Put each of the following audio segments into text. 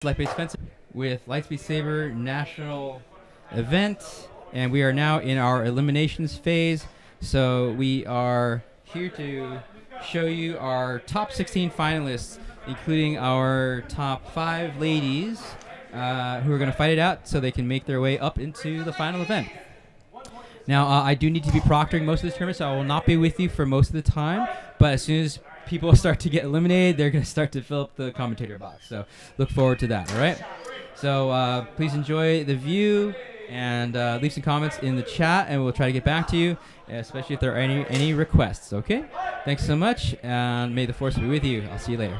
Lightspeed Fencing with Lightspeed Saber National event, and we are now in our eliminations phase. So we are here to show you our top 16 finalists, including our top 5 ladies who are going to fight it out so they can make their way up into the final event. Now, I do need to be proctoring most of this tournament, so I will not be with you for most of the time. But as soon as people start to get eliminated, they're going to start to fill up the commentator box. So look forward to that, all right? So please enjoy the view and leave some comments in the chat, and we'll try to get back to you, especially if there are any requests, okay? Thanks so much, and may the force be with you. I'll see you later.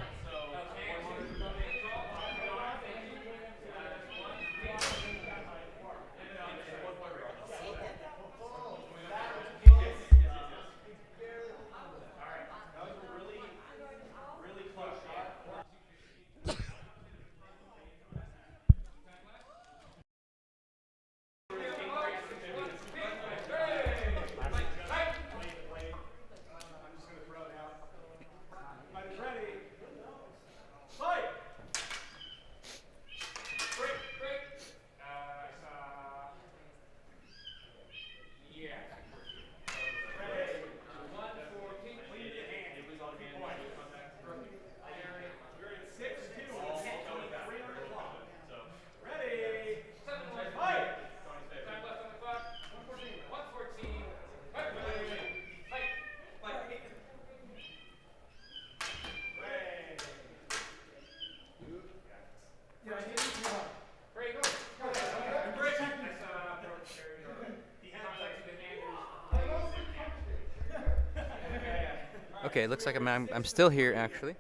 Okay, it looks like I'm still here actually.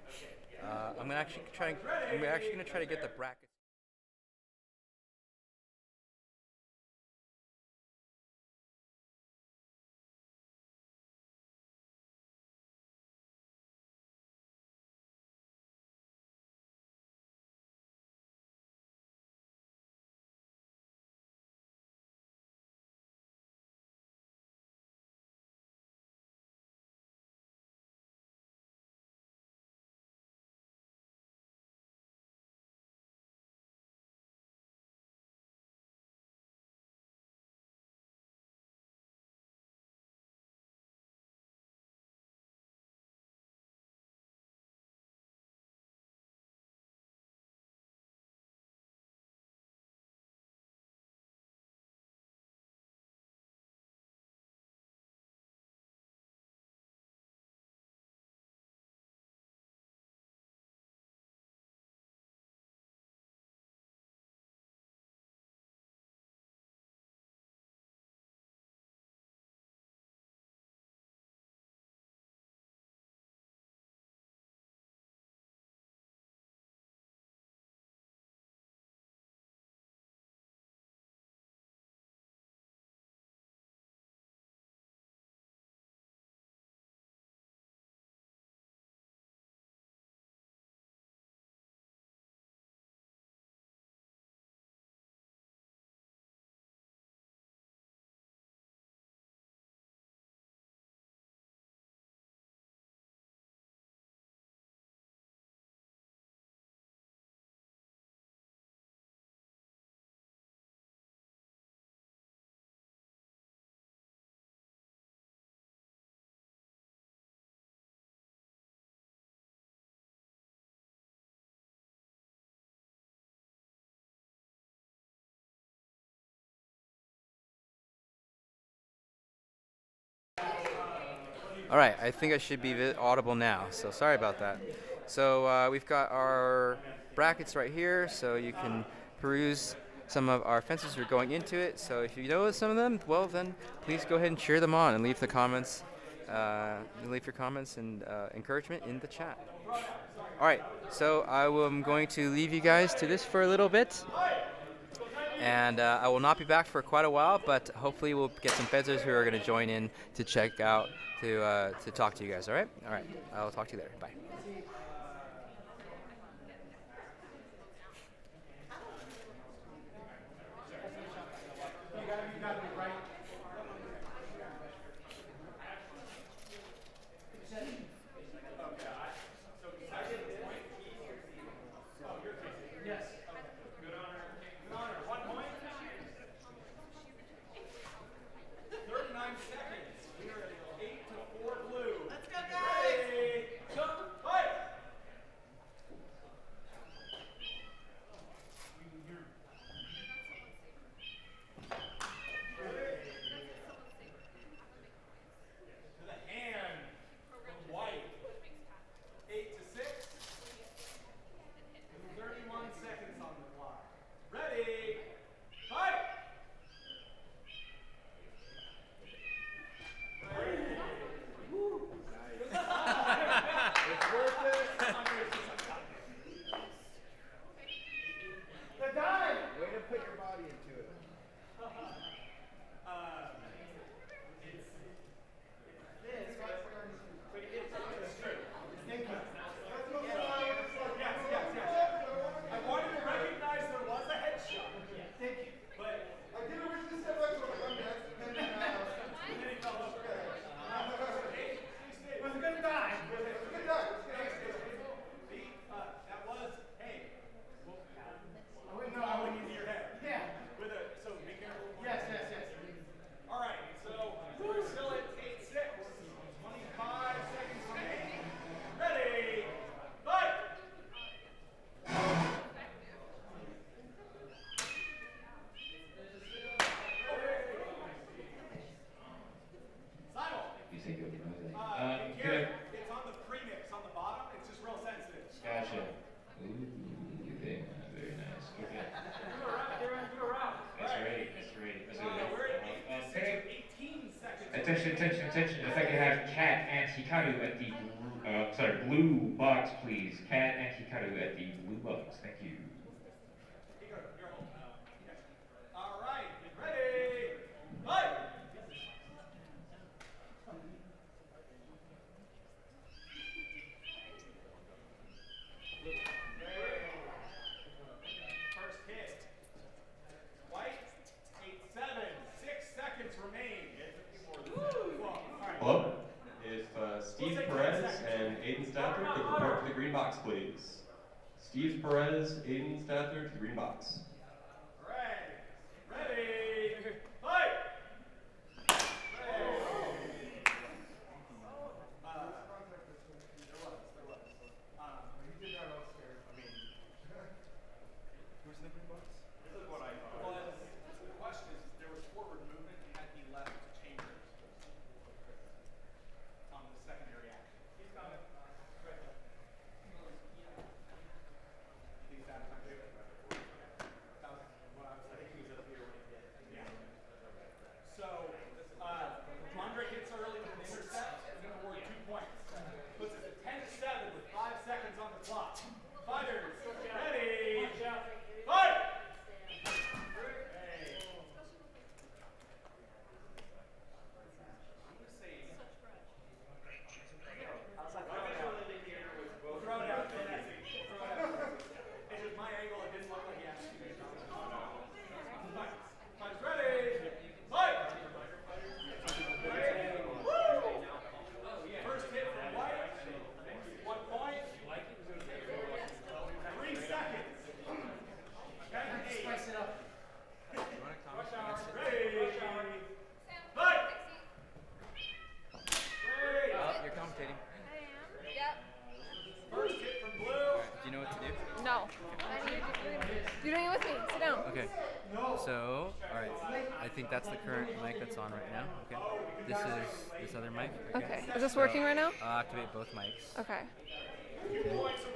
I'm actually going to try to get the bracket. All right, I think I should be audible now, so sorry about that. So we've got our brackets right here, so you can peruse some of our fences who are going into it. So if you know some of them, well then please go ahead and cheer them on and leave the comments, leave your comments and encouragement in the chat. All right, so I'm going to leave you guys to this for a little bit. And I will not be back for quite a while, but hopefully we'll get some fencers who are going to join in to check out, to talk to you guys, all right? All right, I'll talk to you later. Bye. Yes. Gotcha. Ooh, very nice. Okay. That's right. That's right. That's okay. Attention. If I could have Cat and Hikaru at the blue box, please. Cat and Hikaru at the blue box. Thank you. All right, ready, fight! First hit. White, 8-7, 6 seconds remain. Hello? If Steve Perez and Aiden Stather could report to the green box, please. Steve Perez, Aiden Stather to the green box. Ready, fight! Andre hits early with an intercept, is going to award 2 points. Puts it at 10-7 with 5 seconds on the clock. Fighters, ready, fight! Throw it out. It's just my angle, it didn't look like he actually did. Fighters, ready, fight! First hit from White, 1 point. 3 seconds. Okay, spice it up. Rush hour, ready, fight! You're commentating. I am. Yep. First hit from Blue. Do you know what to do? No. You're doing it with me. Sit down. Okay. So, all right. I think that's the current mic that's on right now. Okay. This is this other mic. Okay. Is this working right now? I'll activate both mics. Okay.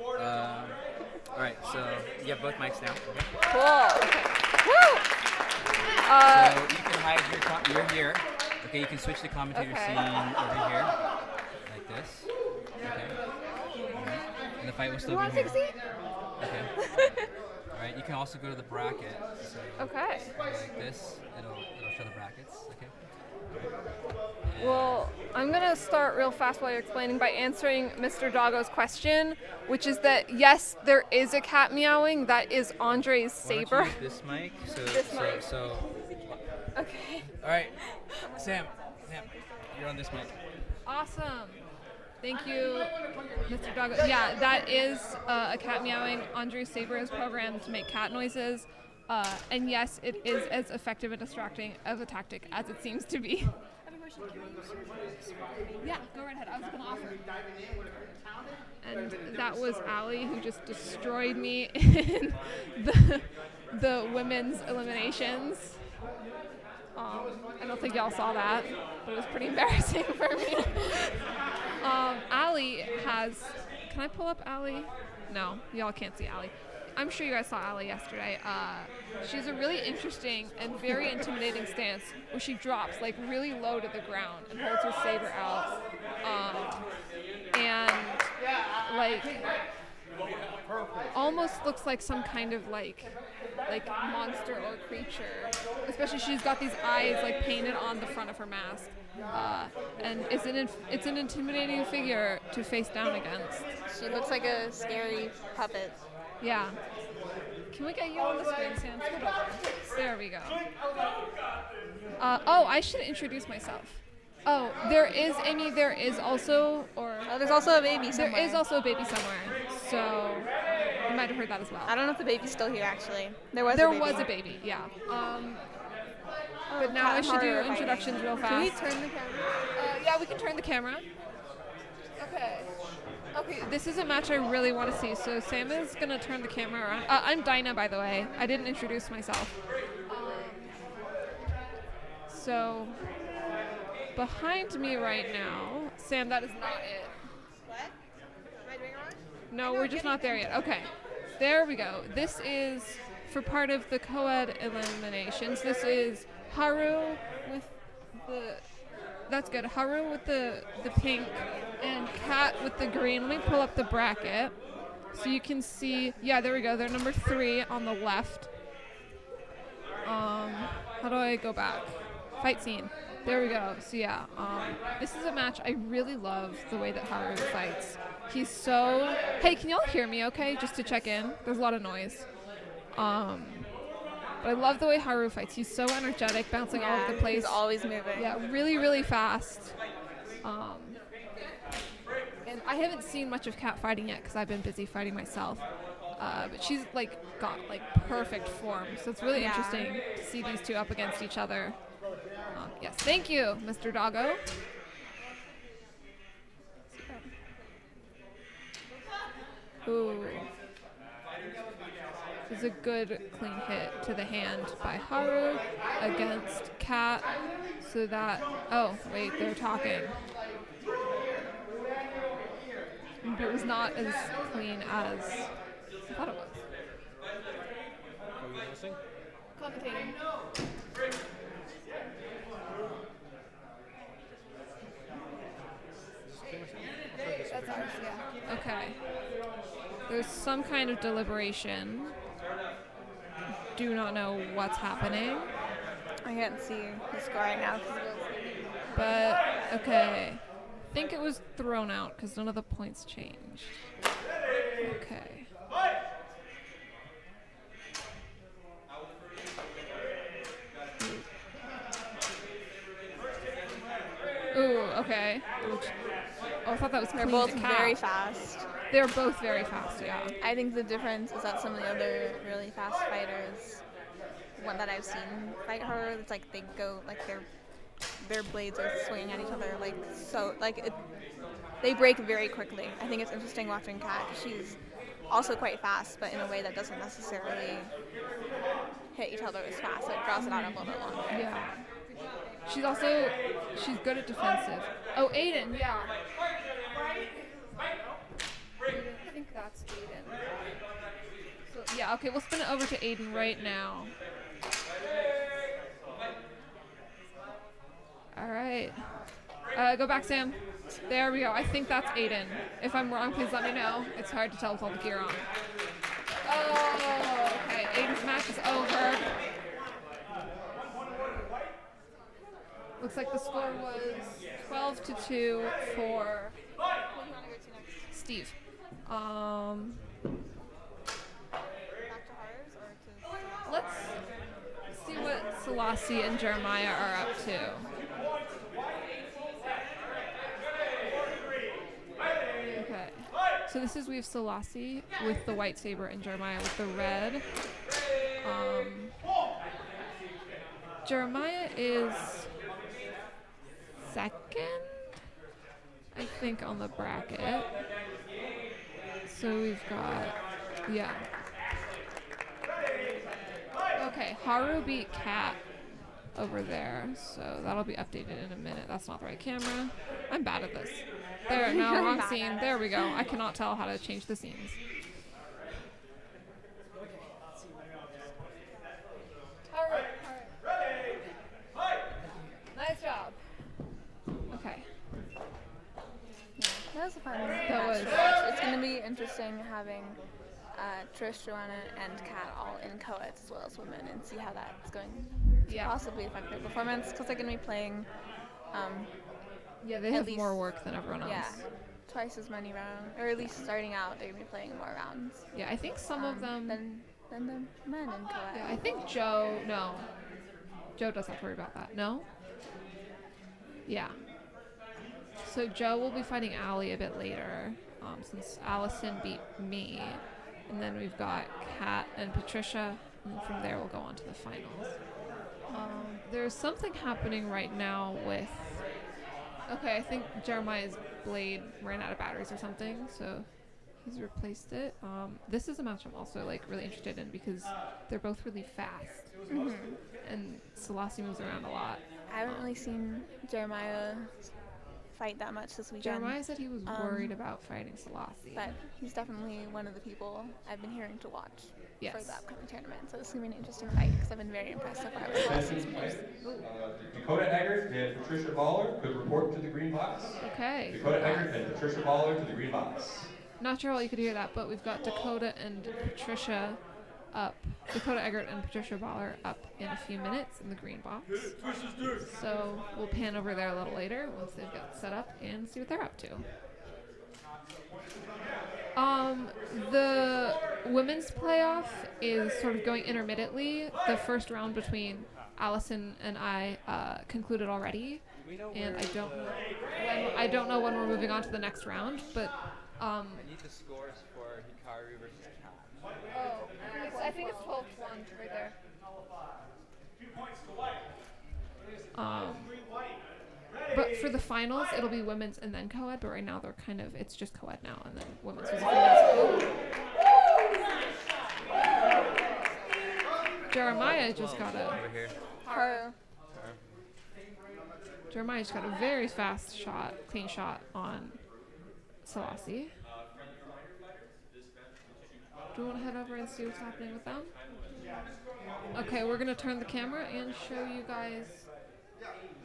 All right. So you have both mics now. Okay. Cool. Okay. Woo! So you can hide your you're here. Okay. You can switch the commentator Okay. scene over here, like this. Okay. And the fight will still You be want to here. take a seat? Okay. All right. You can also go to the bracket. So Okay. like this, it'll show the brackets. Okay. Well, I'm going to start real fast while you're explaining by answering Mr. Doggo's question, which is that, yes, there is a cat meowing. That is Andre's saber. Why don't you use this mic? This mic. So. Okay. All right. Sam, you're on this mic. Awesome. Thank you, Mr. Doggo. Yeah, that is a cat meowing. Andre's saber is programmed to make cat noises. And yes, it is as effective and distracting as a tactic as it seems to be. I have a question. Can you use your Yeah, go right ahead. I was going to offer. And that was Allie, who just destroyed me in the women's eliminations. I don't think y'all saw that, but it was pretty embarrassing for me. Allie has... Can I pull up Allie? No, y'all can't see Allie. I'm sure you guys saw Allie yesterday. She has a really interesting and very intimidating stance where she drops like really low to the ground and holds her saber out. And like almost looks like some kind of like monster or creature. Especially she's got these eyes like painted on the front of her mask. And it's an intimidating figure to face down against. She looks like a scary puppet. Yeah. Can we get you on the screen, Sam? Scoot over. There we go. Oh, I should introduce myself. Oh, there is also, or... Oh, there's also a baby somewhere. There is also a baby somewhere, so you might have heard that as well. I don't know if the baby's still here, actually. There was a baby, yeah. But now I should do introductions real fast. Can we turn the camera? Yeah, we can turn the camera. Okay, this is a match I really want to see, so Sam is going to turn the camera around. I'm Dinah, by the way. I didn't introduce myself. So, behind me right now, Sam, that is not it. What? Am I doing it wrong? No, we're just not there yet. Okay, there we go. This is, for part of the co-ed eliminations, this is Haru with the... That's good. Haru with the pink and Kat with the green. Let me pull up the bracket so you can see. Yeah, there we go. They're number 3 on the left. How do I go back? Fight scene. There we go. So yeah, this is a match I really love the way that Haru fights. He's so... Hey, can y'all hear me okay? Just to check in. There's a lot of noise. But I love the way Haru fights. He's so energetic, bouncing all over the place. He's always moving. Yeah, really, really fast. And I haven't seen much of Kat fighting yet because I've been busy fighting myself. But she's got perfect form, so it's really interesting to see these two up against each other. Yes, thank you, Mr. Doggo. Ooh. This is a good clean hit to the hand by Haru against Kat. So that... Oh, wait, they're talking. But it was not as clean as I thought it was. Are you listening? Commentating. That's ours, yeah. Okay. There's some kind of deliberation. Do not know what's happening. I can't see the score right now. But, okay. I think it was thrown out because none of the points changed. Okay. Ooh, okay. Oh, I thought that was They're clean both to Kat. very fast. They're both very fast, yeah. I think the difference is that some of the other really fast fighters, one that I've seen fight her, it's like they go like their blades are swinging at each other they break very quickly. I think it's interesting watching Kat. She's also quite fast, but in a way that doesn't necessarily hit each other as fast. It draws it out a little bit longer. Yeah. She's good at defensive. Oh, Aiden, yeah. I think that's Aiden. So, yeah, okay, we'll spin it over to Aiden right now. All right. Go back, Sam. There we go. I think that's Aiden. If I'm wrong, please let me know. It's hard to tell with all the gear on. Oh, okay. Aiden's match is over. Looks like the score was 12-2 for Steve. Let's see what Selassie and Jeremiah are up to. Okay. So we have Selassie with the white saber and Jeremiah with the red. Jeremiah is second, I think, on the bracket. So we've got, yeah. Okay, Haru beat Kat over there, so that'll be updated in a minute. That's not the right camera. I'm bad at this. There, now wrong scene. There we go. I cannot tell how to change the scenes. Haru. Nice job. Okay. Yeah, that was a fun That match was. to watch. It's going to be interesting having Trish, Joanna, and Kat all in co-eds as well as women, and see how that's going to Yeah. possibly affect their performance, because they're going to be playing, Yeah, they At have least- more work than everyone else. yeah, twice as many rounds, or at least starting out, they're going to be playing more rounds Yeah, I think some of them. than the men in co-ed. Yeah, I think Joe. No, Joe doesn't have to worry about that. No. Yeah. So Joe will be fighting Allie a bit later, since Allison beat me, and then we've got Kat and Patricia, and from there we'll go on to the finals. There's something happening right now with. Okay, I think Jeremiah's blade ran out of batteries or something, so he's replaced it. This is a match I'm also like really interested in because they're both really fast, and Selassie moves around a lot. I haven't really seen Jeremiah fight that much this weekend. Jeremiah said he was worried about fighting Selassie. But he's definitely one of the people I've been hearing to watch for Yes. the upcoming tournament. So this is going to be an interesting fight because I've been very impressed so far with Selassie. Dakota Eggert and Patricia Baller could report to the green box. Okay. Dakota Eggert and Patricia Baller to the green box. Not sure how you could hear that, but we've got Dakota and Patricia up. Dakota Eggert and Patricia Baller up in a few minutes in the green box. So we'll pan over there a little later once they've got set up and see what they're up to. The women's playoff is sort of going intermittently. The first round between Allison and I concluded already, and I don't know when we're moving on to the next round, but I need the scores for Hikaru versus Kat. oh, I think it's 12-1 right there. 2 points to white. But for the finals, it'll be women's and then co-ed. But right now, it's just co-ed now, and then women's was women's. Jeremiah just got Over here. Jeremiah just got a very fast shot, clean shot on Selassie. Do you want to head over and see what's happening with them? Okay, we're gonna turn the camera and show you guys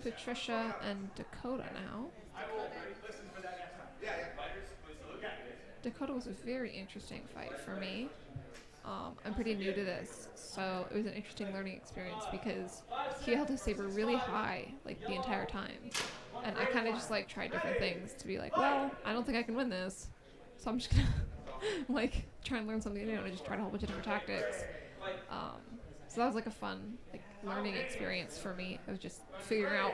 Patricia and Dakota now. Dakota was a very interesting fight for me. I'm pretty new to this, so it was an interesting learning experience because he held his saber really high like the entire time, and I kind of just like tried different things to be like, well, I don't think I can win this, so I'm just gonna like try and learn something new, and I just tried a whole bunch of different tactics. So that was like a fun like learning experience for me. I was just figuring out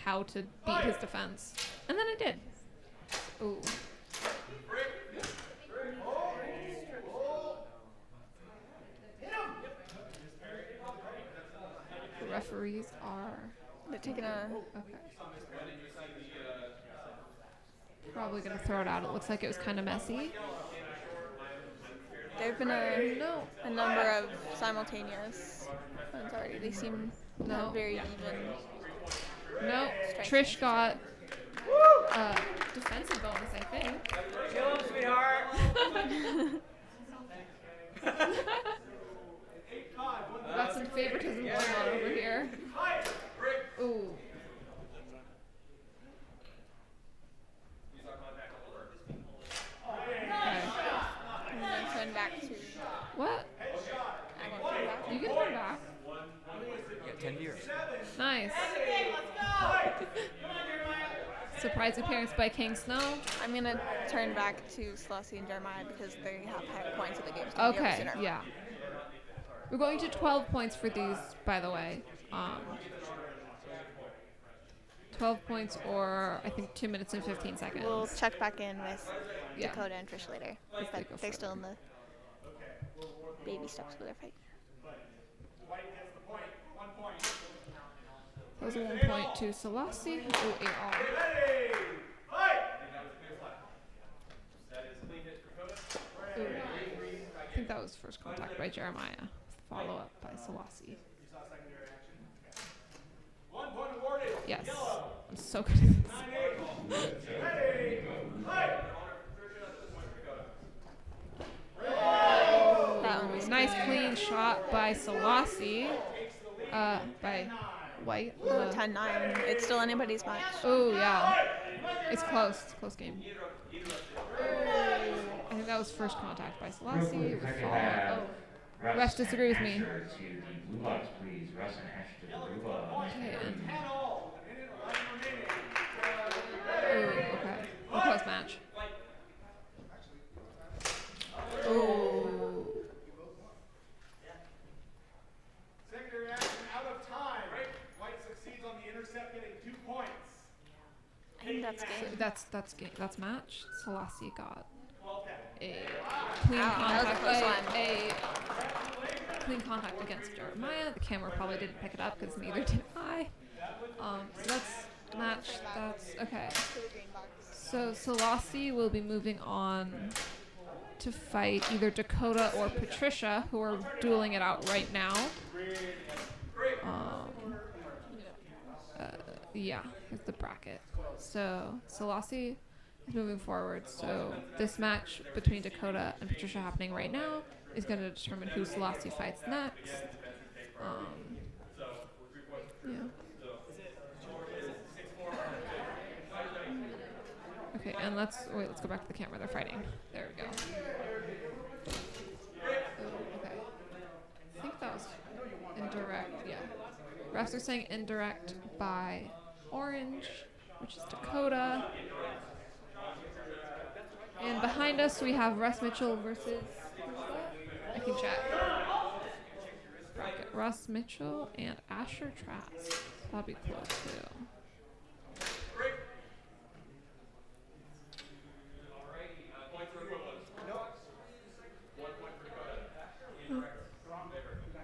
how to beat his defense, and then I did. Ooh. The referees are They're taking a... okay. Probably gonna throw it out. It looks like it was kind of messy. There have been a number of simultaneous ones already. They seem not very even. No, Trish got a defensive bonus, I think. Kill him, sweetheart. Got some favoritism going on over here. Ooh. Okay. And then turn back to... What? I won't turn back. You can turn back. Yeah, 10 viewers. Nice. Surprise appearance by King Snow. I'm going to turn back to Selassie and Jeremiah because they have higher points, so the game's going to be over Okay, sooner. yeah. We're going to 12 points for these, by the way. 12 points or I think 2 minutes and 15 seconds. We'll check back in with Yeah. Dakota and Trish later. Let's But go for they're it. still in the baby steps of their fight. White gets the point. 1 point. That was a 1 point to Selassie. Oh, AR. Ready. Fight. Ooh. I think that was first contact by Jeremiah. Follow up by Selassie. You saw secondary action. 1 point awarded. Yes. I'm so good at this. 9-8. Ready. Fight. That one was Nice clean shot by Selassie. By White. 10-9. It's still anybody's match. Oh, yeah. It's close. It's a close game. I think think that was first contact by Real Selassie. quick, It if was I could followed. have Oh, Russ refs disagree with and me. Asher to the blue box, please. Russ and Asher to the blue box. Okay, and 10 all. A minute 11 remaining. oh, okay. A close match. Oh. Secondary action out of time. White succeeds on the intercept, getting 2 points. I think that's So game. that's match. Selassie got 12 10. a clean Wow, that was a contact. close one. A clean contact against Jeremiah. The camera probably didn't pick it up because neither did I. So that's match. That's okay. So Selassie will be moving on to fight either Dakota or Patricia, who are dueling it out right now. Yeah, here's the bracket. So Selassie is moving forward. So this match between Dakota and Patricia happening right now is going to determine who Selassie fights next. Yeah. Okay, and let's go back to the camera. They're fighting. There we go. Oh, okay. I think that was indirect. Yeah. Refs are saying indirect by Orange, which is Dakota. And behind us we have Russ Mitchell versus. I can check. Bracket. Russ Mitchell and Asher Trask. That'll be close too.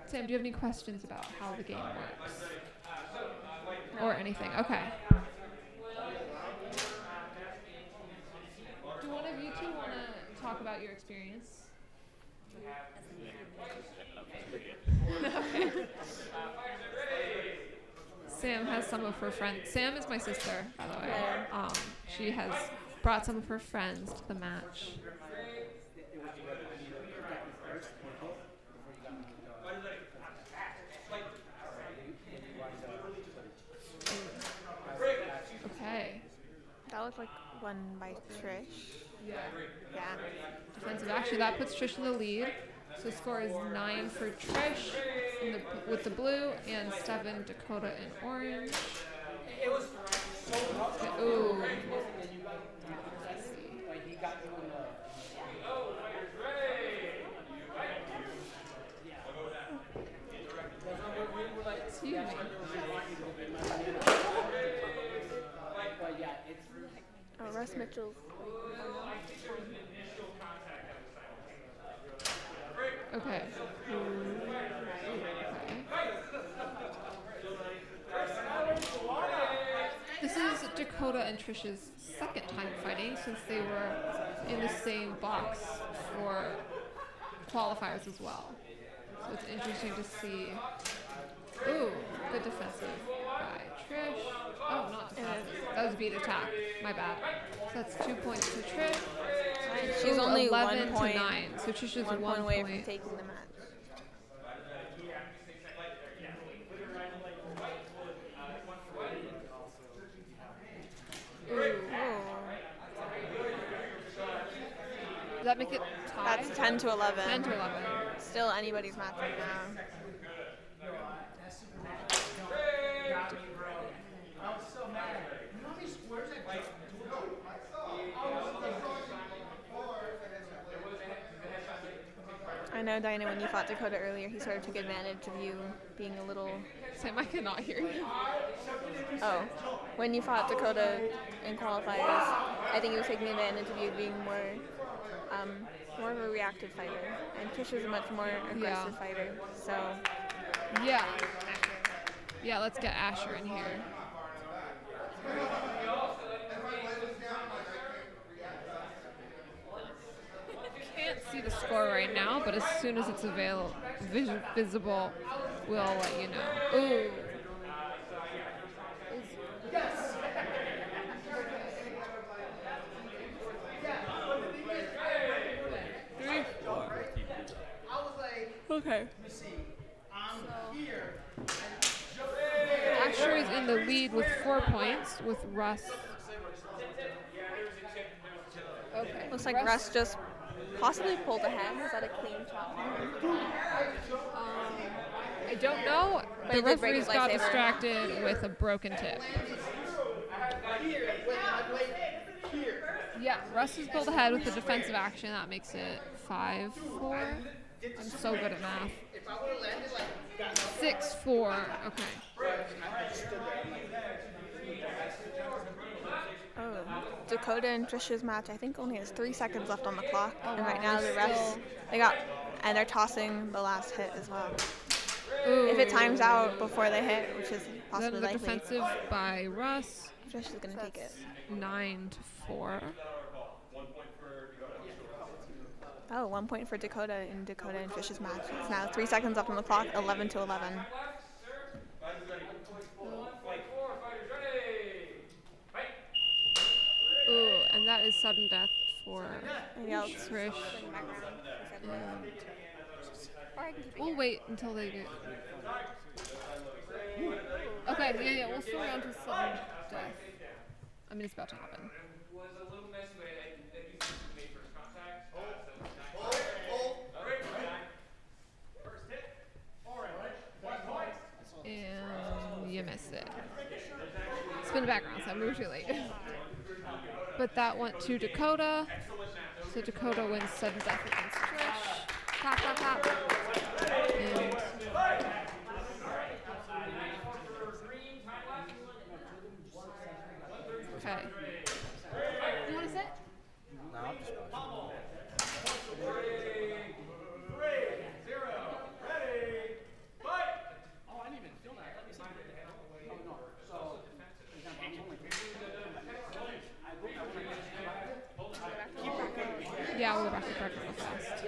Sam, do you have any questions about how the game works? Or anything? Okay. Do one of you two want to talk about your experience? Okay. Sam has some of her friends. Sam is my sister, by the way. She has brought some of her friends to the match. Okay. That was like one by Trish. Yeah. Yeah. Defensive. Actually, that puts Trish in the lead. So score is 9 for Trish with the blue and 7 Dakota in orange. Okay, ooh. Let's see. Excuse me. Oh, Russ Mitchell. Okay. This is Dakota and Trish's second time fighting since they were in the same box for qualifiers as well. So it's interesting to see. Ooh, good defensive by Trish. Oh, not defensive. That was beat attack. My bad. So that's 2 points to Trish. She's only 11 1 point, to 9. So Trish is 1 1 point away from point. taking the match. Ooh. Oh. Does that make it tie? That's 10 to 11. 10 to 11. Still anybody's match right now. I know, Dinah, when you fought Dakota earlier, he sort of took advantage of you being a little... Sam, I cannot hear you. Oh. When you fought Dakota in qualifiers, I think he was taking advantage of you being more of a reactive fighter. And Trish is a much more aggressive fighter, so... Yeah. Yeah, let's get Asher in here. Can't see the score right now, but as soon as it's visible, we'll let you know. Ooh. Okay. Asher is in the lead with 4 points with Russ. Okay. Looks like Russ just possibly pulled ahead. Was that a clean shot from him? I don't know. But The it did break referees his got lightsaber. distracted with a broken tip. Yeah, Russ has pulled ahead with the defensive action. That makes it 5-4. I'm so good at math. 6-4. Okay. Oh, Dakota and Trish's match, I think, only has 3 seconds left on the clock. Oh, And wow, right now the they're refs, still- they're tossing the last hit as well. Ooh. If it times out before they hit, which is possibly Then the likely, defensive by Russ. Trish is going to take it. 9-4. Oh, 1 point for Dakota in Dakota and Trish's match. It's now 3 seconds left on the clock, 11-11. Ooh, and that is sudden death for Yeah, Trish. We'll wait until they get. Okay, yeah, we'll slow down to sudden death. I mean, it's about to happen. And you missed it. Spin background, so I moved too late. But that went to Dakota. So Dakota wins sudden death against Trish. Clap, clap, clap. And okay. You want to sit? No, I'm just Yeah, we'll go back to prep real fast.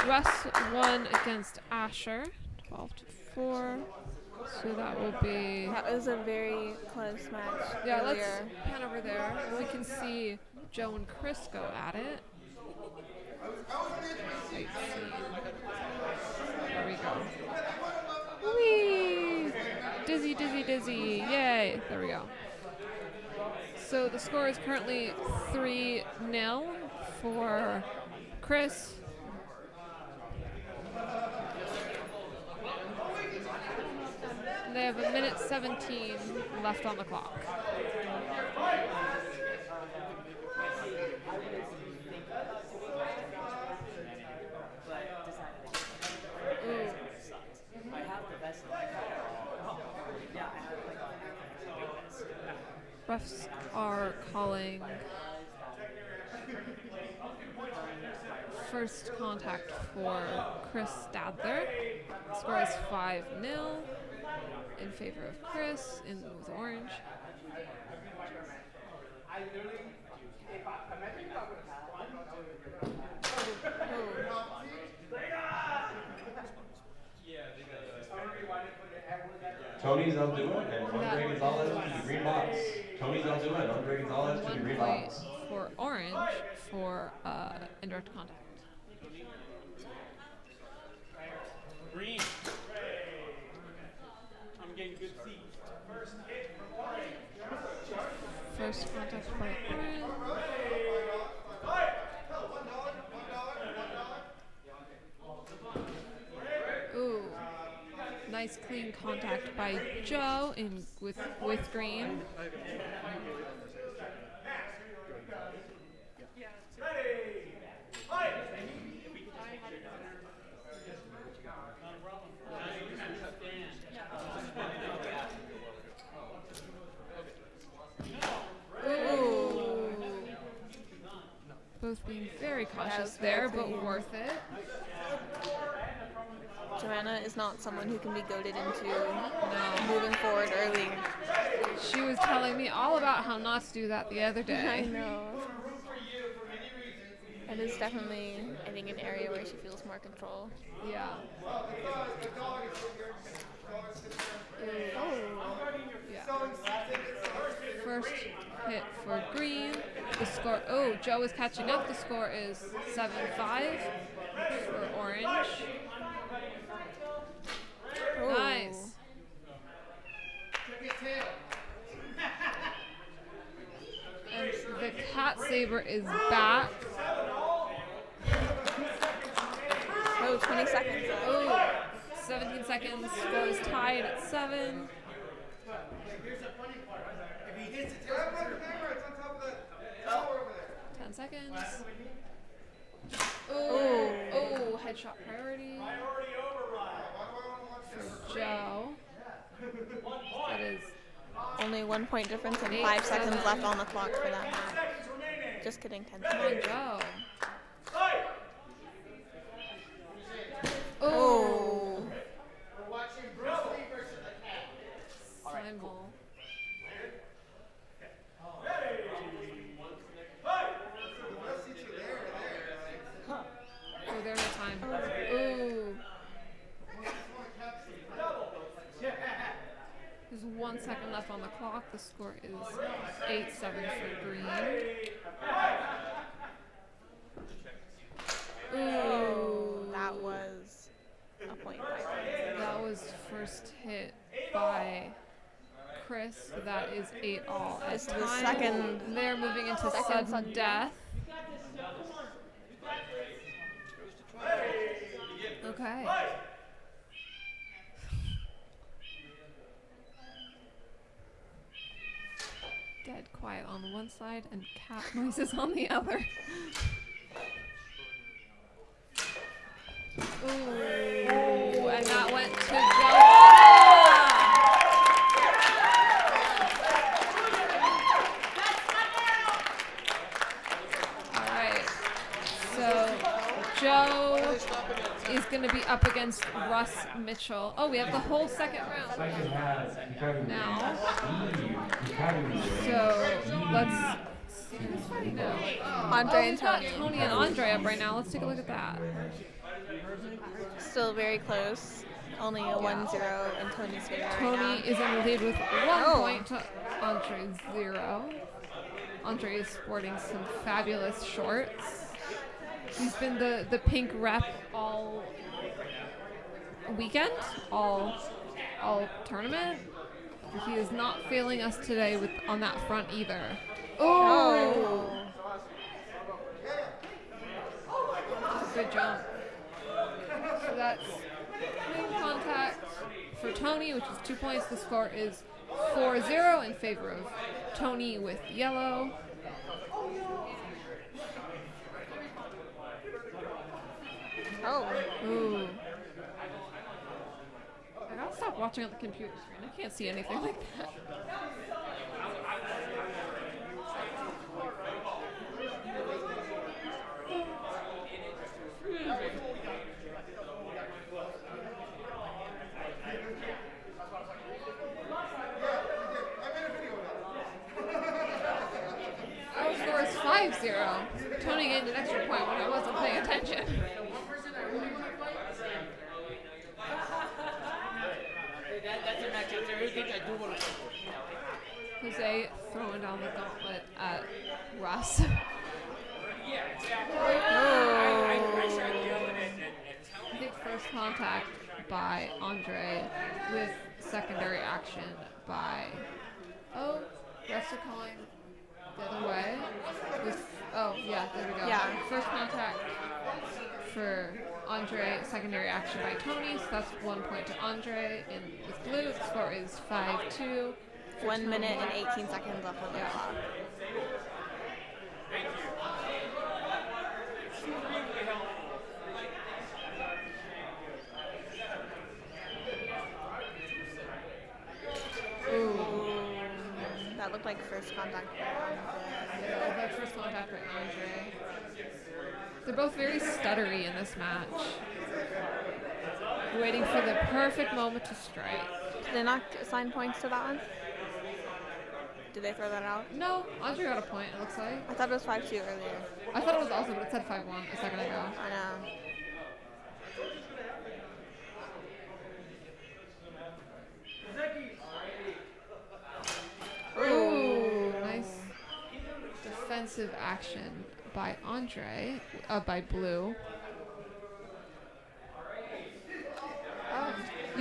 Russ won against Asher, 12-4. So that will be. That was a very close match. Yeah, let's earlier. pan over there. We can see Joe and Chris go at it. Let's see. There we go. Whee! Dizzy, dizzy, dizzy. Yay. There we go. So the score is currently 3-0 for Chris. They have 1:17 left on the clock. Ooh. Refs are calling first contact for Chris Stadler. Score is 5-0 in favor of Chris with orange. Tony's Alduin and Andre Gonzalez to the green box. Tony's Alduin and Andre Gonzalez to the 1 green point box. for orange for indirect contact. Green. I'm getting good seats. First contact by orange. Ooh, nice clean contact by Joe with green. Ooh. Both being very cautious there, but worth it. Joanna is not someone who can be goaded into moving forward early. She was telling me all about how not to do that the other I day. know. It is definitely, I think, an area where she feels more control. Yeah. Yeah. First hit for green. The score. Oh, Joe is catching up. The score is 7-5 for orange. Ooh. Nice. And the cat saber is back. Oh, 20 seconds. Ooh, 17 seconds. Score is tied at 7. Here's the funny part. If he hits it, it's on top of that tower over there. 10 seconds. Ooh. Oh, headshot priority Priority override. for Joe. That is Only 1 point difference and 8, 5 seconds 7. left on the clock for that match. Seconds remaining. Just kidding, 10 come seconds. on, Joe. Fight! Oh. We're watching Bruce Lee versus the cat. Slime ball. Ready? Fight! Oh, there's the time. Ooh. There's 1 second left on the clock. The score is 8-7 for green. Ooh. That was a point. That was first hit by Chris. That is 8-all. As This is the time, second- they're moving into second sudden death. Okay. Dead quiet on one side and cat noises on the other. Ooh, and that went to Joanna. All right, so Joe is going to be up against Russ Mitchell. Oh, we have the whole second round now. So let's see who's fighting now. Andre and We've got Tony. Tony and Andre up right now. Let's take a look at that. Still very close. Only a 1-0 in Tony's favor right Tony now. is in the lead with 1 Oh. point to Andre's 0. Andre is sporting some fabulous shorts. He's been the pink rep all weekend, all tournament. He is not failing us today with on that front either. Oh. Good jump. So that's clean contact for Tony, which is 2 points. The score is 4-0 in favor of Tony with yellow. Oh. Ooh. I gotta stop watching on the computer screen. I can't see anything like that. Our score is 5-0. Tony gained an extra point when I wasn't paying attention. Jose throwing down the gauntlet at Russ. Big first contact by Andre with secondary action by Russ are calling the other way. There we go. Yeah. First contact for Andre, secondary action by Tony, so that's 1 point to Andre. And with blue, the score is 5-2. 1 minute and 18 seconds left on the clock. Ooh. That looked like first contact. That's first contact for Andre. They're both very stuttery in this match. Waiting for the perfect moment to strike. Did they not assign points to that one? Did they throw that out? No, Andre got a point, it looks like. I thought it was 5-2 earlier. I thought it was also, but it said 5-1 a second ago. I know. Ooh, nice defensive action by Andre, by Blue.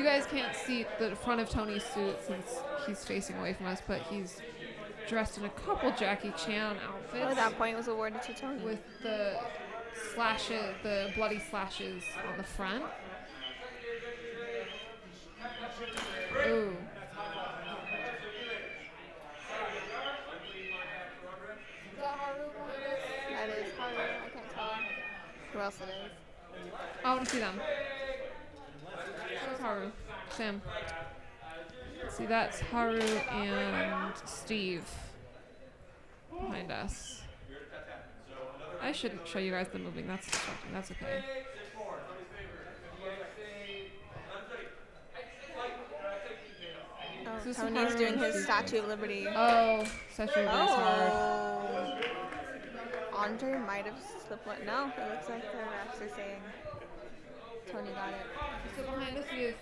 guys can't see the front of Tony's suit since he's facing away from us, but he's dressed in a couple Jackie Chan outfits. Oh, that point was awarded to Tony. With the slashes, the bloody slashes on the front. Ooh. That is Haru. I can't tell who else it is. I want to see them. Where's Haru? Sam. See, that's Haru and Steve behind us. I shouldn't show you guys the moving. That's distracting. That's okay. Oh, This is Tony's Haru doing and his Steve. Statue of Liberty. Oh, Statue of Liberty's hard. Oh. Andre might have slipped one. No, it looks like they're actually saying Tony got it. So behind us we have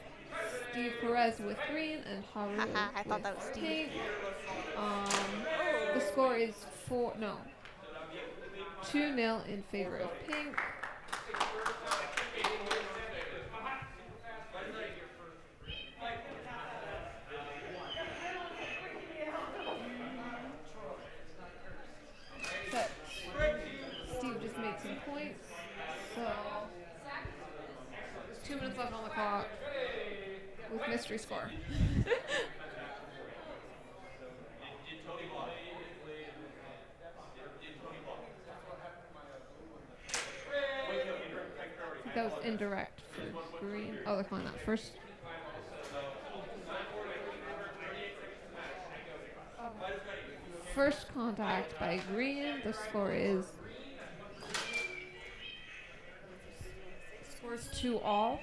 Steve Perez with green and Haru Haha, I thought with that was Steve. pink. The score is 2-0 in favor of pink. But Steve just made some points, so there's 2 minutes left on the clock with mystery score. That was indirect for green. Oh, they're calling that first. First contact by green. The score is 2-all.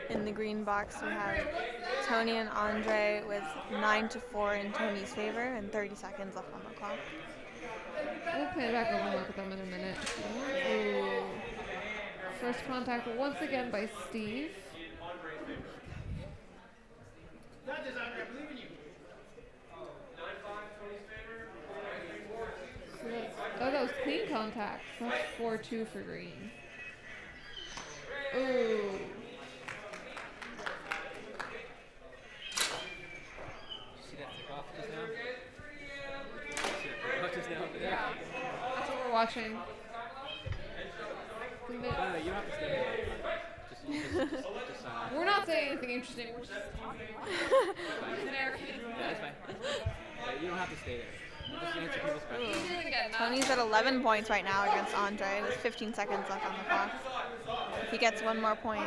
In the green box, we have Tony and Andre with 9-4 in Tony's favor and 30 seconds left on the clock. We'll play it back over and look at them in a minute. Ooh. First contact once again by Steve. So that was clean contact. That's 4-2 for green. Ooh. See that tip off just now? See that tip off just now over there? That's what we're watching. No, you don't have to stay here. Just sign off. We're not saying anything interesting. We're just talking. Yeah, that's fine. Yeah, you don't have to stay there. Just answer people's questions. Tony's at 11 points right now against Andre with 15 seconds left on the clock. If he gets one more point,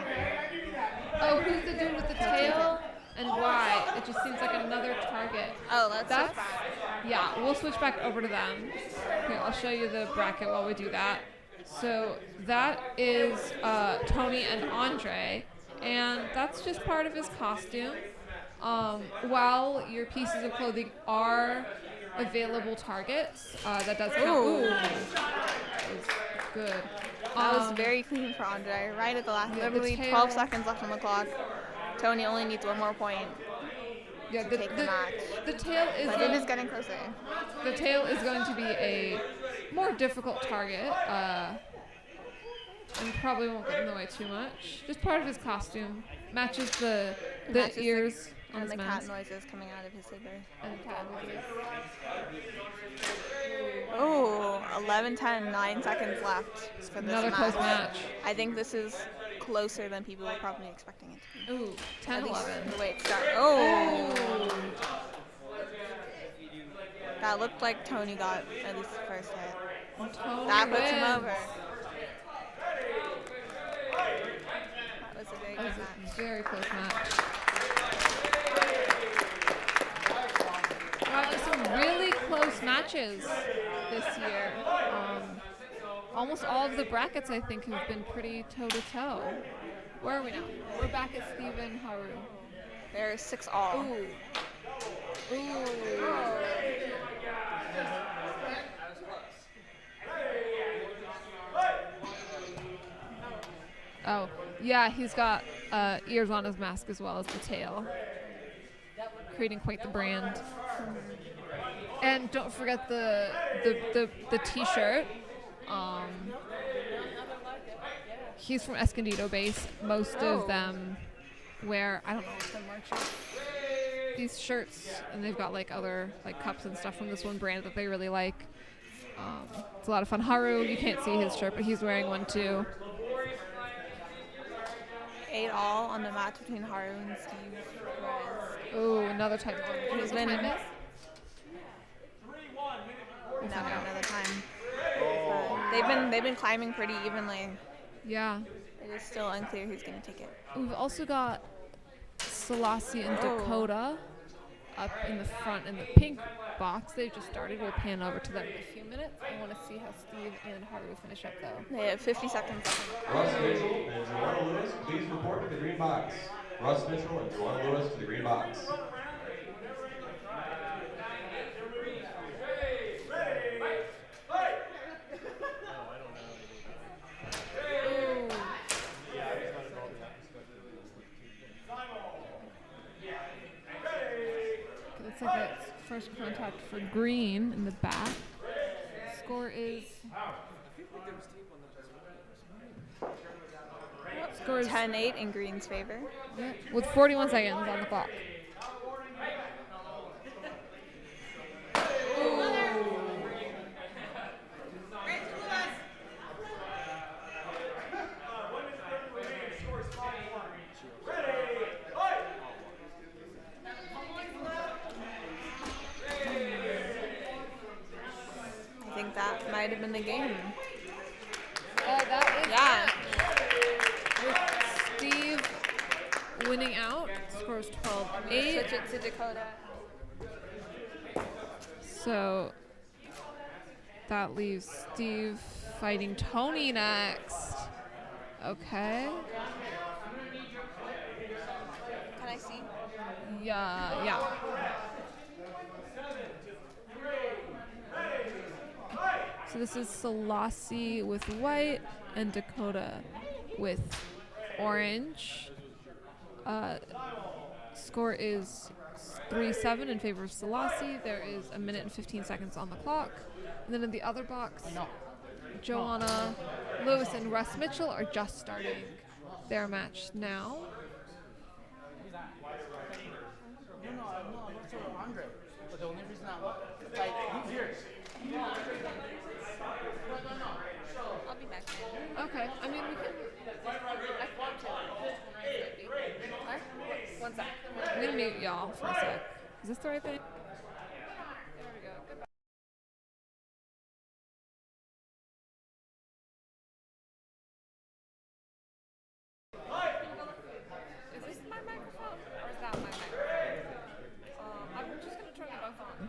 Oh, who's the dude with the tail? And why? It just seems like another target. oh, let's That's, switch back. yeah, we'll switch back over to them. Okay, I'll show you the bracket while we do that. So that is Tony and Andre, and that's just part of his costume. While your pieces of clothing are available targets, that does count. Ooh. That was good. That was very clean for Andre. Right at the last, yeah, the literally tail- 12 seconds left on the clock. Tony only needs one more point yeah, to take the match. the tail is But it is getting closer. the tail is going to be a more difficult target, and probably won't get in the way too much. Just part of his costume. Matches the Matches the- ears on And his the mask. cat noises coming out of his saber. And cat noises. Oh, 11-10, 9 seconds left for this Another match. close match. I think this is closer than people were probably expecting it to be. Ooh, At least 10-11. the way it started. Oh! That looked like Tony got at least the first hit. Tony That puts him wins. over. That was a very That was good a match. very close match. Wow, there's some really close matches this year. Almost all of the brackets, I think, have been pretty toe-to-toe. Where are we now? We're back at Steve and Haru. There's 6 all. Ooh. Ooh. Oh, yeah, he's got ears on his mask as well as the tail, creating quite the brand. And don't forget the T-shirt. He's from Escondido base. Most of them wear, I don't know what the merch is, these shirts, and they've got like other like cups and stuff from this one brand that they really like. It's a lot of fun. Haru, you can't see his shirt, but he's wearing one too. 8-all on the match between Haru and Steve Perez. Oh, another time. He's What been time is? never another time. They've been climbing pretty evenly. Yeah. It is still unclear who's gonna take it. We've also got Selassie and Dakota up in the front in the pink box. They've just started. We'll pan over to them in a few minutes. I want to see how Steve and Haru finish up though. They have 50 seconds left. Russ Mitchell and Joanna Lewis, please report to the green box. Russ Mitchell and Joanna Lewis to the green box. Looks like it's first contact for green in the back. Score is 10-8 in green's favor. yeah, with 41 seconds on the clock. I think that might have been the game. That is Yeah. with Steve winning out. Scores 12-8. Switch it to Dakota. So that leaves Steve fighting Tony next. Okay. Can I see? Yeah. So this is Selassie with white and Dakota with orange. Score is 3-7 in favor of Selassie. There is a minute and 15 seconds on the clock. And then in the other box, Joanna Lewis and Russ Mitchell are just starting their match now. But the only reason he's here. I'll be back. Okay, I mean, we can. One sec. I'm gonna mute y'all for a sec. Is this the right thing? There we go. Goodbye. Is this my microphone or is that my microphone? I'm just gonna turn them both on.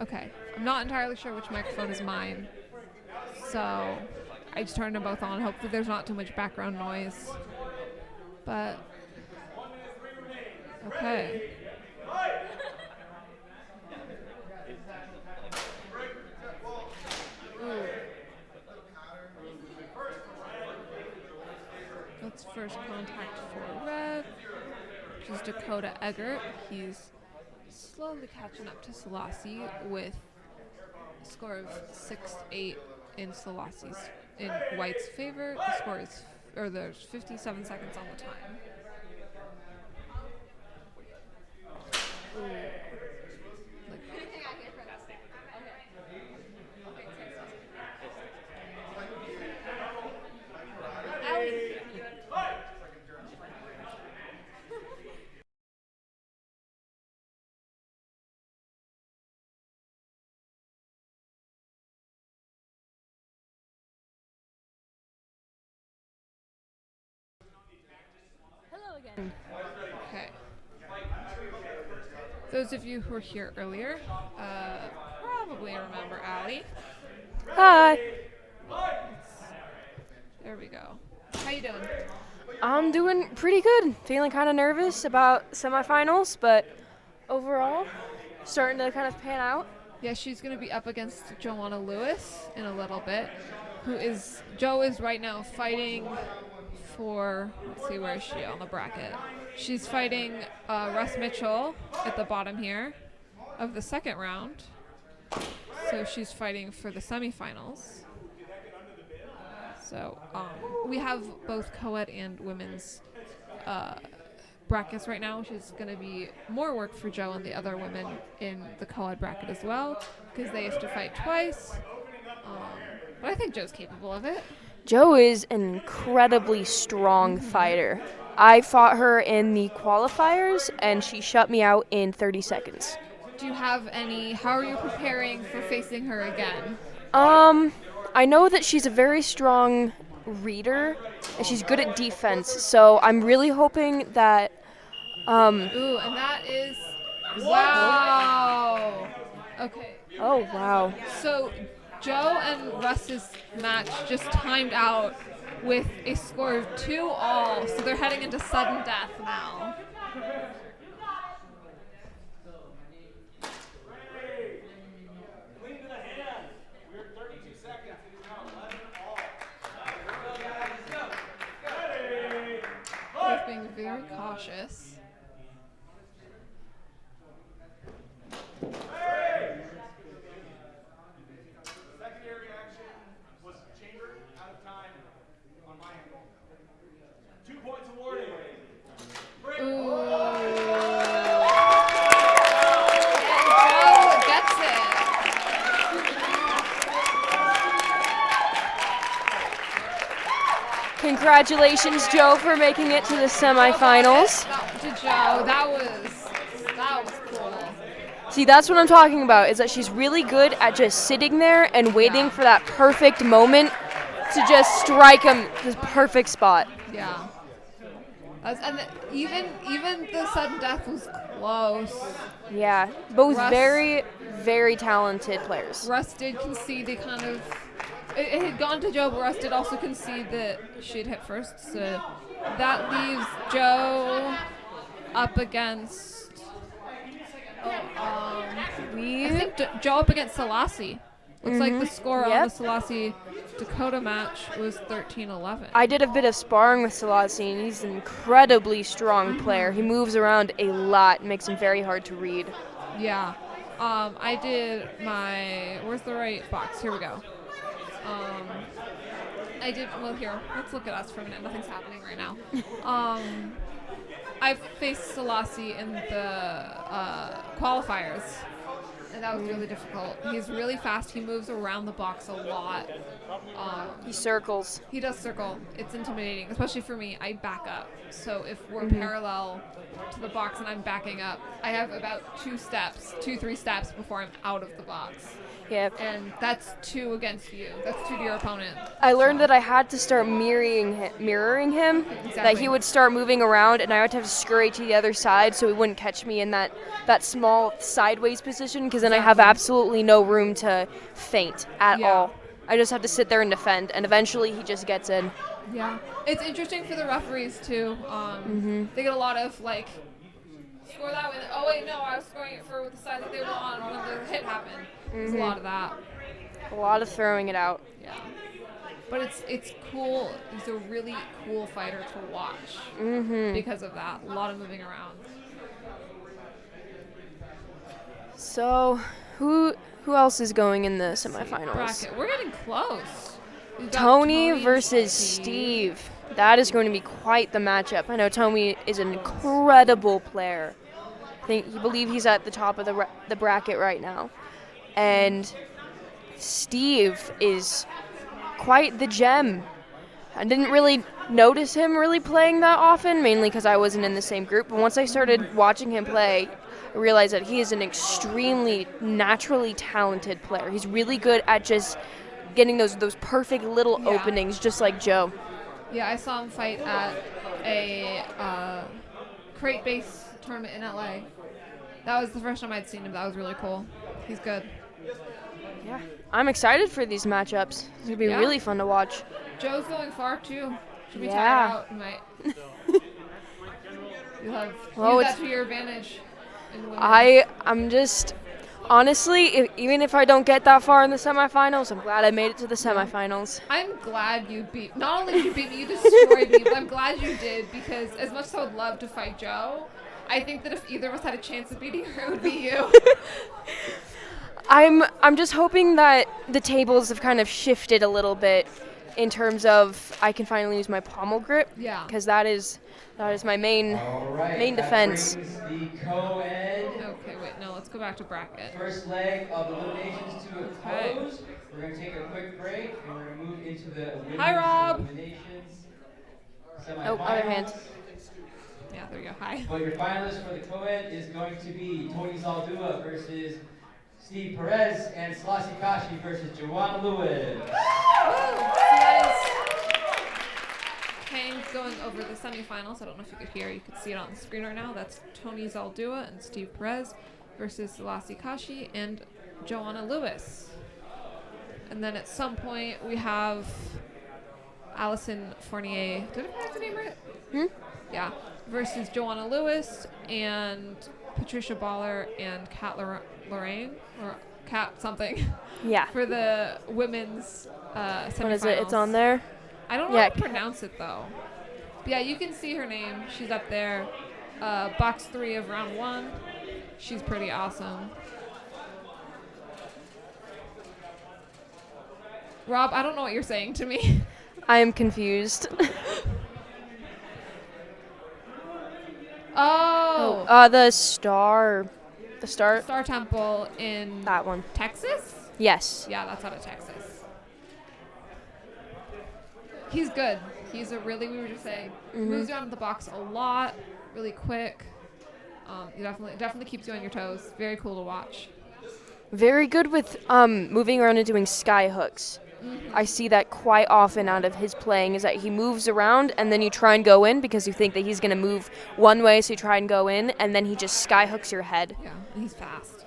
Okay, I'm not entirely sure which microphone is mine, so I just turned them both on. Hopefully there's not too much background noise. But okay. Ooh. That's first contact for red, which is Dakota Eggert. He's slowly catching up to Selassie with a score of 6-8 in in white's favor. The score is, or there's 57 seconds on the time. Ooh. Like, Allie. Hello again. Okay. Those of you who were here earlier probably remember Allie. Hi. There we go. How you doing? I'm doing pretty good. Feeling kind of nervous about semifinals, but overall, starting to kind of pan out. Yeah, she's going to be up against Joanna Lewis in a little bit, Joe is right now fighting for, let's see, where is she on the bracket? She's fighting Russ Mitchell at the bottom here of the second round. So she's fighting for the semifinals. So we have both co-ed and women's brackets right now, which is going to be more work for Joe and the other women in the co-ed bracket as well, because they have to fight twice. But I think Joe's capable of it. Joe is an incredibly strong fighter. I fought her in the qualifiers, and she shut me out in 30 seconds. Do you have how are you preparing for facing her again? I know that she's a very strong reader, and she's good at defense, so I'm really hoping that, Ooh, and that is, wow. Okay. oh, wow. So Joe and Russ's match just timed out with a score of 2-all, so they're heading into sudden death now. Clean to the hand. We're 32 seconds. It is now 11-all. Ready. He's being very cautious. Secondary action was chambered out of time on my end. 2 points awarded. Ooh. Joe gets it. Congratulations, Joe, for making it to the semifinals. To Joe, that was cool. See, that's what I'm talking about, is that she's really good at just sitting there and waiting for that perfect moment to just strike him his perfect spot. Yeah. Even the sudden death was close. Yeah, both Russ- very, very talented players. Russ did concede the kind of. It had gone to Joe, but Russ did also concede that she'd hit first. So that leaves Joe up against. I think Joe up against Selassie. Looks like the score on the Selassie Dakota match was 13-11. I did a bit of sparring with Selassie, and he's an incredibly strong player. He moves around a lot, makes him very hard to read. Yeah. I did my. Where's the right box? Here we go. Here, let's look at us for a minute. Nothing's happening right now. I've faced Selassie in the qualifiers, and that was really difficult. He's really fast. He moves around the box a lot. He circles. He does circle. It's intimidating, especially for me. I back up. So if we're parallel to the box and I'm backing up, I have about 3 steps before I'm out of the box. Yeah. And that's 2 against you. That's 2 to your opponent. I learned that I had to start mirroring him, that he would start moving around, and I had to scurry to the other side so he wouldn't catch me in that small sideways position, because then I have absolutely no room to feint at all. I just have to sit there and defend, and eventually he just gets in. Yeah. It's interesting for the referees, too. They get a lot of, score that way. Oh, wait, no, I was scoring it for the side that they were on when the hit happened. There's a lot of that. A lot of throwing it out. Yeah. But it's cool. He's a really cool fighter to watch because of that. A lot of moving around. So, who else is going in the semifinals? Bracket. We're getting close. We've got Tony versus Steve. That is going to be quite the matchup. I know Tony is an incredible player. I believe he's at the top of the bracket right now. And Steve is quite the gem. I didn't really notice him really playing that often, mainly because I wasn't in the same group. But once I started watching him play, I realized that he is an extremely naturally talented player. He's really good at just getting those perfect little openings, just like Joe. Yeah, I saw him fight at a crate base tournament in LA. That was the first time I'd seen him. That was really cool. He's good. Yeah, I'm excited for these matchups. It's going to be really fun to watch. Joe's going far, too. Should be tired out. You might. You'll have use that to your advantage. I'm just, honestly, even if I don't get that far in the semifinals, I'm glad I made it to the semifinals. I'm glad you beat, not only did you beat me, you destroyed me, but I'm glad you did, because as much as I would love to fight Joe, I think that if either of us had a chance of beating her, it would be you. I'm just hoping that the tables have kind of shifted a little bit in terms of I can finally use my pommel grip. Yeah. Because that is my main All right, main that defense. brings the co-ed Okay, wait, no, let's go back to bracket. first leg of eliminations to a Okay. close. We're going to take a quick break and we're going to move into the women's Hi, Rob. eliminations Oh, other hand. semifinals. Yeah, there you go. Hi. But your finalist for the co-ed is going to be Tony Zaldua versus Steve Perez and Selassie Kashi versus Joanna Lewis. So that is Kang going over the semifinals. I don't know if you could hear. You could see it on the screen right now. That's Tony Zaldua and Steve Perez versus Selassie Kashi and Joanna Lewis. And then at some point we have Allison Fournier. Did I pronounce the name right? Yeah. Versus Joanna Lewis and Patricia Baller and Kat Lorraine or Kat something Yeah. for the women's semifinals. What is it? It's on there. I don't know Yeah. how to pronounce it though. But yeah, you can see her name. She's up there. Box 3 of round 1. She's pretty awesome. Rob, I don't know what you're saying to me. I am confused. Oh. The Star Star Temple in that one. Texas? Yes. Yeah, that's out of Texas. He's good. He's a really, we were just saying, moves around the box a lot, really quick. He definitely keeps you on your toes. Very cool to watch. Very good with moving around and doing sky hooks. I see that quite often out of his playing is that he moves around and then you try and go in because you think that he's going to move one way, so you try and go in, and then he just sky hooks your head. Yeah, and he's fast.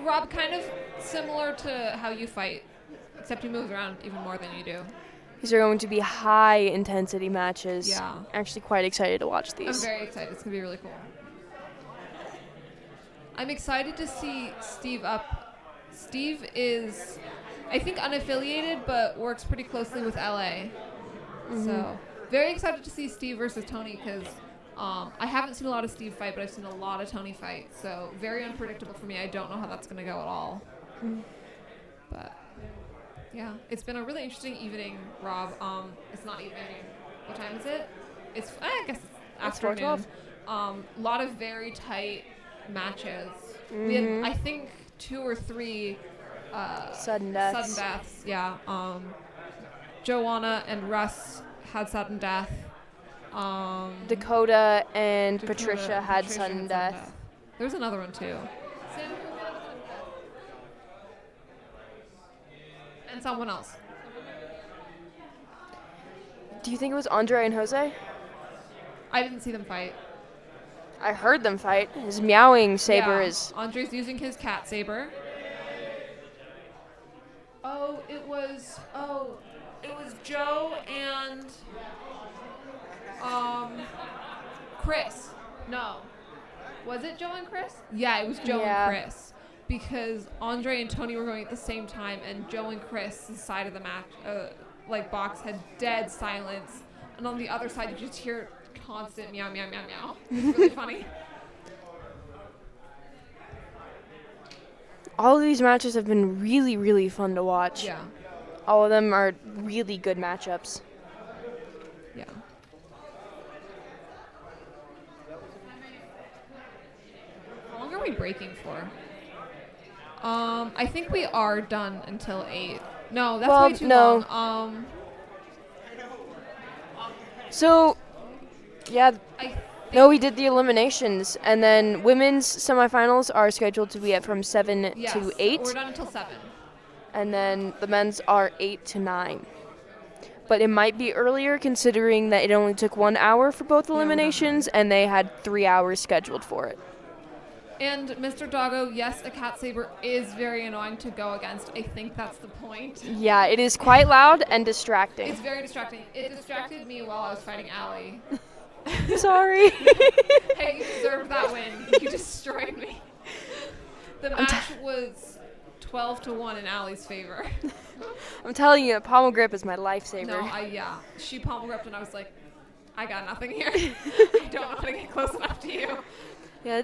Rob, kind of similar to how you fight, except he moves around even more than you do. These are going to be high intensity matches. Yeah. Actually quite excited to watch I'm these. very excited. It's going to be really cool. I'm excited to see Steve up. Steve is, I think, unaffiliated, but works pretty closely with LA. So, very excited to see Steve versus Tony because I haven't seen a lot of Steve fight, but I've seen a lot of Tony fight. So, very unpredictable for me. I don't know how that's going to go at all. But, yeah, it's been a really interesting evening, Rob. It's not evening. What time is it? I guess it's afternoon. 4:12. Lot of very tight matches. We had, I think, 2 or 3 Sudden deaths. Sudden deaths, yeah. Joanna and Russ had sudden death. Dakota and Dakota- Patricia had sudden death. There was another one too. And someone else. Do you think it was Andre and Jose? I didn't see them fight. I heard them fight. His meowing saber Yeah, is... Andre's using his cat saber. It was Joe and Chris. No. Was it Joe and Chris? Yeah, it was Joe Yeah. and Chris. Because Andre and Tony were going at the same time, and Joe and Chris' side of the match, box had dead silence, and on the other side you just hear constant meow meow meow meow. It's really funny. All of these matches have been really, really fun to watch. Yeah. All of them are really good matchups. Yeah. How long are we breaking for? I think we are done until 8. No, that's Well, way too no. long. So, yeah, I think no, we did the eliminations, and then women's semifinals are scheduled to be at from 7 yes, to 8, we're done until 7. and then the men's are 8 to 9. But it might be earlier considering that it only took 1 hour for both we don't know. eliminations, and they had 3 hours scheduled for it. And Mr. Doggo, yes, a cat saber is very annoying to go against. I think that's the point. Yeah, it is quite loud and distracting. It's very distracting. It distracted me while I was fighting Allie. Sorry. Hey, you deserved that win. You destroyed me. The match was 12-1 in Allie's favor. I'm telling you, pommel grip is my lifesaver. No, she pommel gripped and I was like, I got nothing here. I don't know how to get close enough to you. Yeah,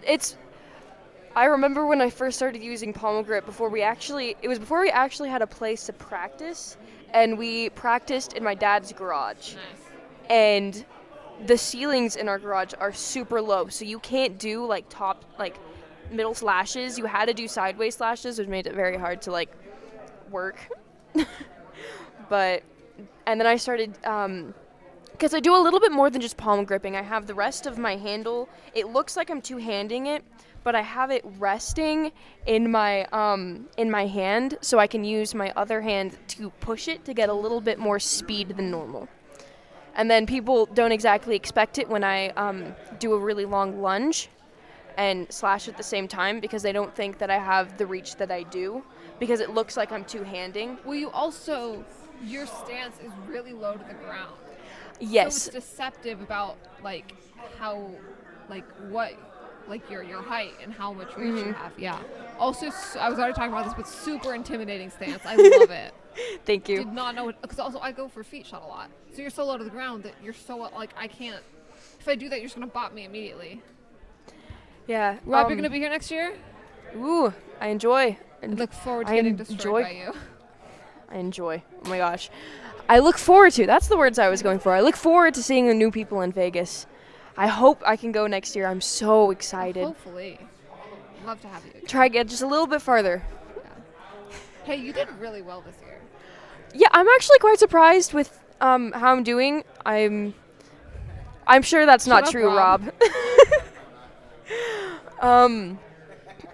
I remember when I first started using pommel grip before we actually had a place to practice, and we practiced in my dad's garage. Nice. And the ceilings in our garage are super low, so you can't do like middle slashes. You had to do sideways slashes, which made it very hard to like work. And then I started, because I do a little bit more than just palm gripping. I have the rest of my handle. It looks like I'm two-handing it, but I have it resting in my hand, so I can use my other hand to push it to get a little bit more speed than normal. And then people don't exactly expect it when I do a really long lunge and slash at the same time, because they don't think that I have the reach that I do, because it looks like I'm two-handing. Well, you also, your stance is really low to the ground. Yes. So it's deceptive about like how, like what, like your height and how much reach you have. Yeah. Also, I was already talking about this, but super intimidating stance. I love it. Thank you. Did not know it, because also I go for feet shot a lot. So you're so low to the ground that you're so like I can't. If I do that, you're just gonna bop me immediately. Yeah. Rob, you're gonna be here next year. Ooh, I enjoy. I look forward to getting destroyed by you. I enjoy. Oh my gosh. I look forward to. That's the words I was going for. I look forward to seeing the new people in Vegas. I hope I can go next year. I'm so excited. Hopefully. Love to have you again. Try to get just a little bit farther. Yeah. Hey, you did really well this year. Yeah, I'm actually quite surprised with how I'm doing. I'm sure that's Shut not up, true, Rob.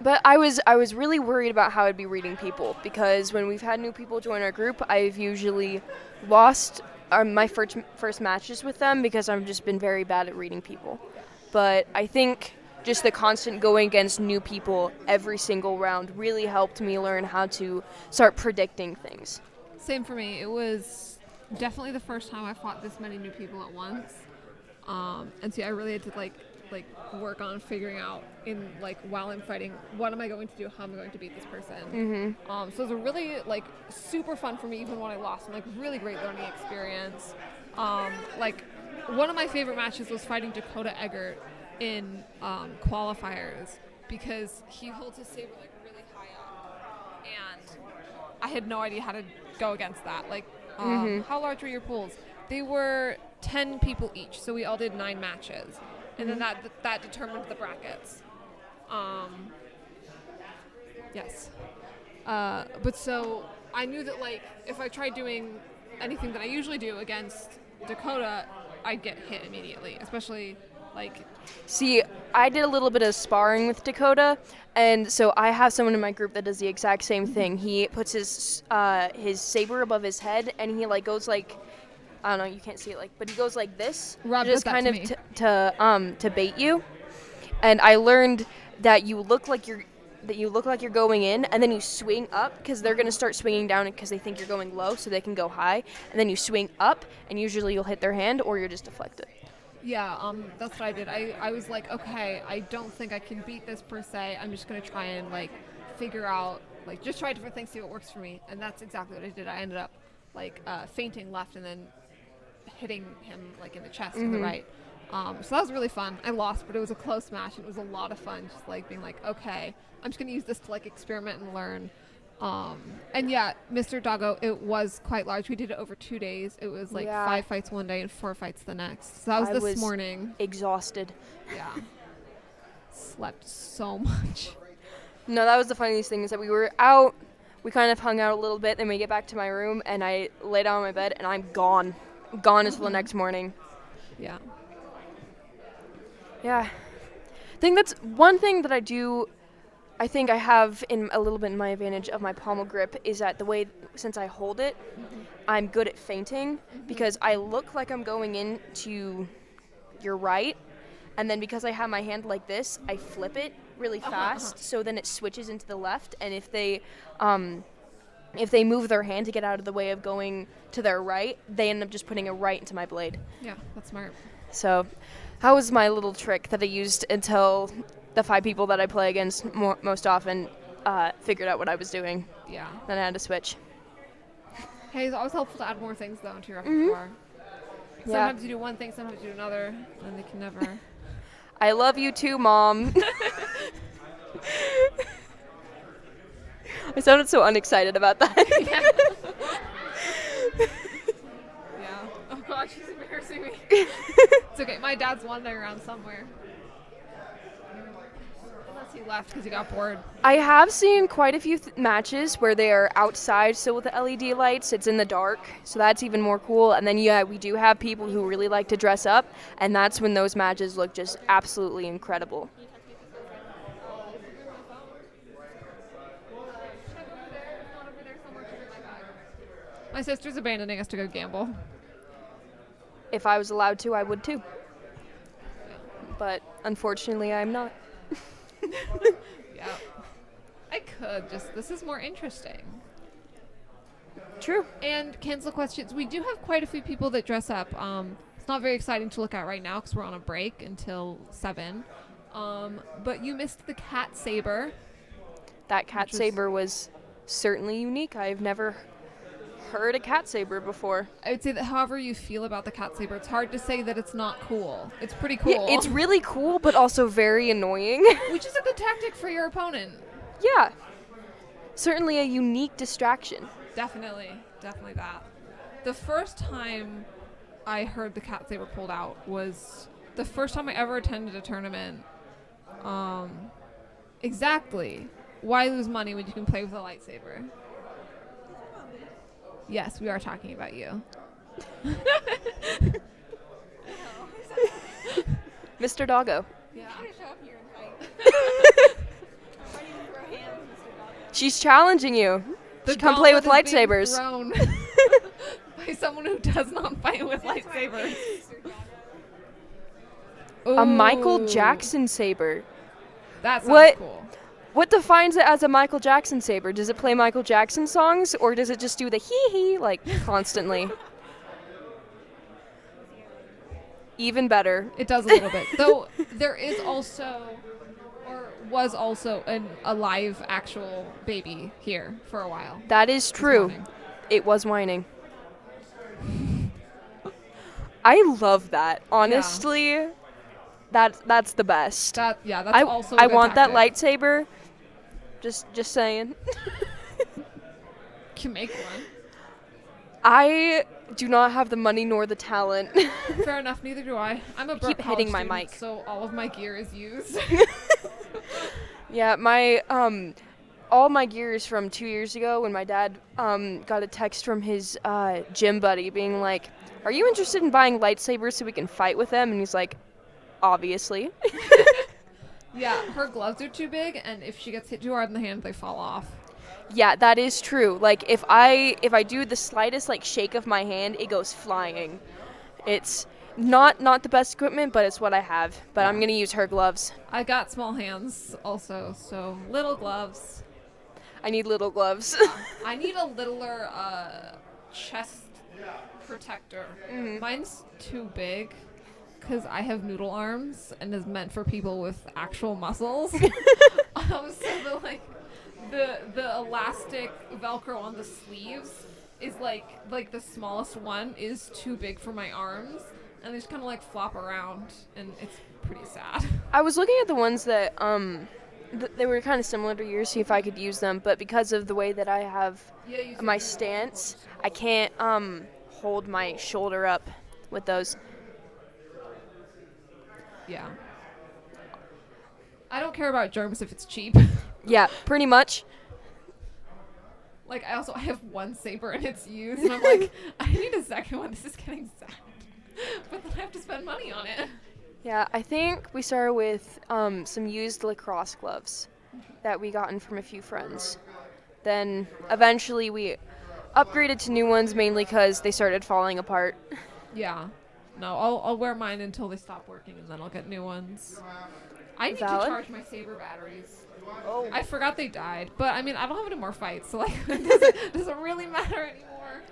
But I was really worried about how I'd be reading people, because when we've had new people join our group, I've usually lost my first matches with them because I've just been very bad at reading people. But I think just the constant going against new people every single round really helped me learn how to start predicting things. Same for me. It was definitely the first time I fought this many new people at once. And so I really had to like work on figuring out in like while I'm fighting, what am I going to do? How am I going to beat this person? So it was a really like super fun for me, even when I lost, and like really great learning experience. Like one of my favorite matches was fighting Dakota Eggert in qualifiers, because he holds his saber like really high up, and I had no idea how to go against that. Like, how large were your pools? They were 10 people each, so we all did 9 matches, and then that determined the brackets. Yes. But so I knew that like if I tried doing anything that I usually do against Dakota, I'd get hit immediately, especially like. See, I did a little bit of sparring with Dakota, and so I have someone in my group that does the exact same thing. He puts his saber above his head, and he like goes like, I don't know, you can't see it, like, but he goes like this, Rob just does that kind to of me. to bait you. And I learned that you look like you're going in, and then you swing up, because they're going to start swinging down because they think you're going low so they can go high, and then you swing up, and usually you'll hit their hand or you're just deflected. Yeah, that's what I did. I was like, okay, I don't think I can beat this per se. I'm just going to try and like figure out, like just try different things, see what works for me. And that's exactly what I did. I ended up like feinting left and then hitting him like in the chest on the right. So that was really fun. I lost, but it was a close match. It was a lot of fun, just like being like, okay, I'm just going to use this to like experiment and learn. And yeah, Mr. Doggo, it was quite large. We did it over 2 days. It was like 5 fights one day and 4 fights the next. So that was this morning. Exhausted. Yeah. Slept so much. No, that was the funniest thing, is that we were out, we kind of hung out a little bit, then we get back to my room, and I lay down on my bed, and I'm gone. Gone until the next morning. Yeah. Yeah. I think that's one thing that I think I have in a little bit in my advantage of my pommel grip, is that the way, since I hold it, I'm good at feinting, because I look like I'm going into your right, and then because I have my hand like this, I flip it really fast, so then it switches into the left, and if they move their hand to get out of the way of going to their right, they end up just putting a right into my blade. Yeah, that's smart. So that was my little trick that I used until the 5 people that I play against most often figured out what I was doing. Yeah. Then I had to switch. Hey, it's always helpful to add more things, though, into your repertoire. Yeah. Sometimes you do one thing, sometimes you do another, and they can never. I love you too, Mom. I sounded so unexcited about that. Yeah. Oh god, she's embarrassing me. It's okay. My dad's wandering around somewhere. Unless he left because he got bored. I have seen quite a few matches where they are outside still with the LED lights. It's in the dark, so that's even more cool. And then, yeah, we do have people who really like to dress up, and that's when those matches look just absolutely incredible. My sister's abandoning us to go gamble. If I was allowed to, I would too. But unfortunately, I'm not. Yeah. I could just, this is more interesting. True. And cancel questions. We do have quite a few people that dress up. It's not very exciting to look at right now because we're on a break until 7. But you missed the cat saber. That cat saber was certainly unique. I've never heard a cat saber before. I would say that however you feel about the cat saber, it's hard to say that it's not cool. It's pretty cool. Yeah, it's really cool, but also very annoying. Which is a good tactic for your opponent. Yeah. Certainly a unique distraction. Definitely that. The first time I heard the cat saber pulled out was the first time I ever attended a tournament. Exactly. Why lose money when you can play with a lightsaber? Yes, we are talking about you. Mr. Doggo. Yeah. She's challenging you. The Come play with gauntlet is being lightsabers. thrown by someone who does not fight with lightsabers. A Michael Ooh, Jackson saber. That sounds What? cool. What defines it as a Michael Jackson saber? Does it play Michael Jackson songs, or does it just do the hee-hee, like, constantly? Even better. It does a little bit. Though there is also, or was also, a live actual baby here for a while. That is true. whining. It was whining. I love that. Honestly, that's the best. That's I also a I good want that tactic. lightsaber. Just saying. Can make one. I do not have the money nor the talent. Fair enough, neither do I. I'm a Keep broke hitting college my student, mic. so all of my gear is used. Yeah, my all my gear is from 2 years ago when my dad got a text from his gym buddy being like, "Are you interested in buying lightsabers so we can fight with them?" And he's like, "Obviously." Yeah, her gloves are too big, and if she gets hit too hard in the hand, they fall off. Yeah, that is true. Like if I do the slightest like shake of my hand, it goes flying. It's not the best equipment, but it's what I have. But I'm gonna use her gloves. I got small hands also, so little gloves. I need little gloves. I need a littler chest protector. Mine's too big because I have noodle arms and is meant for people with actual muscles. So the elastic Velcro on the sleeves is like the smallest one is too big for my arms, and they just kind of like flop around, and it's pretty sad. I was looking at the ones that they were kind of similar to yours, see if I could use them, but because of the way that I have my stance, I can't hold my shoulder up with those. Yeah. I don't care about germs if it's cheap. Yeah, pretty much. Like, I have one saber and it's used, and I'm like, I need a second one. This is getting sad. But then I have to spend money on it. Yeah, I think we started with some used lacrosse gloves that we gotten from a few friends. Then eventually we upgraded to new ones, mainly because they started falling apart. Yeah. No, I'll wear mine until they stop working, and then I'll get new ones. I need Valid. to charge my saber batteries. Oh. I forgot they died, but I mean, I don't have any more fights, so like, it doesn't really matter anymore.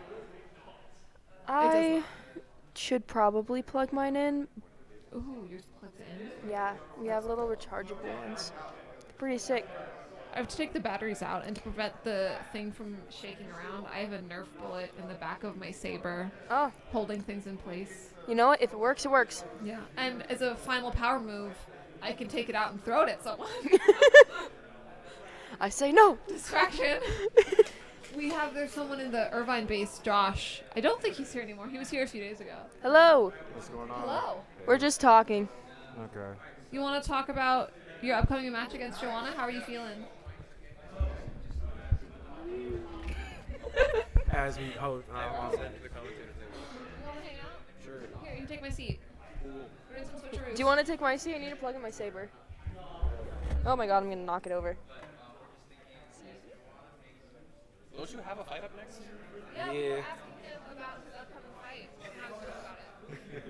I should probably plug mine in. Ooh, yours plugs in. Yeah, we have little rechargeable ones. Pretty sick. I have to take the batteries out, and to prevent the thing from shaking around, I have a Nerf bullet in the back of my saber, Oh, holding things in place. you know what? If it works, it works. Yeah. And as a final power move, I can take it out and throw it at someone. I say no. Distraction. There's someone in the Irvine base, Josh. I don't think he's here anymore. He was here a few days ago. Hello. What's going on? Hello. We're just talking. Okay. You want to talk about your upcoming match against Joanna? How are you feeling? As we hope. You want to hang out? Sure. Here, you can take my seat. We're doing some switcheroos. Do you want to take my seat? I need to plug in my saber. Oh my god, I'm gonna knock it over. Don't you have a fight up next? Yeah, we Yeah. were asking him about his upcoming fight and how he feels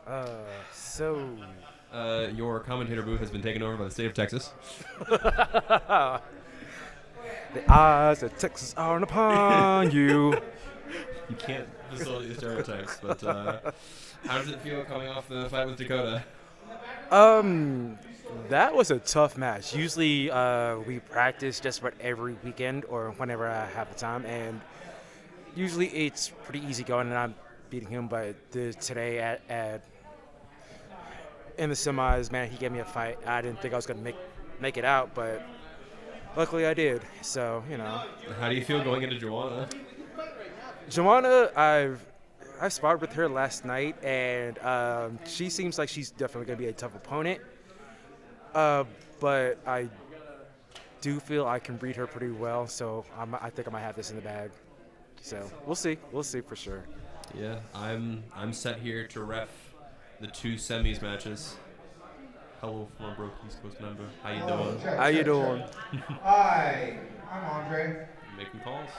about it. So. Your commentator booth has been taken over by the state of Texas. The eyes of Texas are upon you. You can't facilitate stereotypes, but how does it feel coming off the fight with Dakota? That was a tough match. Usually, we practice just about every weekend or whenever I have the time, and usually it's pretty easy going, and I'm beating him. But today at in the semis, man, he gave me a fight. I didn't think I was gonna make it out, but luckily I did. So How do you feel going into Joanna? Joanna, I sparred with her last night, and she seems like she's definitely going to be a tough opponent. But I do feel I can read her pretty well, so I think I might have this in the bag. So we'll see. We'll see for sure. Yeah, I'm set here to ref the 2 semis matches. Hello, former Broke East Coast member. How you doing? How you doing? Hi, I'm Andre. Making calls.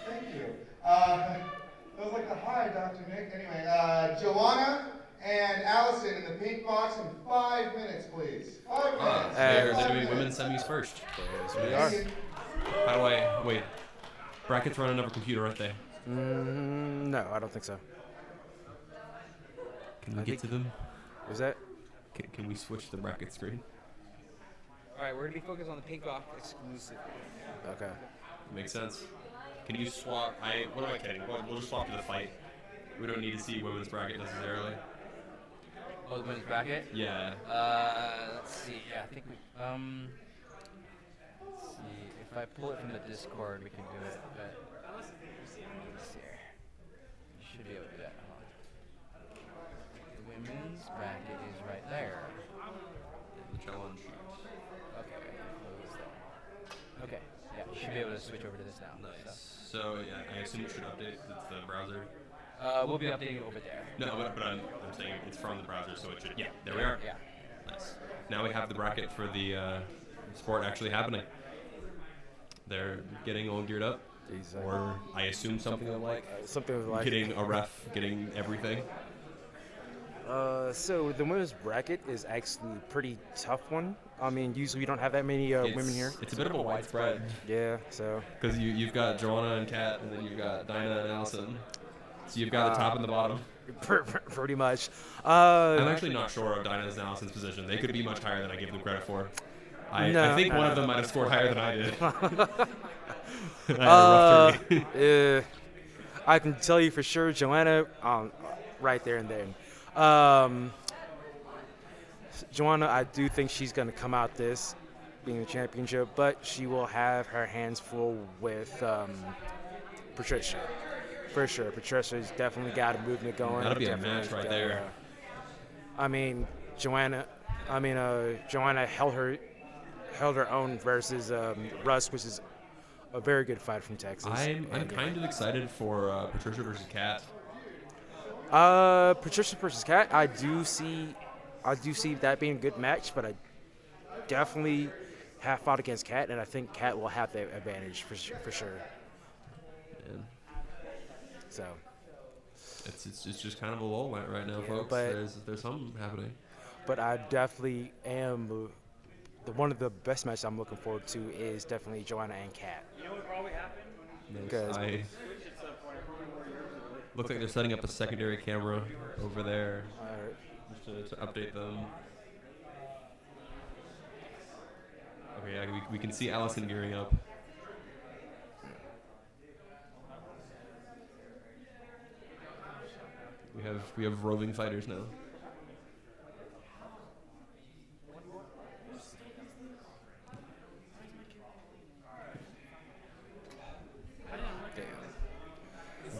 Thank you. That was like the hi, Dr. Nick. Anyway, Joanna and Allison in the pink box in 5 minutes, please. 5 minutes. They're doing women's semis first. Yes, we are. How do I wait? Brackets running over computer, aren't they? No, I don't think so. Can we get to them? Was that? Can we switch the bracket screen? All right, we're gonna be focused on the pink box exclusive. Okay. Makes sense. Can you swap? What am I kidding? We'll just swap to the fight. We don't need to see women's bracket necessarily. Oh, the women's bracket? Yeah. Let's see. Yeah, I think we. Let's see. If I pull it from the Discord, we can do it. But let's see here. You should be able to do that. Hold on. The women's bracket is right there. Challenge. Okay. Close that. Okay. Yeah, you should be able to switch over to this now. Nice. So yeah, I assume it should update the browser. We'll be updating over there. No, but I'm saying it's from the browser, so it should. Yeah, there we are. Yeah. Nice. Now we have the bracket for the sport actually happening. They're getting all geared up, or I assume something like getting a ref, getting everything. So the women's bracket is actually a pretty tough one. I mean, usually we don't have that many women here. It's a bit of a widespread. Yeah, so. Because you've got Joanna and Kat, and then you've got Dinah and Allison. So you've got the top and the bottom. Pretty much. I'm actually not sure of Dinah's and Allison's position. They could be much higher than I give them credit for. I think one of them might have scored higher than I did. I had a rough journey. I can tell you for sure, Joanna, right there and then. Joanna, I do think she's going to come out this being the championship, but she will have her hands full with Patricia. For sure. Patricia's definitely got a movement going. That'll be a match right there. I mean, Joanna held her own versus Russ, which is a very good fight from Texas. I'm kind of excited for Patricia versus Kat. Patricia versus Kat, I do see that being a good match, but I definitely have fought against Kat, and I think Kat will have the advantage for sure. Yeah. So it's just kind of a lull right now, folks. But There's something happening. But I definitely am one of the best matches I'm looking forward to is definitely Joanna and Kat. You know what probably happened? Nice. Looks like they're setting up a secondary camera over there just to update them. Okay, yeah, we can see Allison gearing up. We have roving fighters now.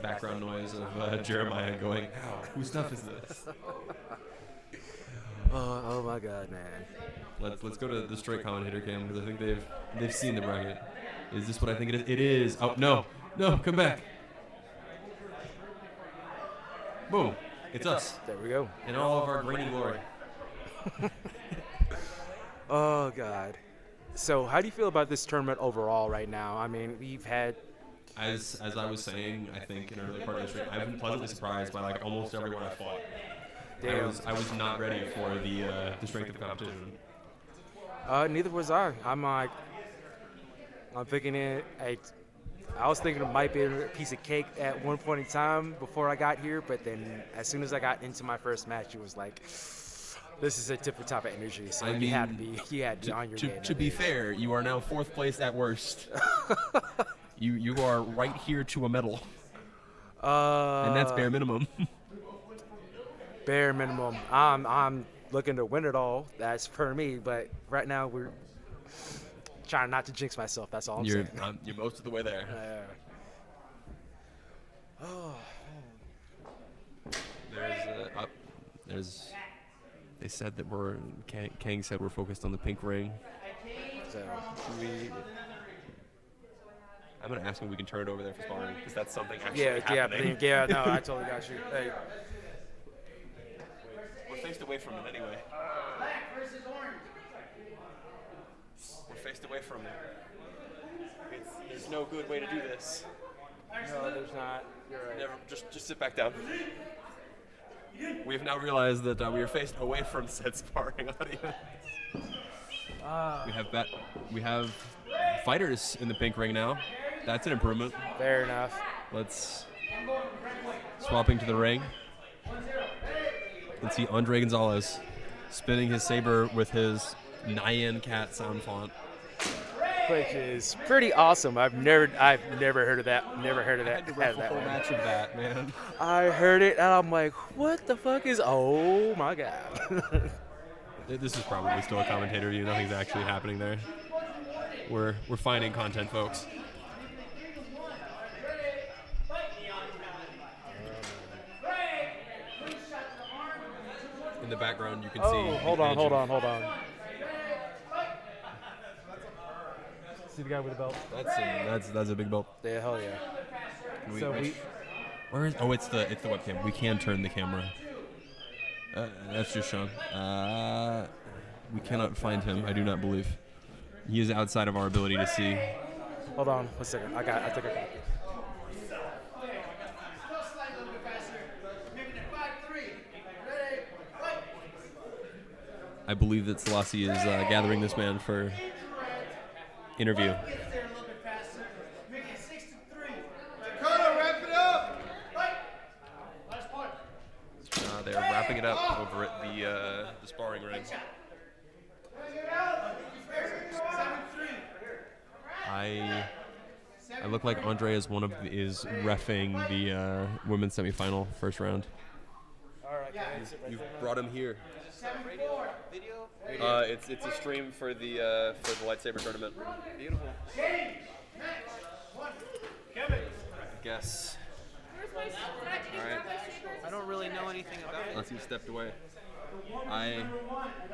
background noise of Jeremiah going, "Ow, whose stuff is this?" Oh my God, man. Let's go to the straight commentator cam because I think they've seen the bracket. Is this what I think it is? It is. Oh no, come back. Boom! It's us. There we go. In all of our grainy glory. Oh God. So how do you feel about this tournament overall right now? I mean, we've had. As I was saying, I think in an earlier part of the stream, I've been pleasantly surprised by like almost everyone I fought. Damn. I was not ready for the strength of the competition. Neither was I. I'm thinking I was thinking it might be a piece of cake at one point in time before I got here, but then as soon as I got into my first match, it was like, this is a different type of energy. So you had to be on your game. To be fair, you are now 4th place at worst. You are right here to a medal. And that's bare minimum. Bare minimum. I'm looking to win it all. That's per me. But right now we're trying not to jinx myself. That's all I'm saying. You're most of the way there. They said that Kang said we're focused on the pink ring. So I'm gonna ask him if we can turn it over there for sparring because that's something actually happening. No, I totally got you. Hey. We're faced away from it anyway. We're faced away from it. There's no good way to do this. No, there's not. You're right. Never, just sit back down. We have now realized that we are faced away from said sparring audience. We have fighters in the pink ring now. That's an improvement. Fair enough. Let's swapping to the ring. Let's see Andre Gonzalez spinning his saber with his Nyan Cat sound font, which is pretty awesome. I've never heard of that. Never heard of that. I had to ref a whole match of that, man. I heard it and I'm like, what the fuck is? Oh my God. This is probably still a commentator view. Nothing's actually happening there. We're finding content, folks. In the background, you can see. Hold on. See the guy with the belt? That's a big belt. Yeah, hell yeah. Where is? Oh, it's the webcam. We can turn the camera. That's just Sean. We cannot find him. I do not believe. He is outside of our ability to see. Hold on 1 second. I took a copy. I believe that Selassie is gathering this man for interview. They're wrapping it up over at the sparring ring. I look like Andre is reffing the women's semifinal first round. All right, guys. You've brought him here. It's a stream for the lightsaber tournament. Beautiful. I guess. All right. I don't really know anything about it. Unless he stepped away.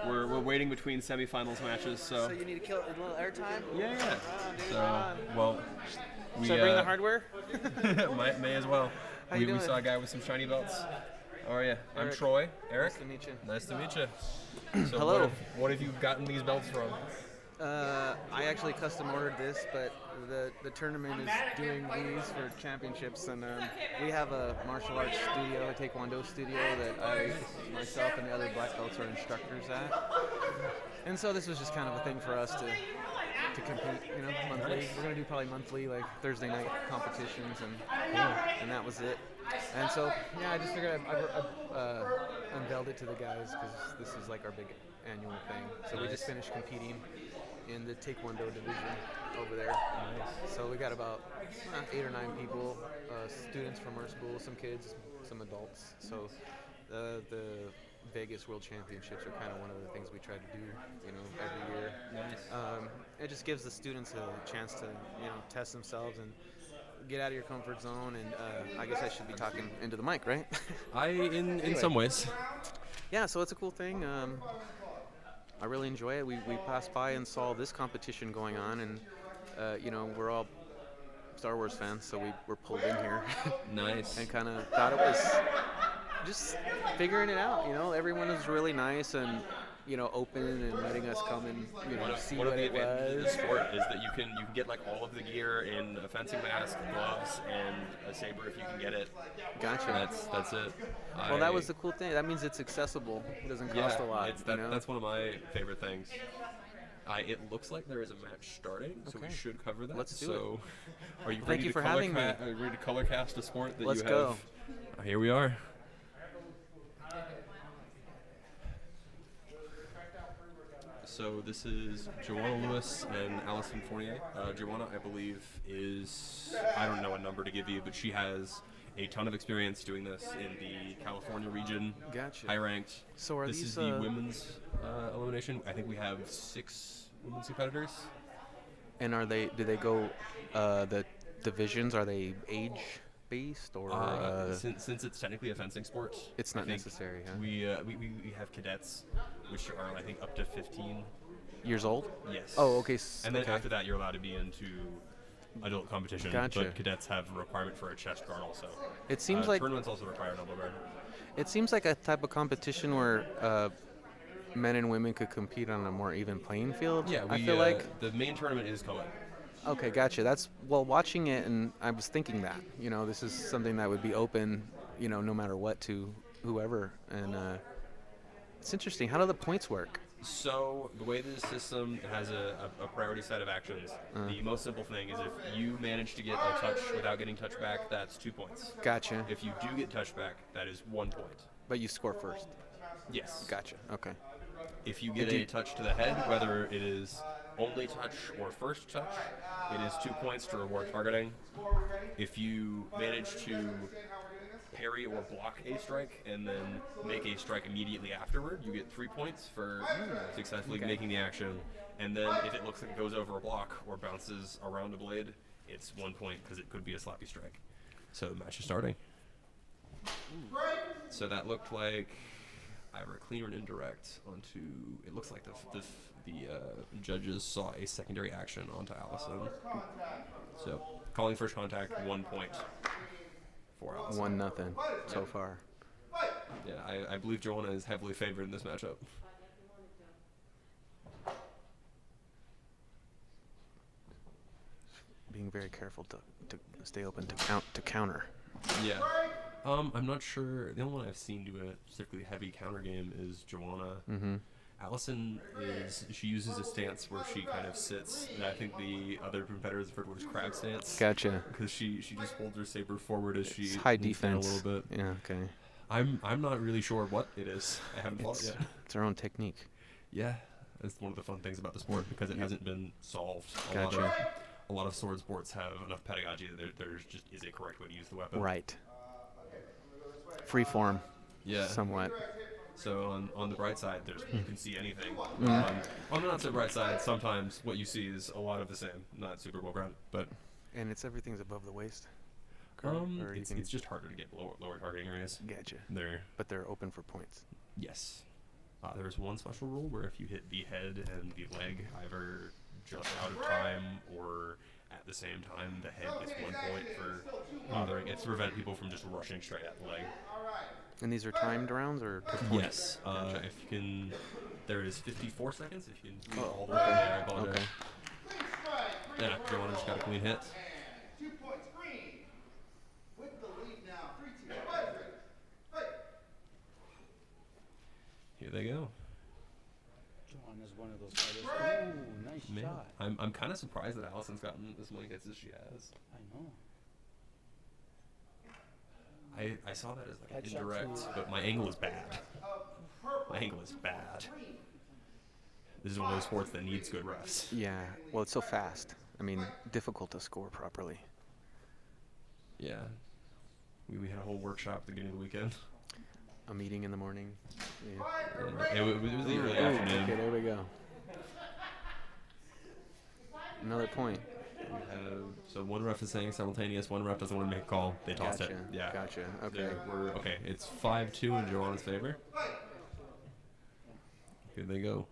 We're waiting between semifinals matches, so. So you need to kill a little airtime? Yeah. Right on, dude, So, right on. well, Should I bring the hardware? may as well. How you We doing? saw a guy with some shiny belts. How are you? I'm Eric. Troy. Eric. Nice to meet you. Nice to meet you. So Hello. What have you gotten these belts from? I actually custom ordered this, but the tournament is doing these for championships, and we have a martial arts studio, a taekwondo studio that myself and the other black belts are instructors at. And so this was just kind of a thing for us to compete, monthly. We're gonna do probably monthly, like Thursday night competitions, and that was it. And so, yeah, I just figured I unveiled it to the guys because this is like our big annual thing. So we just finished competing in the Taekwondo division over there. Nice. So we got about 8 or 9 people, students from our school, some kids, some adults. So the Vegas World Championships are kind of one of the things we try to do, every year. Nice. It just gives the students a chance to, test themselves, and get out of your comfort zone, and I guess I should be talking into the mic, right? In some ways. Yeah, so it's a cool thing. I really enjoy it. We passed by and saw this competition going on, and we're all Star Wars fans, so we were pulled in here. Nice. And kind of thought it was just figuring it out. Everyone was really nice and open and letting us come and see one what of the it advantages of the was. sport is that you can get like all of the gear in a fencing mask, gloves, and a saber if you can get it. Gotcha. That's it. Well, that was the cool thing. That means it's accessible. It doesn't cost a lot. That's one of my favorite things. It looks like there is a match starting, so we should cover that. Let's do it. Are you Thank ready you to for color having me. Are you ready to color cast a sport that Let's you have? go. Here we are. So this is Joanna Lewis and Allison Fournier. Joanna, I believe, I don't know a number to give you, but she has a ton of experience doing this in the California region. Gotcha. High ranked. So are this these is the women's elimination. I think we have 6 women's competitors. And do they go, the divisions, are they age based or? Since it's technically a fencing sport, it's not necessary, huh? We have cadets, which are I think up to 15 years old. Yes. Oh, okay. And then after that, you're allowed to be into adult competition. Gotcha. But cadets have a requirement for a chest guard also. It seems like tournaments also require an elbow guard. It seems like a type of competition where men and women could compete on a more even playing field. Yeah, I feel like the main tournament is co-ed. Okay, gotcha. Watching it, and I was thinking that this is something that would be open, no matter what, to whoever, and it's interesting. How do the points work? So the way the system has a priority set of actions, the most simple thing is if you manage to get a touch without getting touched back, that's 2 points. Gotcha. If you do get touched back, that is 1 point. But you score first. Yes. Gotcha. Okay. If you get a touch to the head, whether it is only touch or first touch, it is 2 points to reward targeting. If you manage to parry or block a strike and then make a strike immediately afterward, you get 3 points for successfully making the action. And then if it looks like it goes over a block or bounces around a blade, it's 1 point because it could be a sloppy strike. So the match is starting. So that looked like either a clean or an indirect onto. It looks like the judges saw a secondary action onto Allison. So calling first contact, 1 point for Allison. 1-0 so far. Yeah, I believe Joanna is heavily favored in this matchup. Being very careful to stay open to counter. Yeah. I'm not sure. The only one I've seen do a particularly heavy counter game is Joanna. Mm-hmm. Allison she uses a stance where she kind of sits, and I think the other competitors refer to it as crab stance. Gotcha. Because she just holds her saber forward as It's she high moves down defense. a little bit. Yeah. Okay. I'm not really sure what it is. I haven't fought it yet. It's their own technique. Yeah, that's one of the fun things about the sport because it hasn't been solved. Gotcha. A lot of sword sports have enough pedagogy that there just is a correct way to use the weapon. Right. Free form. Yeah. Somewhat. So on the bright side, you can see anything. On the not so bright side, sometimes what you see is a lot of the same, not super well grounded, but. And everything's above the waist. It's just harder to get lower targeting areas. Gotcha. But they're open for points. Yes. There's one special rule where if you hit the head and the leg either just out of time or at the same time, the head gets 1 point for bothering. It's to prevent people from just rushing straight at the leg. And these are timed rounds or? Yes. If you can, there is 54 seconds. If you can do it all the way there, I apologize. Okay. Yeah, Joanna just got a clean hit. 2 points green. With the lead now, 3-2. Fight. Here they go. Joanna's one of those fighters. Ooh, nice Man, shot. I'm kind of surprised that Allison's gotten as many hits as she has. I know. I saw that as like an Headshot indirect, to- but my angle is bad. My angle is bad. This is one of those sports that needs good refs. Yeah. Well, it's so fast. I mean, difficult to score properly. Yeah. We had a whole workshop at the beginning of the weekend. A meeting in the morning. Yeah. It was the early afternoon. Okay, there we go. Another point. So one ref is saying simultaneous, one ref doesn't want to make a call. They toss it. Gotcha. Yeah. Gotcha. Okay. Okay, it's 5-2 in Joanna's favor. Here they go.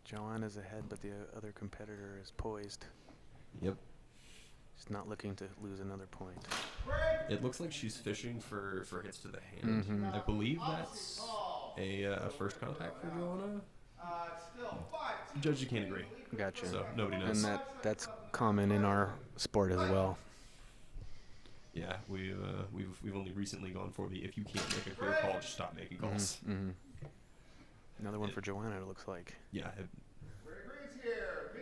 Joanna's ahead, but the other competitor is poised. Yep. She's not looking to lose another point. It looks like she's fishing for hits to the hand. Mhm. I believe that's a first contact for Joanna. Judge, you can't agree. Gotcha. So nobody knows. And that's common in our sport as well. Yeah, we've only recently gone for the if you can't make a clear call, just stop making calls. Mm-hmm. Another one for Joanna, it looks like. Yeah. Greg Green's here.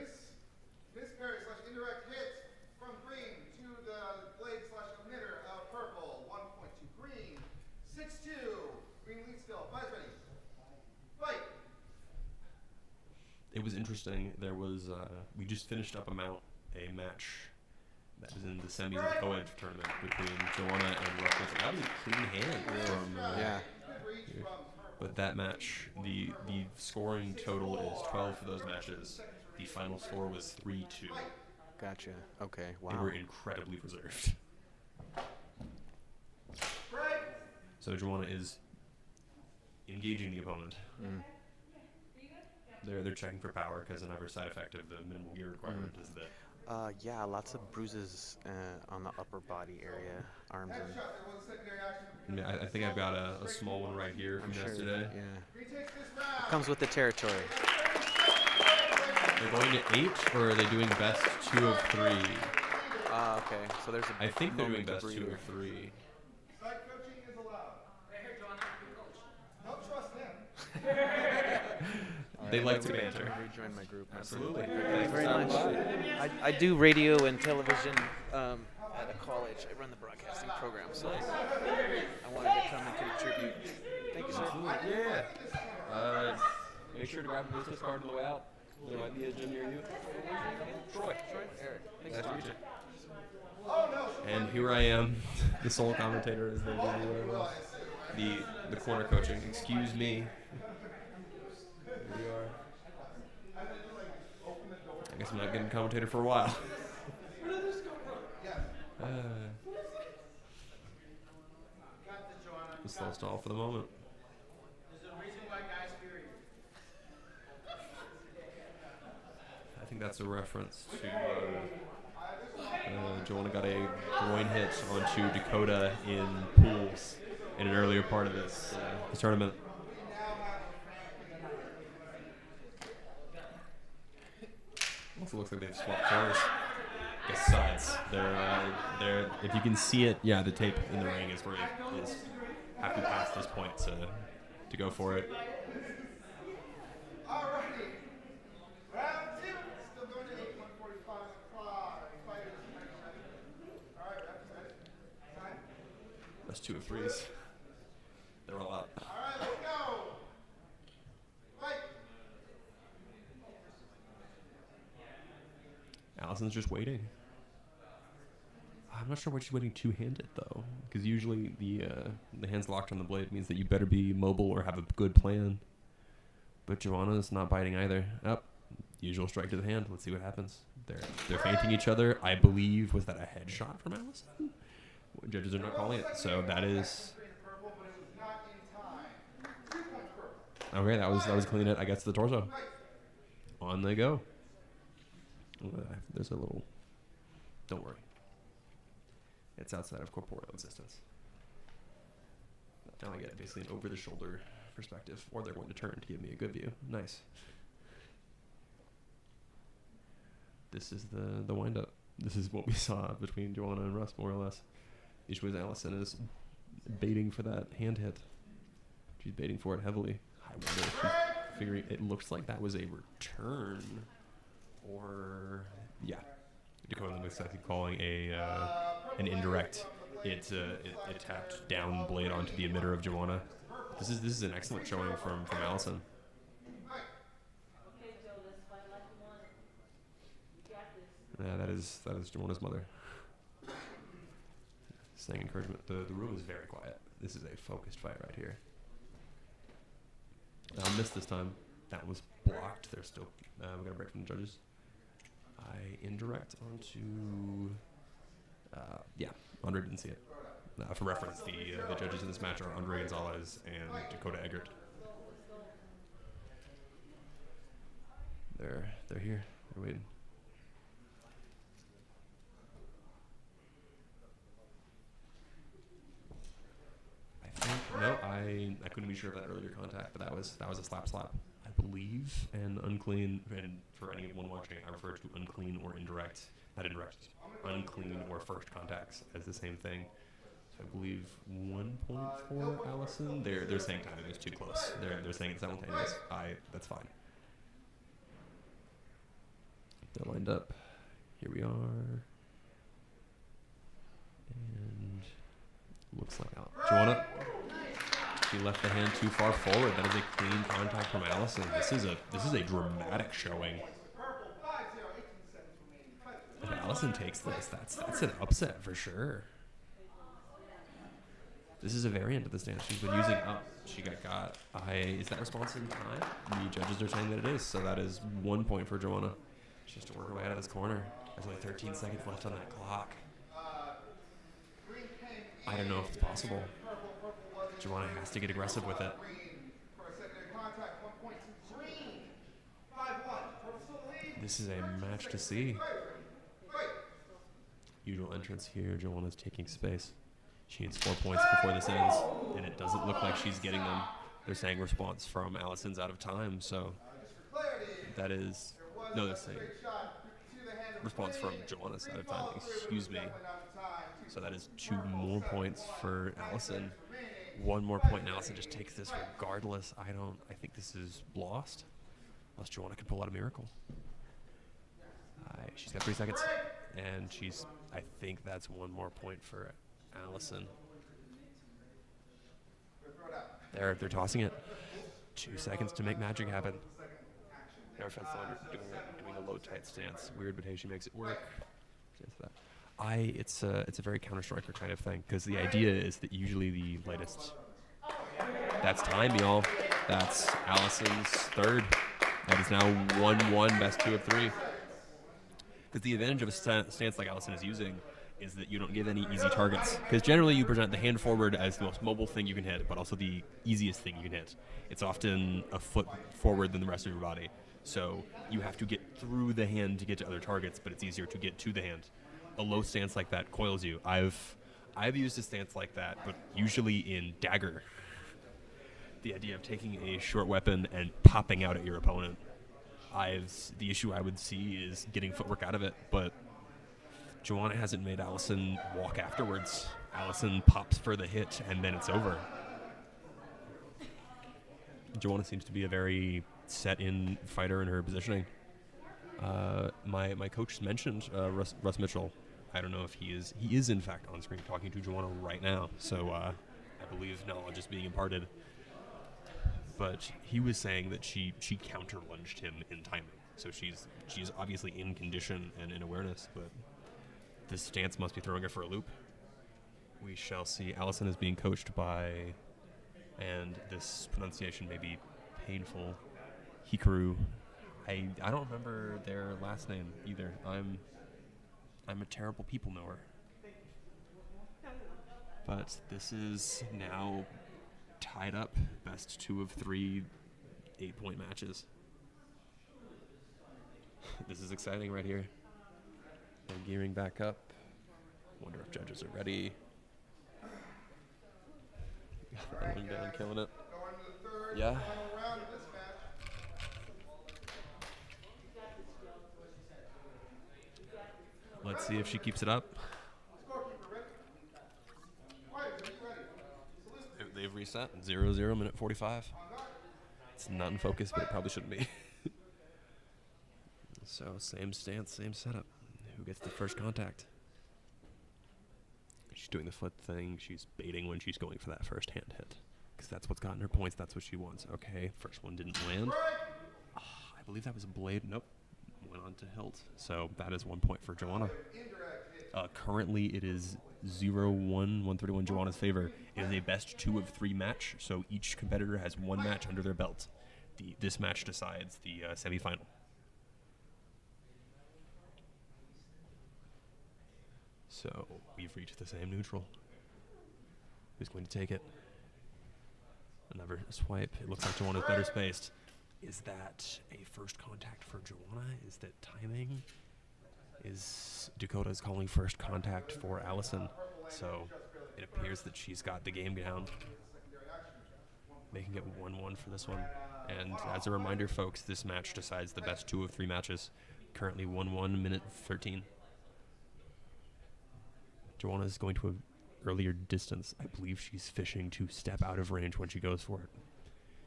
Miss parry / indirect hit from green to the blade / emitter of purple. 1 point to green. 6-2. Green lead still. Fight's ready. Fight. It was interesting. There was we just finished up a match that was in the semis of the co-ed tournament between Joanna and Russell. That was a clean hand from yeah. But that match, the scoring total is 12 for those matches. The final score was 3-2. Gotcha. Okay. Wow. They were incredibly reserved. So Joanna is engaging the opponent. Mm. They're checking for power because another side effect of the minimal gear requirement is that. Yeah, lots of bruises on the upper body area, arms and. I think I've got a small one right here from yesterday. Yeah. It comes with the territory. They're going to 8, or are they doing best 2 of 3? Okay. So there's a. I think they're doing moment best to 2 breathe. of 3. Side coaching is allowed. Don't trust them. They like to banter. Rejoin my group. Absolutely. Thank you very much. I do radio and television at a college. I run the broadcasting program, so I wanted to come and contribute. Thank you, sir. Yeah. Make sure to grab a business card on the way out. There might be a gym near you. Troy. Eric. Nice to meet you. And here I am, the sole commentator as they do the corner coaching. Excuse me. Here we are. I guess I'm not getting commentator for a while. Just lost all for the moment. I think that's a reference to Joanna got a groin hit onto Dakota in pools in an earlier part of this tournament. Also looks like they've swapped cars. I guess sides. They're if you can see it, yeah, the tape in the ring is where it is happy past this point to go for it. Alrighty. Round 2. Still going to 8:45 o'clock. Fighters. Alright, ready? That's 2 of 3s. They're all out. Alright, let's go. Fight. Allison's just waiting. I'm not sure why she's waiting two-handed though, because usually the hands locked on the blade means that you better be mobile or have a good plan. But Joanna's not biting either. Usual strike to the hand. Let's see what happens. They're feinting each other. I believe, was that a headshot from Allison? Judges are not calling it, so that is. Okay, that was clean it. I guess the torso. On they go. There's a little. Don't worry. It's outside of corporeal existence. Now I get basically an over-the-shoulder perspective, or they're going to turn to give me a good view. Nice. This is the wind-up. This is what we saw between Joanna and Russ, more or less. Ishwa's Allison is baiting for that hand hit. She's baiting for it heavily. I wonder if she's figuring. It looks like that was a return, or yeah. Dakota looks like calling an indirect. It tapped down the blade onto the emitter of Joanna. This is an excellent showing from Allison. That is Joanna's mother. Saying encouragement. The room is very quiet. This is a focused fight right here. I'll miss this time. That was blocked. They're still, we got a break from the judges. Indirect onto, yeah, Andre didn't see it. For reference, the judges in this match are Andre Gonzalez and Dakota Eggert. They're here. They're waiting. No, I couldn't be sure of that earlier contact, but that was a slap, I believe, and unclean. And for anyone watching, I refer to unclean or indirect, not indirect, unclean or first contacts as the same thing. So I believe 1 point for Allison. They're saying timing is too close. They're saying it's simultaneous. That's fine. They're lined up. Here we are. And looks like Joanna. She left the hand too far forward. That is a clean contact from Allison. This is a dramatic showing. If Allison takes this, that's an upset for sure. This is a variant of the stance she's been using up. She got. Is that response in time? The judges are saying that it is, so that is 1 point for Joanna. She has to work her way out of this corner. There's only 13 seconds left on that clock. I don't know if it's possible. Joanna has to get aggressive with it. This is a match to see. Usual entrance here. Joanna's taking space. She needs 4 points before this ends, and it doesn't look like she's getting them. They're saying response from Allison's out of time, so that is... No, they're saying response from Joanna's out of time. Excuse me. So that is 2 more points for Allison. 1 more point, and Allison just takes this regardless. I think this is lost, unless Joanna can pull out a miracle. She's got 3 seconds, and I think that's 1 more point for Allison. They're tossing it. 2 seconds to make magic happen. No offense, though, doing a low tight stance. Weird, but hey, she makes it work. It's a very Counter-Striker kind of thing, because the idea is that usually the lightest. That's time, y'all. That's Allison's third. That is now 1-1, best 2 of 3. Because the advantage of a stance like Allison is using is that you don't give any easy targets. Because generally you present the hand forward as the most mobile thing you can hit, but also the easiest thing you can hit. It's often a foot forward than the rest of your body. So you have to get through the hand to get to other targets, but it's easier to get to the hand. A low stance like that coils you. I've used a stance like that, but usually in dagger. The idea of taking a short weapon and popping out at your opponent. The issue I would see is getting footwork out of it, but Joanna hasn't made Allison walk afterwards. Allison pops for the hit, and then it's over. Joanna seems to be a very set-in fighter in her positioning. My coach mentioned Russ Mitchell. I don't know if he is in fact on screen talking to Joanna right now. So I believe knowledge is being imparted. But he was saying that she counter-lunged him in timing. So she's obviously in condition and in awareness, but this stance must be throwing her for a loop. We shall see. Allison is being coached by, and this pronunciation may be painful, Hikaru. I don't remember their last name either. I'm a terrible people knower. But this is now tied up, best 2 of 3 8-point matches. This is exciting right here. They're gearing back up. Wonder if judges are ready. That one down, killing it. Yeah. Let's see if she keeps it up. They've reset. 0-0, minute 45. It's not in focus, but it probably shouldn't be. So, same stance, same setup. Who gets the first contact? She's doing the foot thing. She's baiting when she's going for that first hand hit. Because that's what's gotten her points. That's what she wants. Okay, first one didn't land. I believe that was a blade. Nope. Went on to hilt. So that is 1 point for Joanna. Currently, it is 0-1, 131 Joanna's favor. It is a best 2 of 3 match. So each competitor has 1 match under their belt. this match decides the semifinal. So we've reached the same neutral. Who's going to take it? Another swipe. It looks like Joanna's better spaced. Is that a first contact for Joanna? Is that timing? Is Dakota's calling first contact for Allison? So it appears that she's got the game down. Making it 1-1 for this one. And as a reminder, folks, this match decides the best 2 of 3 matches. Currently 1-1, minute 13. Joanna's going to an earlier distance. I believe she's fishing to step out of range when she goes for it.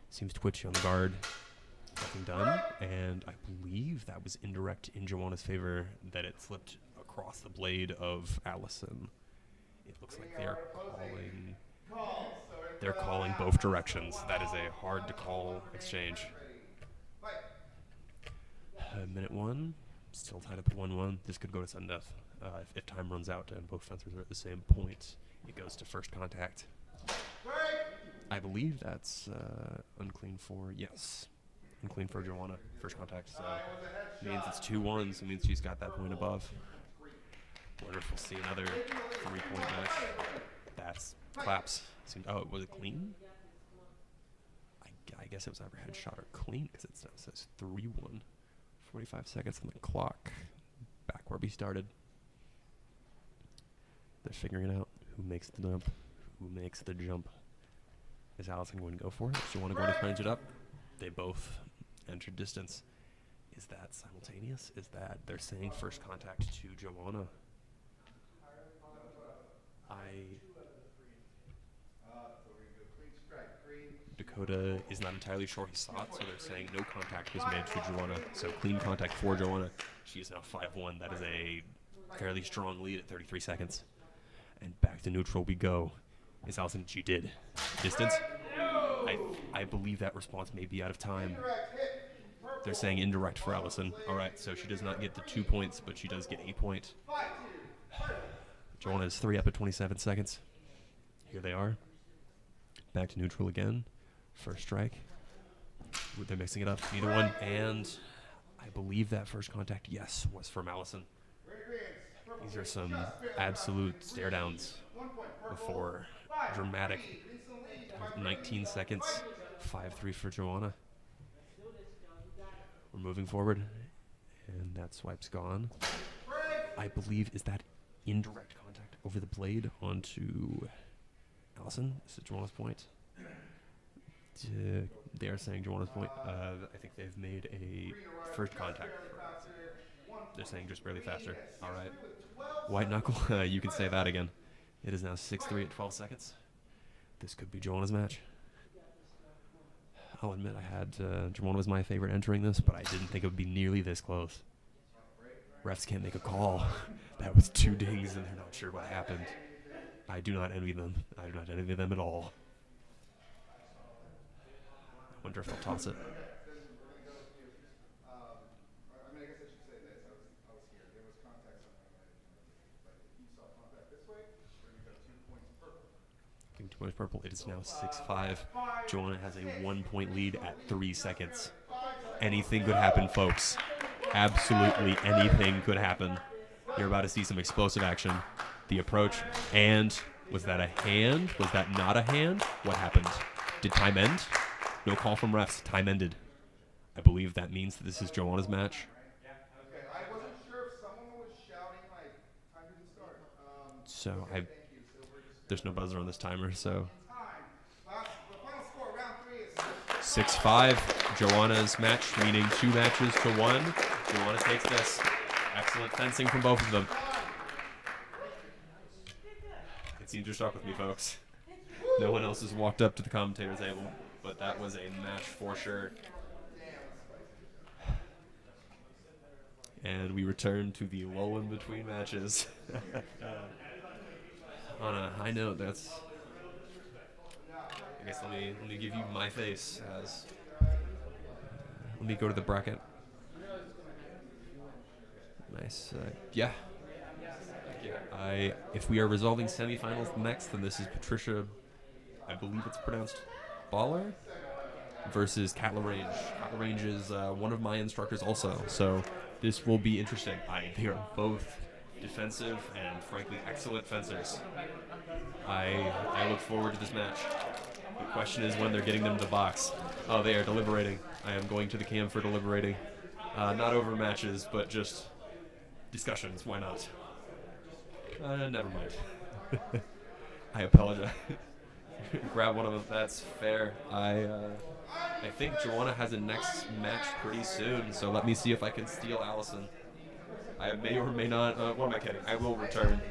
Seems twitchy on the guard. Nothing done. And I believe that was indirect in Joanna's favor, that it slipped across the blade of Allison. It looks like they're calling both directions. That is a hard to call exchange. Minute 1, still tied up at 1-1. This could go to sudden death. If time runs out and both fencers are at the same point, it goes to first contact. I believe that's unclean for, yes. Unclean for Joanna, first contact. So means it's 2-1, so it means she's got that point above. Wonder if we'll see another 3-point match. That's claps. Oh, was it clean? I guess it was either headshot or clean, because it now says 3-1. 45 seconds on the clock. Back where we started. They're figuring out who makes the jump. Who makes the jump. Is Allison going to go for it? Does she want to go to range it up? They both enter distance. Is that simultaneous? Is that they're saying first contact to Joanna? Dakota is not entirely sure he saw it, so they're saying no contact was made to Joanna. So clean contact for Joanna. She is now 5-1. That is a fairly strong lead at 33 seconds. And back to neutral we go. Is Allison? She did. Distance? I believe that response may be out of time. They're saying indirect for Allison. All right, so she does not get the 2 points, but she does get a point. Joanna is 3 up at 27 seconds. Here they are. Back to neutral again. First strike. They're mixing it up. Neither one. And I believe that first contact, yes, was from Allison. These are some absolute stare downs before dramatic 19 seconds. 5-3 for Joanna. We're moving forward. And that swipe's gone. I believe, is that indirect contact over the blade onto Allison? Is it Joanna's point? They are saying Joanna's point. I think they've made a first contact. They're saying just barely faster. All right. White knuckle, you can say that again. It is now 6-3 at 12 seconds. This could be Joanna's match. I'll admit I had Joanna was my favorite entering this, but I didn't think it would be nearly this close. Refs can't make a call. That was 2 dings and they're not sure what happened. I do not envy them. I do not envy them at all. I wonder if they'll toss it. Getting 2 points purple. It is now 6-5. Joanna has a 1-point lead at 3 seconds. Anything could happen, folks. Absolutely anything could happen. You're about to see some explosive action. The approach, and was that a hand? Was that not a hand? What happened? Did time end? No call from refs. Time ended. I believe that means that this is Joanna's match. I wasn't sure if someone was shouting like time didn't start. So there's no buzzer on this timer, so 6-5. Joanna's match, meaning 2 matches to 1. Joanna takes this. Excellent fencing from both of them. It seems you're stuck with me, folks. No one else has walked up to the commentator table, but that was a match for sure. And we return to the lull in between matches. On a high note, that's. I guess let me give you my face as. Let me go to the bracket. Nice. Yeah. If we are resolving semifinals next, then this is Patricia. I believe it's pronounced Baller. versus Cat LaRange. Cat LaRange is one of my instructors also, so this will be interesting. They are both defensive and frankly excellent fencers. I look forward to this match. The question is when they're getting them to the box. Oh, they are deliberating. I am going to the cam for deliberating. Not over matches, but just discussions. Why not? Never mind. I apologize. Grab one of them. That's fair. I think Joanna has a next match pretty soon, so let me see if I can steal Allison. I may or may not. What am I kidding? I will return.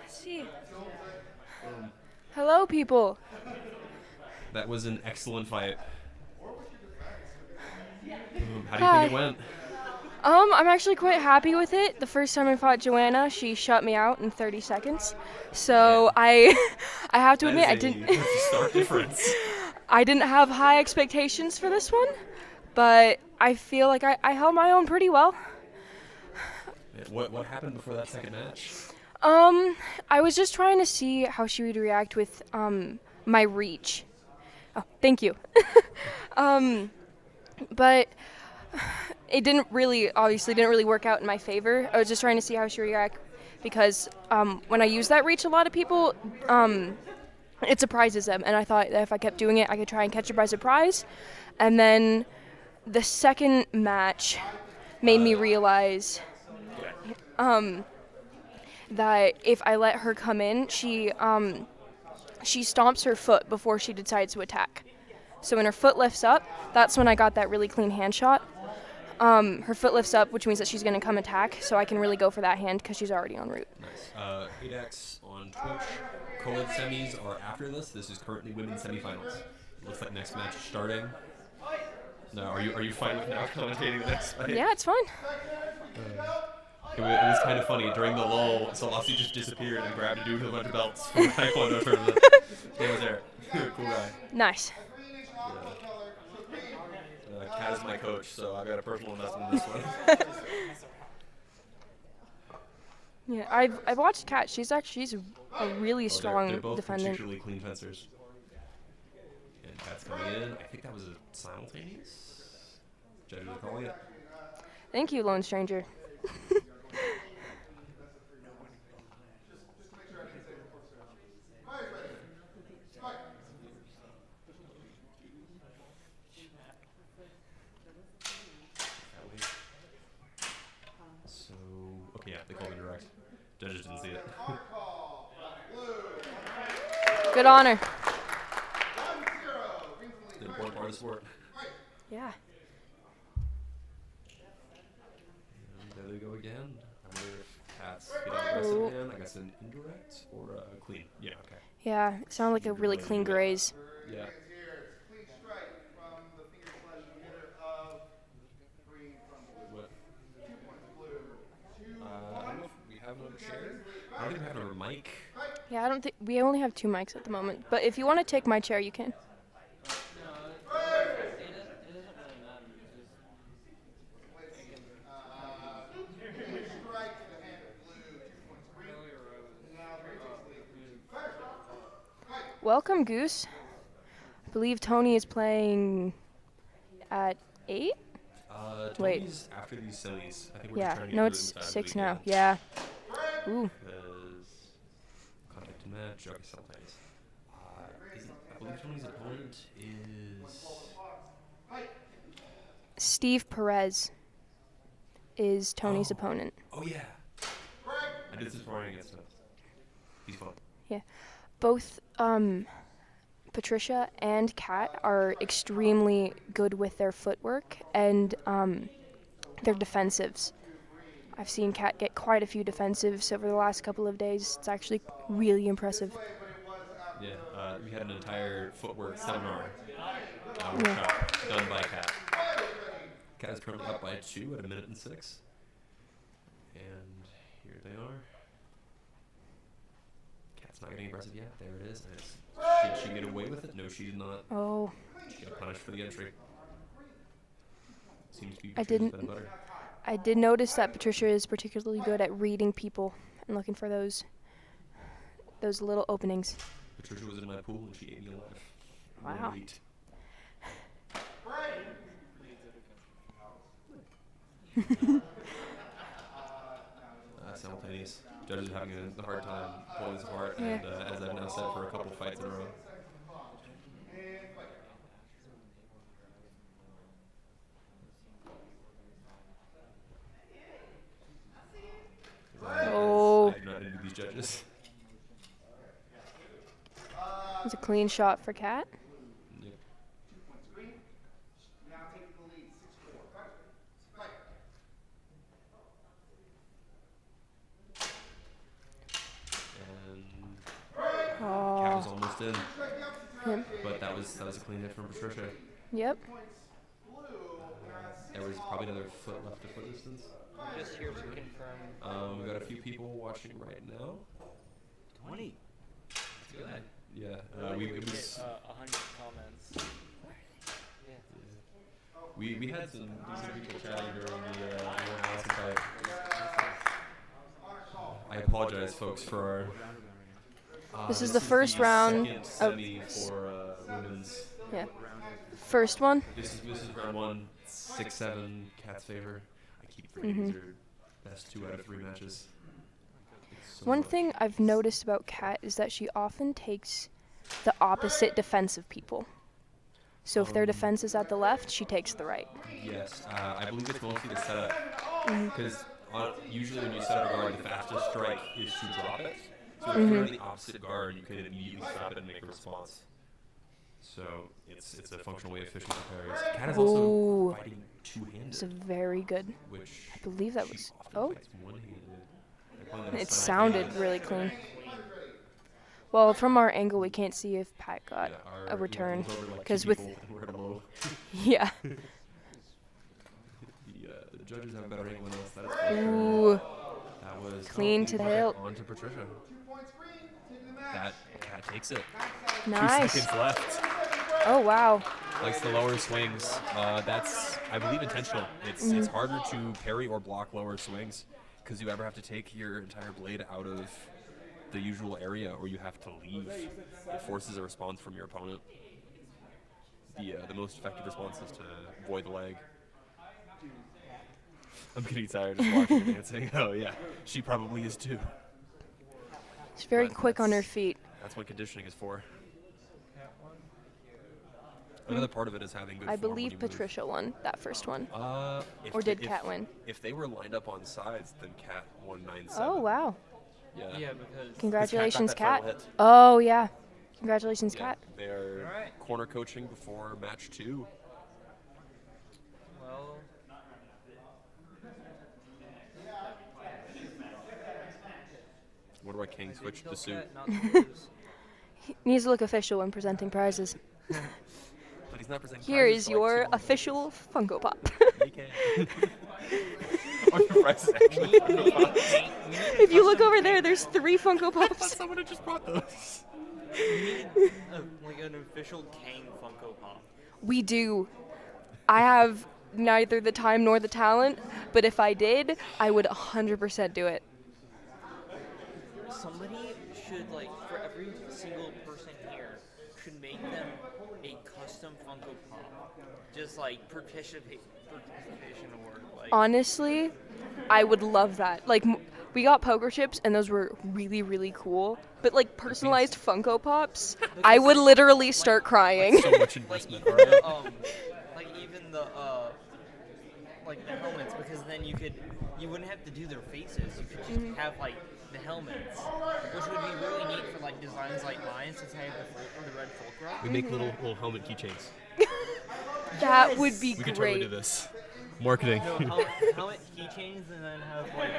See. Hello, people. That was an excellent fight. How do you think it went? I'm actually quite happy with it. The first time I fought Joanna, she shut me out in 30 seconds. So I have to admit, I didn't. Stark difference. I didn't have high expectations for this one, but I feel like I held my own pretty well. What happened before that second match? I was just trying to see how she would react with my reach. Oh, thank you. But it obviously didn't really work out in my favor. I was just trying to see how she would react because when I use that reach, a lot of people, it surprises them. And I thought that if I kept doing it, I could try and catch her by surprise. And then the second match made me realize that if I let her come in, she stomps her foot before she decides to attack. So when her foot lifts up, that's when I got that really clean hand shot. Her foot lifts up, which means that she's going to come attack, so I can really go for that hand because she's already en route. Nice. 8X on Twitch. Co-ed semis are after this. This is currently women's semifinals. Looks like next match is starting. No, are you fine with now commentating this? Yeah, it's fine. It was kind of funny. During the lull, Selassie just disappeared and grabbed a dude with a bunch of belts from the Taekwondo tournament. He was there. Cool guy. Nice. Kat is my coach, so I've got a personal investment in this one. Yeah, I've watched Kat. She's a really strong they're both defendant. particularly clean fencers. And Kat's coming in. I think that was a simultaneous. Judges are calling it. Thank you, Lone Stranger. So, okay, yeah, they called me direct. Judges didn't see it. Good honor. The important part of the sport. Yeah. And there they go again. I wonder if Kat's getting aggressive again. I guess an indirect or a clean. Yeah, okay. Yeah, it sounded like a really clean graze. Yeah. What? I don't know if we have another chair. I don't think we have another mic. Yeah, I don't think we only have 2 mics at the moment. But if you want to take my chair, you can. Welcome, Goose. I believe Tony is playing at 8? Wait. Tony's after these semis. I think we're Yeah, just trying to no, get it's through them 6 the now. weekend. Yeah. Ooh. Because contact to match. Okay, sometimes. I believe Tony's opponent is. Steve Perez is Tony's opponent. Oh yeah. I did some sparring against him. He's fun. Yeah. Both Patricia and Kat are extremely good with their footwork and their defensives. I've seen Kat get quite a few defensives over the last couple of days. It's actually really impressive. Yeah, we had an entire footwork seminar workshop done by Kat. Kat is currently up by 2 at 1:06. And here they are. Kat's It's not getting aggressive yet. There it is. And did she get away with it? No, she did not. Oh. She got punished for the entry. Seems to be I Patricia's didn't. bread and butter. I did notice that Patricia is particularly good at reading people and looking for those little openings. Patricia was in my pool and she ate me alive. Wow. Elite. Simultaneous. Judges are having a hard time pulling this apart, Yeah. and as I've now said for a couple fights in a row. Oh. I do not envy these judges. It's a clean shot for Kat. Yep. And Kat was almost in, Yep. but that was a clean hit from Patricia. Yep. There was probably another foot left to foot distance. Just here to confirm. We got a few people watching right now. 20. That's good. Yeah, Like we we it get was. 100 comments. Yeah. We had some decent people chatting during the Allison fight. I apologize, folks, for our. This is the first round second of. semi for women's. Yeah. First one. This is round 1, 6-7, Kat's favor. I keep forgetting these are best 2 out of 3 matches. So One much. thing I've noticed about Kat is that she often takes the opposite defense of people. So if their defense is at the left, she takes the right. Yes, I believe it's mostly the setup. Because usually when you set up a guard, the fastest strike is to drop it. So if you're on the opposite guard, you can immediately stop it and make a response. So it's a functional way of fishing for parries. Kat is also Ooh. fighting two-handed. It's a very good. Which I believe that she was. often Oh. fights one-handed. Like one of those It simultaneous- sounded really clean. Well, from our angle, we can't see if Pat got Yeah, a return. over like Because two with. people and we're at a low. Yeah. The judges have a better angle than us. That is for sure. Ooh. That was Clean to the hilt. On to Patricia. That Kat takes it. Nice. 2 seconds left. Oh, wow. Likes the lower swings. That's, I believe, intentional. It's harder to parry or block lower swings because you ever have to take your entire blade out of the usual area or you have to leave. It forces a response from your opponent. The most effective response is to void the leg. I'm getting tired just watching her dancing. Oh yeah, she probably is too. She's very But quick on her that's- feet. That's what conditioning is for. Another part of it is having good I form when believe you move. Patricia won that first one. If Or the- did Kat win? If they were lined up on sides, then Kat won 9-7. Oh, wow. Yeah. Yeah, because Congratulations, Kat got that Kat. final hit. Oh, yeah. Congratulations, Yeah, Kat. they are Alright. corner coaching before match 2. well, What do I king switch the tell suit? Kat not to lose. He needs to look official when presenting prizes. But he's not presenting Here prizes is for, like, your 2 more official Funko Pop. minutes. You can. Are your prizes actually Funko Pops? If you look over there, there's 3 Funko I thought Pops. someone had just brought those. Like an official Kang Funko Pop. We do. I have neither the time nor the talent, but if I did, I would 100% do it. Somebody should, like, for every single person here, should make them a custom Funko Pop. Just like participation award. Like, Honestly, I would love that. Like, we got poker chips, and those were really, really cool. But, like, personalized Funko Pops, I would literally start crying. So much like investment. even Alright. like even the like the helmets, because then you wouldn't have to do their faces. You could just have like the helmets, which would be really neat for like designs like mine, since I have the red fulcrum. We make little helmet keychains. That would be We could totally do great. this. Marketing. No, helmet keychains, and then have like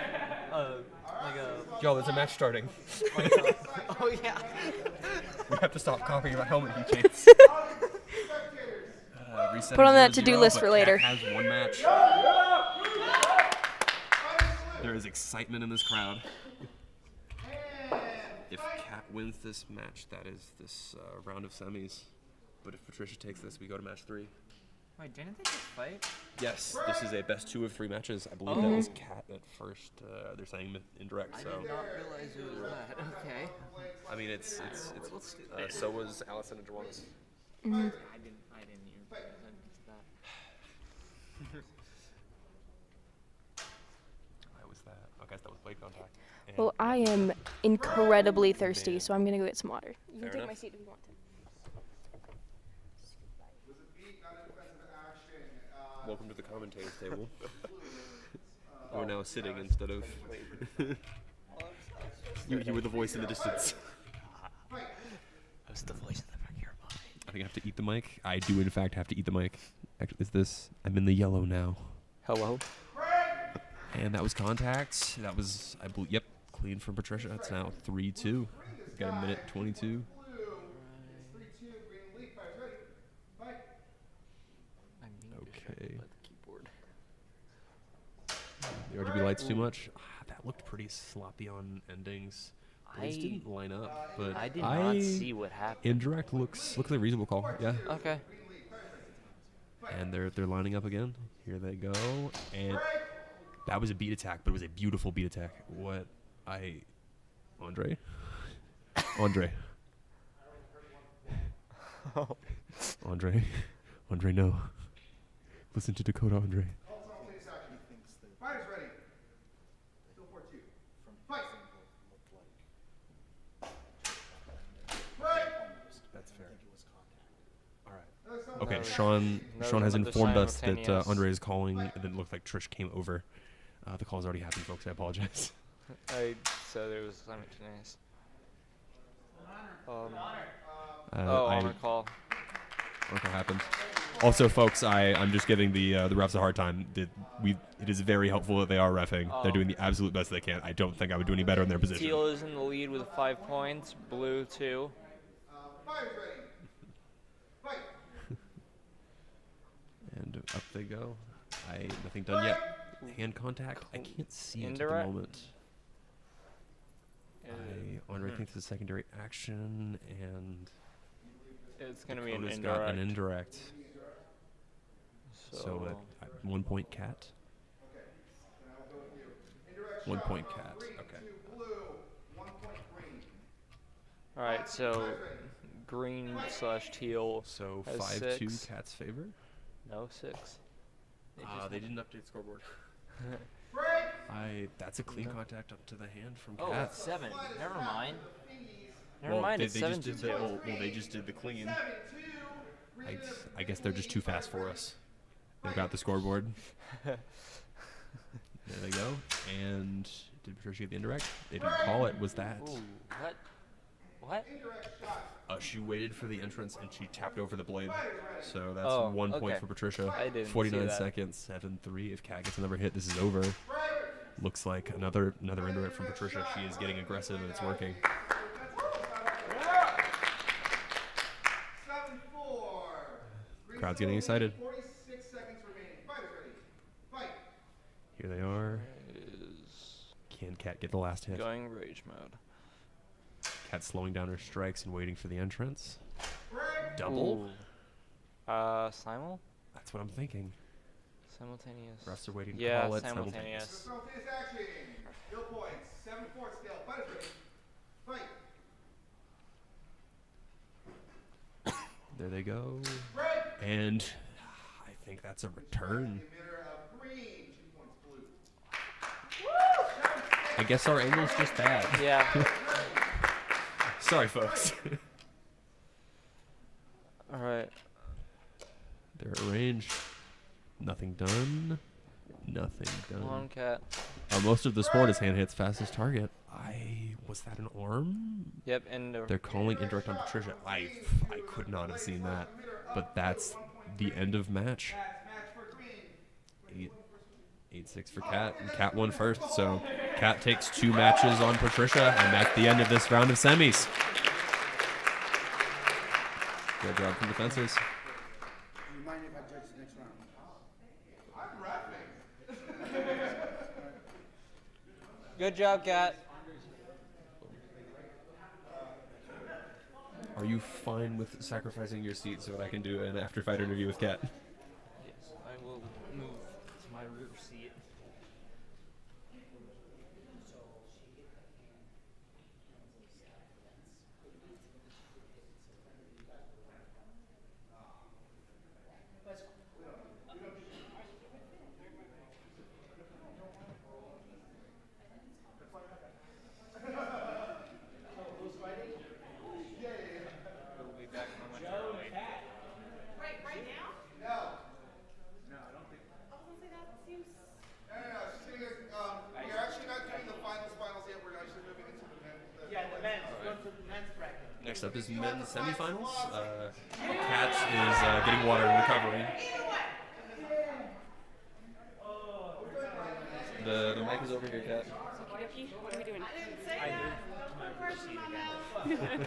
a Yo, there's a match starting. oh yeah. We have to stop copying about helmet keychains. Reset Put on that 0-0, to-do list but for Kat later. has 1 match. There is excitement in this crowd. If Kat wins this match, that is this round of semis. But if Patricia takes this, we go to match 3. Wait, didn't they just fight? Yes, this is a best 2 of 3 matches. I believe that was Kat at first. They're saying indirect, so. I did not realize it was that. Okay. I mean, it's so was Allison and Joanna's. I didn't even realize that. Why was that? I guess that was blade contact. And Well, I am incredibly thirsty, so I'm gonna go get some water. You Fair can take enough. my seat if you want to. Was a beat, not a defensive action. welcome to the commentators table. We're now sitting instead of. you were the voice in the distance. I was the voice in the back of your mind. I think I have to eat the mic. I do, in fact, have to eat the mic. Actually, is this? I'm in the yellow now. Hello. And that was contact. That was, I believe, yep, clean from Patricia. It's now 3-2. We've got a minute 22. Okay. The RGB lights too much. That looked pretty sloppy on endings. These didn't line up, but I did not see what happened. Indirect looks like a reasonable call. Yeah. Okay. And they're lining up again. Here they go. And that was a beat attack, but it was a beautiful beat attack. Andre? Andre, no. Listen to Dakota, Andre. Fighters ready. Still 4-2. Fight. That's fair. All right. Okay, Sean has informed us that Andre is calling, and then it looked like Trish came over. The call's already happened, folks. I apologize. I said it was simultaneous. Honor call. Honor call happened. Also, folks, I'm just giving the refs a hard time. It is very helpful that they are reffing. They're doing the absolute best they can. I don't think I would do any better in their position. Teal is in the lead with 5 points. Blue 2. Fighters ready. Fight. And up they go. Nothing done yet. Hand contact. I can't see it at the Indirect? moment. Andre thinks it's a secondary action, and It's going to be an Dakota's indirect. got an indirect. So at 1 point Cat. 1 point Cat. Okay. All right, so green/teal. So has 5-2 6. Cat's favor. No, 6. They didn't update scoreboard. That's a clean contact up to the hand from Oh, Cat. it's 7. Never mind. Never mind, it's they 7 just to did 2. they just did the clean. I guess they're just too fast for us. They've got the scoreboard. There they go. And did Patricia get the indirect? They didn't call it. Was that? Ooh, what? She waited for the entrance and she tapped over the blade. So that's Oh, 1 point okay. for Patricia. I didn't see 49 that. seconds, 7-3. If Cat gets another hit, this is over. Looks like another indirect from Patricia. She is getting aggressive and it's working. 7-4. Crowd's getting excited. 46 seconds remaining. Fighters ready. Fight. Here they are. Can Cat get the last hit? Going rage mode. Cat slowing down her strikes and waiting for the entrance. Double? Simul? That's what I'm thinking. Simultaneous. Refs are waiting to Yeah, call it. simultaneous. Simultaneous action. Kill points. 7-4 scale. Fighters ready. Fight. There they go. And I think that's a return. I guess our angle's just bad. Yeah. Sorry, folks. All right. They're arranged. Nothing done. Nothing done. Come on, Cat. Most of the sport is hand hits, fastest target. Was that an arm? Yep, and They're calling indirect on Patricia. I could not have seen that. But that's the end of match. 8-6 for Cat. And Cat won first, so Cat takes 2 matches on Patricia, and that's the end of this round of semis. Good job from the fences. Do you mind if I judge the next round? I'm rapping. good job, Cat. Are you fine with sacrificing your seat so that I can do an after-fight interview with Kat? Yes, I will move to my rear seat. We'll be back momentarily. Right now? No. No, I don't think. I was gonna say that seems. No. We're actually not doing the finals yet. We're actually moving into the men's. The men's. Going to the men's bracket. Next up is men's semifinals. Kat is getting water and recovering. The mic is over here, Kat. What are we doing? I moved to my rear seat again.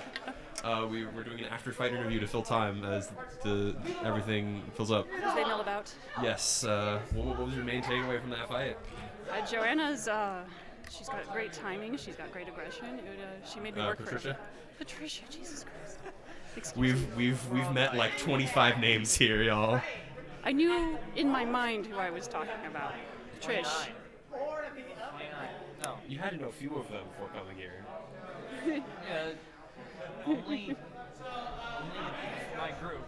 We're doing an after-fight interview to fill time as everything fills up. As they mill about. Yes. What was your main takeaway from that fight? Joanna's, she's got great timing. She's got great aggression. She made me work Patricia? for her. Patricia, Jesus Christ. Excuse me. We've met like 25 names here, y'all. I knew in my mind who I was talking about. Trish. No. You had to know a few of them before coming here. Yeah. Only my group.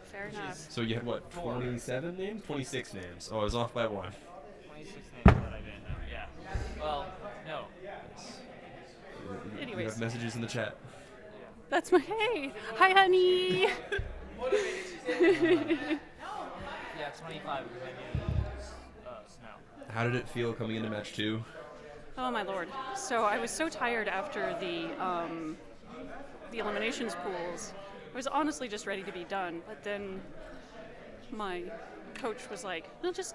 Fair enough. So you had what, 27 names? 26 names. Oh, I was off by one. 26 names that I didn't know. Yeah. Well, no. You Anyways. have messages in the chat. That's my, hey, hi honey. Yeah, 25 because I knew snow. How did it feel coming into match 2? Oh my lord. So I was so tired after the eliminations pools. I was honestly just ready to be done, but then my coach was like, no, just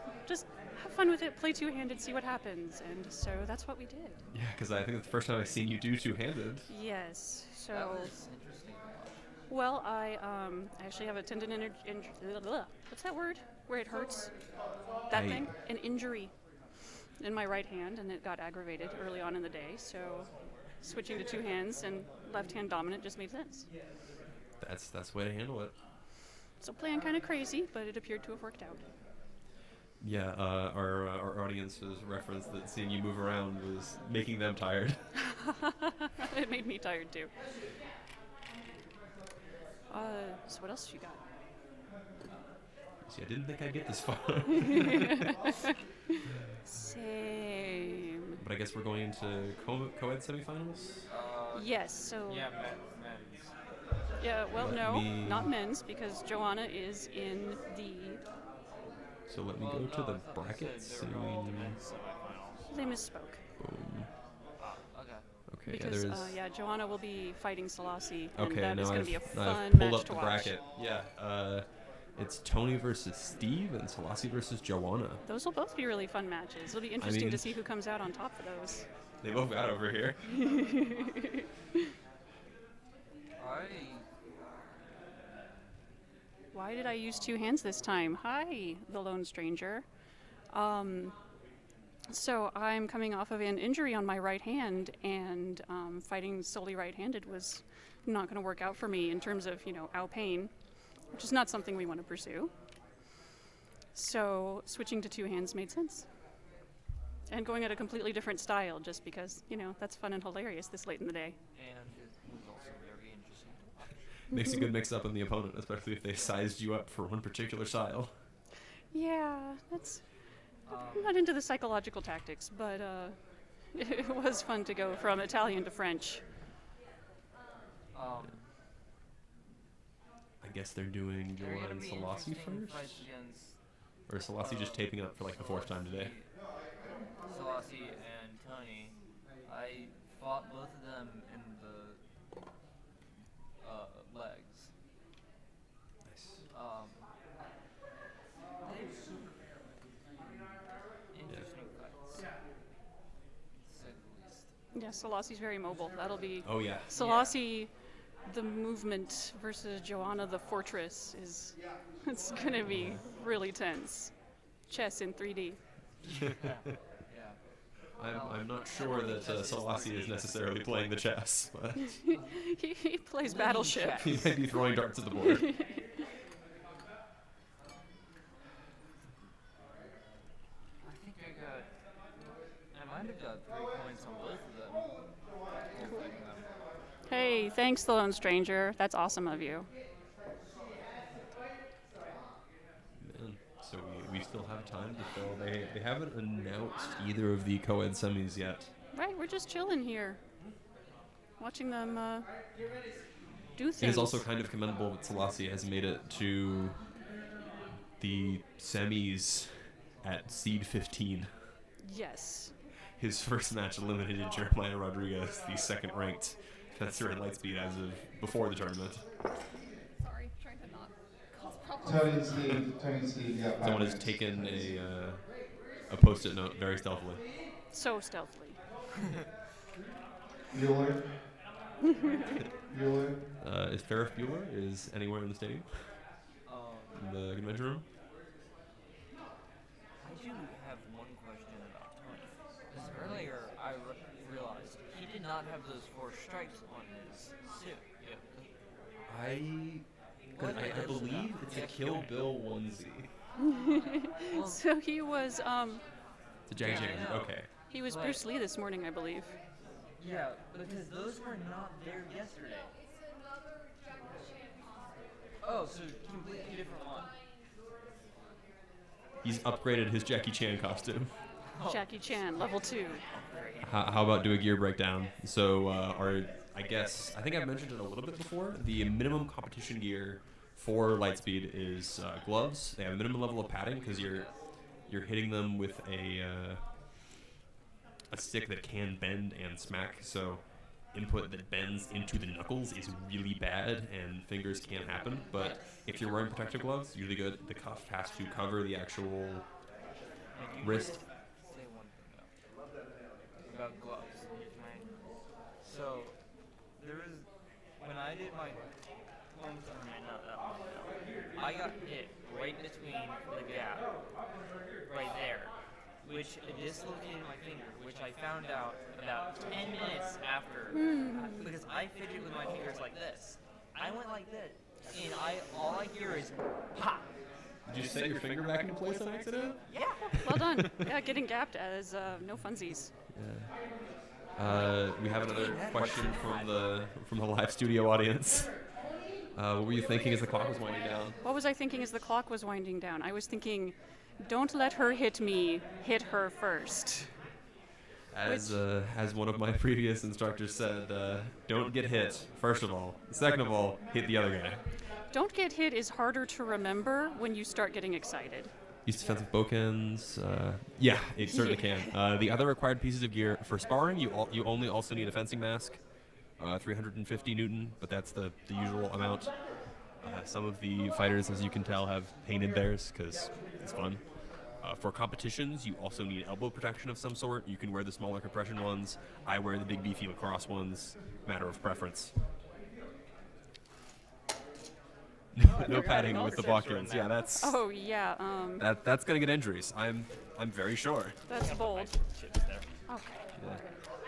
have fun with it, play two-handed, see what happens. And so that's what we did. Yeah, because I think it's the first time I've seen you do two-handed. Yes. So That was interesting. well, I actually have a tendon injury. What's that word? Where it hurts? That thing? An injury in my right hand, and it got aggravated early on in the day. So switching to two hands and left hand dominant just made sense. That's the way to handle it. So playing kind of crazy, but it appeared to have worked out. Yeah, our audience has referenced that seeing you move around was making them tired. It made me tired too. So what else you got? See, I didn't think I'd get this far. Same. But I guess we're going into co-ed semifinals? Yes, so... Yeah, men's. Yeah, well, Let no, me- not men's, because Joanna is in the... So let me go to the brackets. They were all the men's semifinals. They misspoke. Boom. Okay. Okay, Because, yeah, there is. yeah, Joanna will be fighting Selassie, and Okay, that now is going I've, to be a now fun I've pulled match up to the watch. bracket. Yeah, it's Tony versus Steve and Selassie versus Joanna. Those will both be really fun matches. It'll be interesting mean- to see who comes out on top of those. They both got over here. Why did I use two hands this time? Hi, the lone stranger. So I'm coming off of an injury on my right hand, and fighting solely right-handed was not going to work out for me in terms of, ow pain, which is not something we want to pursue. So switching to two hands made sense. And going at a completely different style, just because, that's fun and hilarious this late in the day. And it was also very interesting to watch. Makes a good mix-up in the opponent, especially if they sized you up for one particular style. Yeah, that's... I'm not into the psychological tactics, but it was fun to go from Italian to French. I guess they're doing They're Joanna gonna and be Selassie interesting first? fights against Or is Selassie just taping up for like the 4th time today? Selassie and Tony. I fought both of them in the legs. Nice. Interesting fights. To say the least. Yeah, Selassie's very mobile. That'll be... Oh, yeah. Selassie, the movement, versus Joanna, the fortress, is... It's going to be really tense. Chess in 3D. Yeah. I'm not sure that Selassie is necessarily playing the chess, but he plays Battleship. he may be throwing darts at the board. I think I might have got 3 points on both of them. Hey, thanks, the Lone Stranger. That's awesome of you. Man, so we still have time to fill. They haven't announced either of the co-ed semis yet. Right, we're just chilling here, watching them do things. It is also kind of commendable that Selassie has made it to the semis at seed 15. Yes. His first match eliminated Jeremiah Rodriguez, the second-ranked fencer in Lightspeed as of before the tournament. Sorry, trying to not cause Tony problems. and Steve, yeah. Someone has taken a post-it note very stealthily. So stealthily. Bueller? Bueller? Is Ferris Bueller is anywhere in the stadium? In the convention room? I do have one question about Tony. Because earlier I realized he did not have those 4 stripes on his suit. I believe it's a Kill Bill onesie. So he was It's a Jackie Chan. Okay. he was Bruce Lee this morning, I believe. Yeah, because those were not there yesterday. Oh, so completely different one. He's upgraded his Jackie Chan costume. Jackie Chan, level 2. How about do a gear breakdown? So I think I've mentioned it a little bit before. The minimum competition gear for Lightspeed is gloves. They have a minimum level of padding because you're hitting them with a stick that can bend and smack. So input that bends into the knuckles is really bad and fingers can't happen. But if you're wearing protective gloves, usually good. The cuff has to cover the actual wrist. Say one thing though about gloves. So there was when I did my home tournament, not that long ago, I got hit right between the gap, right there, which dislocated my finger, which I found out about 10 minutes after, because I fidget with my fingers like this. I went like this, and all I hear is pop. Did you set your finger back into place on accident? Yeah. Well done. Yeah, getting gapped as no funsies. We have another question from the live studio audience. What were you thinking as the clock was winding down? What was I thinking as the clock was winding down? I was thinking, don't let her hit me, hit her first. As one of my previous instructors said, don't get hit, first of all. Second of all, hit the other guy. Don't get hit is harder to remember when you start getting excited. Use defensive bokens. Yeah, it certainly can. The other required pieces of gear for sparring, you only also need a fencing mask, 350 Newton, but that's the usual amount. Some of the fighters, as you can tell, have painted theirs because it's fun. For competitions, you also need elbow protection of some sort. You can wear the smaller compression ones. I wear the big beefy lacrosse ones. Matter of preference. No padding with the Balkans. Yeah, that's. Oh yeah. That's gonna get injuries. I'm very sure. That's bold. Okay. Yeah.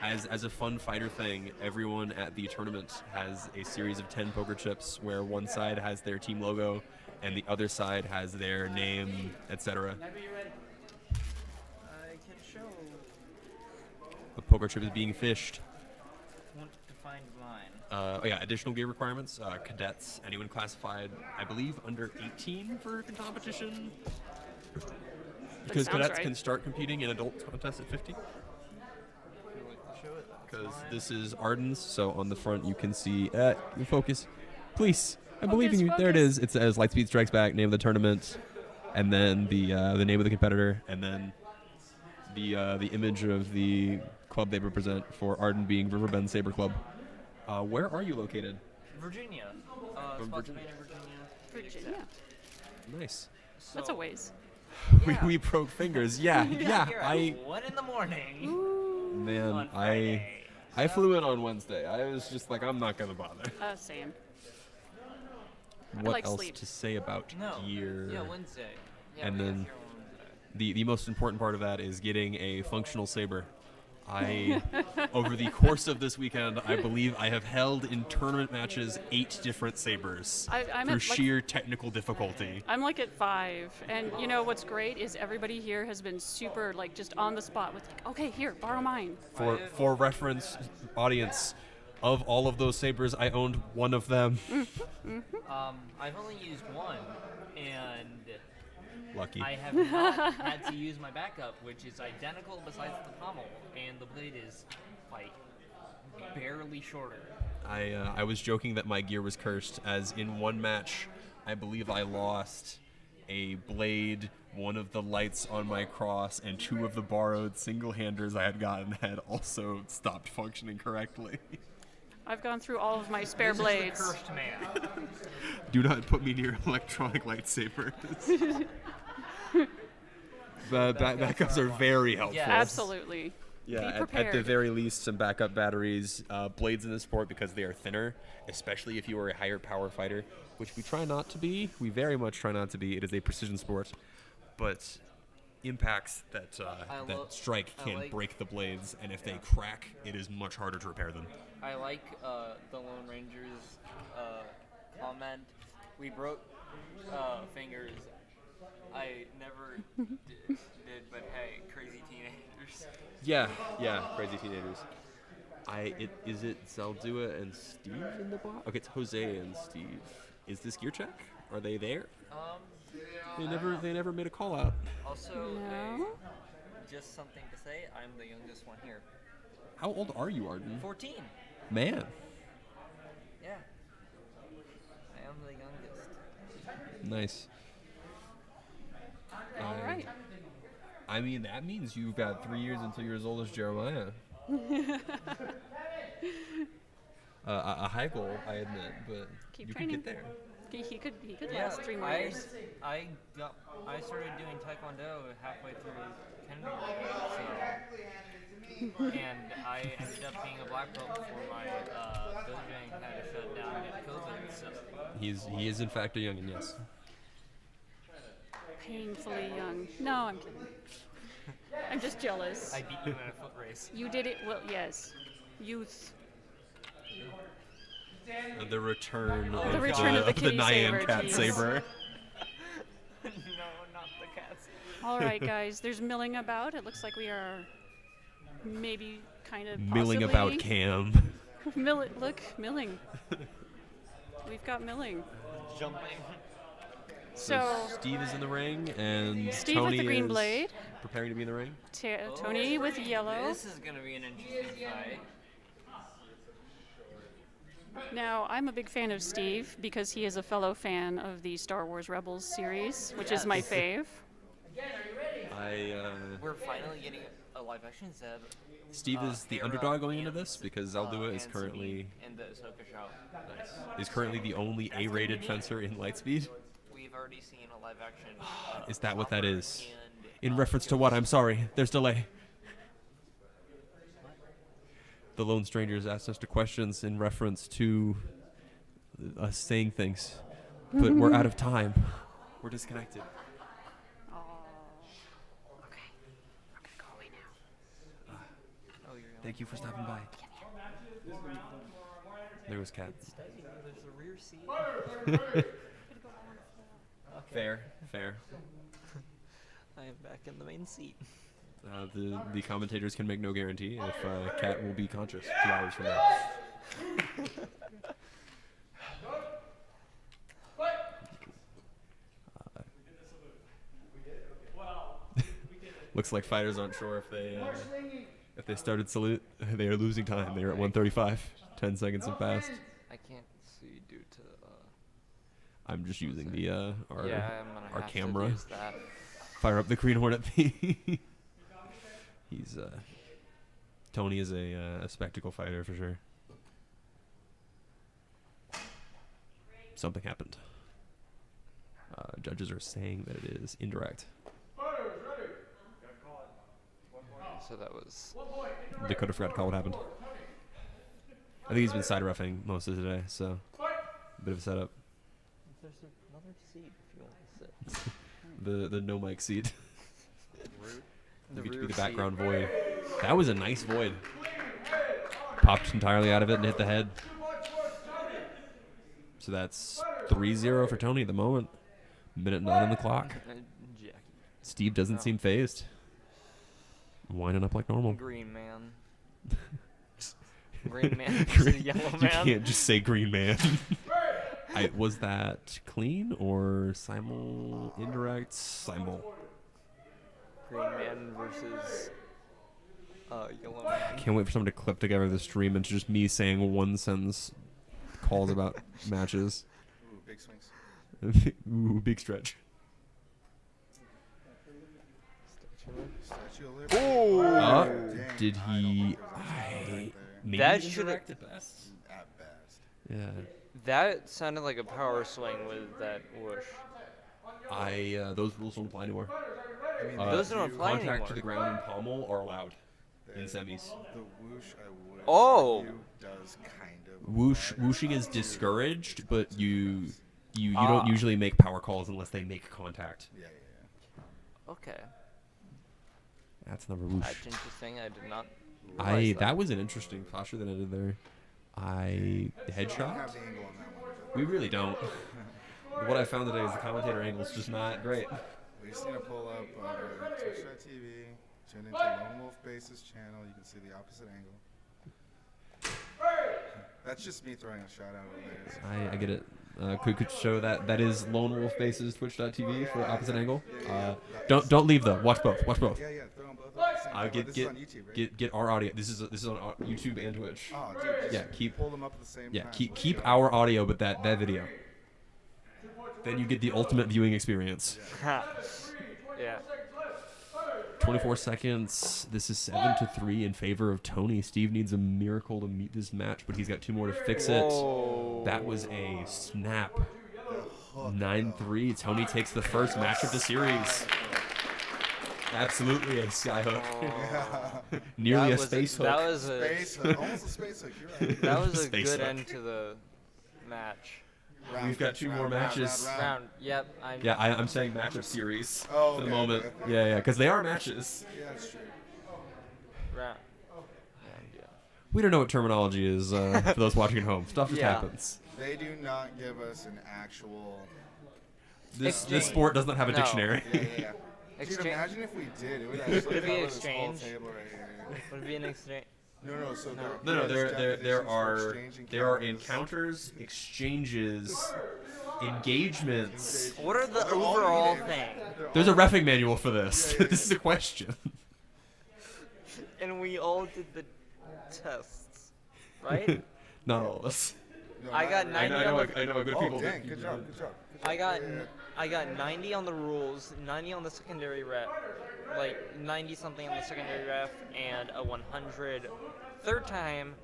As a fun fighter thing, everyone at the tournament has a series of 10 poker chips where one side has their team logo and the other side has their name, etc. I can show. The poker chip is being fished. Want to find mine. Additional gear requirements. Cadets, anyone classified, I believe, under 18 for competition. Because cadets can start competing in adult contests at 50. Because this is Arden's, so on the front you can see, focus, please. I believe in you. There it is. It says Lightspeed Strikes Back, name of the tournament, and then the name of the competitor, and then the image of the club they represent. For Arden being Riverbend Saber Club. Where are you located? Virginia. From Virginia. Virginia. Nice. So That's a ways. we broke fingers. Yeah. Here at 1 in the morning. Man, I flew in on Wednesday. I was just like, I'm not gonna bother. Same. What like else sleep. to say about gear? Yeah, Wednesday. Yeah, and we then got here on Wednesday. the most important part of that is getting a functional saber. Over the course of this weekend, I believe I have held in tournament matches 8 different sabers I'm through at, sheer technical difficulty. I'm like at 5, and you know what's great is everybody here has been super like just on the spot with like, okay, here, borrow mine. For reference, audience, of all of those sabers, I owned one of them. I've only used one, and Lucky. I have not had to use my backup, which is identical besides the pommel, and the blade is like barely shorter. I was joking that my gear was cursed, as in one match, I believe I lost a blade, one of the lights on my cross, and 2 of the borrowed single-handers I had gotten had also stopped functioning correctly. I've gone through all of my spare blades. This is the cursed man. Do not put me near electronic lightsabers. Backups are very helpful. Yeah, absolutely. Yeah, Be prepared. at the very least, some backup batteries. Blades in the sport, because they are thinner, especially if you are a higher power fighter, which we try not to be. We very much try not to be. It is a precision sport. But impacts that strike can break the blades, and if they crack, it is much harder to repair them. I like the Lone Ranger's comment. We broke fingers. I never did, but hey, crazy teenagers. Yeah, crazy teenagers. Is it Zaldua and Steve in the box? Okay, it's Jose and Steve. Is this gear check? Are they there? They never made a call out. Also, No. just something to say, I'm the youngest one here. How old are you, Arden? 14. Man. Yeah. I am the youngest. Nice. All right. I mean, that means you've got 3 years until you're as old as Jeremiah. A high goal, I admit, but Keep you training. could get there. He could last 3 more years. I started doing Taekwondo halfway through kindergarten, and I ended up being a black belt before my dojang had to shut down due to COVID. So. He is in fact a youngin', yes. Painfully young. No, I'm kidding. I'm just jealous. I beat you in a foot race. You did it well. Yes, youth. The return of The return of the kitty Nyan saber, cat geez. saber. No, not the cat saber. All right, guys. There's milling about. It looks like we are maybe kind of Milling possibly- about Cam. Look, milling. We've got milling. Jumping. So Steve is in the ring, and Steve Tony with the green is blade. preparing to be in the ring. Tony with yellow. This is gonna be an interesting fight. Now, I'm a big fan of Steve because he is a fellow fan of the Star Wars Rebels series, which is my fave. We're finally getting a live action Zeb. Steve is the underdog going into this because Zaldua is currently and the Ahsoka show. is currently the only A-rated fencer in Lightspeed. We've already seen a live action. Is that what that is? In reference to what? I'm sorry. There's delay. The Lone Strangers asked us to questions in reference to us saying things, but we're out of time. We're disconnected. Thank you for stopping by. There was Kat. There's a rear seat. Fair. I am back in the main seat. The commentators can make no guarantee if Kat will be conscious 2 hours from now. Looks like fighters aren't sure if they started salute. They are losing time. They are at 1:35. 10 seconds have passed. I can't see due to. I'm just using the I'm gonna our have camera. To use that. Fire up the Green Hornet theme. He's Tony is a spectacle fighter for sure. Something happened. Judges are saying that it is indirect. So that was. Dakota forgot to call what happened. I think he's been side roughing most of today, so a bit of a setup. There's another seat if you want to sit. The no mic seat. Root. You get to be the background void. That was a nice void. Popped entirely out of it and hit the head. So that's 3-0 for Tony at the moment. Minute 9 on the clock. Steve doesn't seem phased. Winding up like normal. Green man. Green man versus yellow man. You can't just say green man. Was that clean or simul indirect? Simul. Green man versus yellow man. I can't wait for someone to clip together the stream into just me saying one sentence calls about matches. Ooh, big swings. Ooh, big stretch. Oh, did he? Maybe That should indirect at best. At best. Yeah. That sounded like a power swing with that whoosh. Those rules don't apply anymore. I mean, those don't apply Contact anymore. to the ground and pommel are allowed in semis. The whoosh, I would Oh. argue, does kind of. Whooshing is discouraged, but you don't usually make power calls unless they make contact. Yeah. Okay. That's another whoosh. That's interesting. I did not. realize That was an interesting posture that I did there. We don't Headshot. have the angle on that one. We really don't. What I found today is the commentator angle is just not great. We just need to pull up Twitch.tv, tune into Lone Wolf Bases channel. You can see the opposite angle. That's just me throwing a shot out over there. I get it. Could show that is Lone Wolf Bases Twitch.tv for opposite angle. Don't leave though. Watch both. Watch both. Yeah, throw them both at the same time. This is on YouTube, right? Get our audio. This is on YouTube and Twitch. Oh, dude, Yeah, keep pull them up at the same time. keep our audio, but that video. Then you get the ultimate viewing experience. Yeah. 24 seconds. This is 7-3 in favor of Tony. Steve needs a miracle to meet this match, but he's got 2 more to fix it. Whoa. That was a snap. 9-3. Tony takes the first match of the series. Absolutely a skyhook. Nearly a space hook. That was a Space hook, almost a space hook. You're right. that was a Space good hook. end to the match. We've got 2 more matches. Round. Yep. I'm saying match of series Oh, for the okay, moment. okay. Yeah, because they are matches. Yeah, that's true. Round. We don't know what terminology is for those watching at home. Stuff just Yeah. happens. They do not give us an actual. This Exchange. sport does not have a No. dictionary. Yeah. Dude, Exchange. imagine if we did. It would actually Would it be cover this whole exchange? table right here. Would it be an exchange? No. So No, there's there definitions for are exchanging encounters, exchanges, engagements. What are the They're all overall needed. thing? There's a reffing manual for this. This is a question. And we all did the tests, right? Not all of us. No, I got not- 90 I know on the. a good Oh, people. dang! Good job. Good job. I got 90 on the rules, 90 on the secondary ref, like 90 something on the secondary ref, and a 100 third time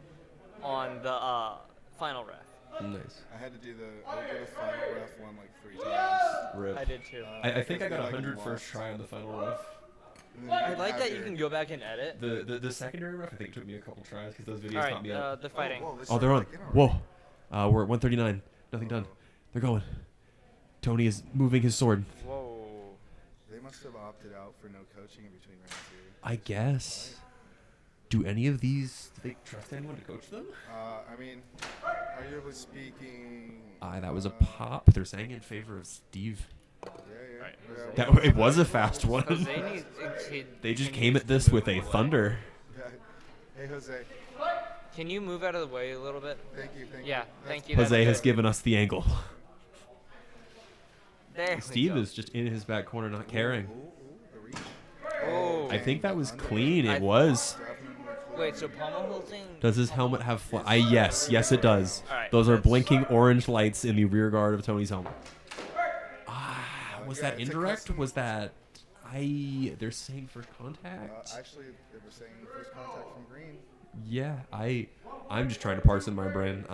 on the final ref. Nice. I had to do the final ref one like 3 times. Rip. I did too. I think I got like 100 lost. first try on the final ref. And then I you like have that you your- can go back and edit. The secondary ref I think took me a couple tries because those videos taught me Alright, up. they're fighting. Whoa, this Oh, is they're on. like in already. Whoa. We're at 139. Nothing done. They're going. Tony is moving his sword. Whoa. They must have opted out for no coaching in between rounds here. I guess. Do any of these do they trust anyone to coach them? I mean, arguably speaking. That was a pop. They're saying in favor of Steve. Yeah. It was a fast one. They just came at this with a thunder. Hey, Jose. Can you move out of the way a little bit? Thank you. Yeah, thank you. Jose that's has good. given us the angle. There we Steve go. is just in his back corner, not caring. Oh. I think that was clean. It was. Wait, so pommel hilting? Does his helmet have yes, it does. Alright, Those are that's- blinking orange lights in the rear guard of Tony's helmet. Was Yeah, that it's a indirect? custom- Was that they're saying first contact? Actually, they were saying first contact from green. Yeah, I'm just trying to parse in my brain.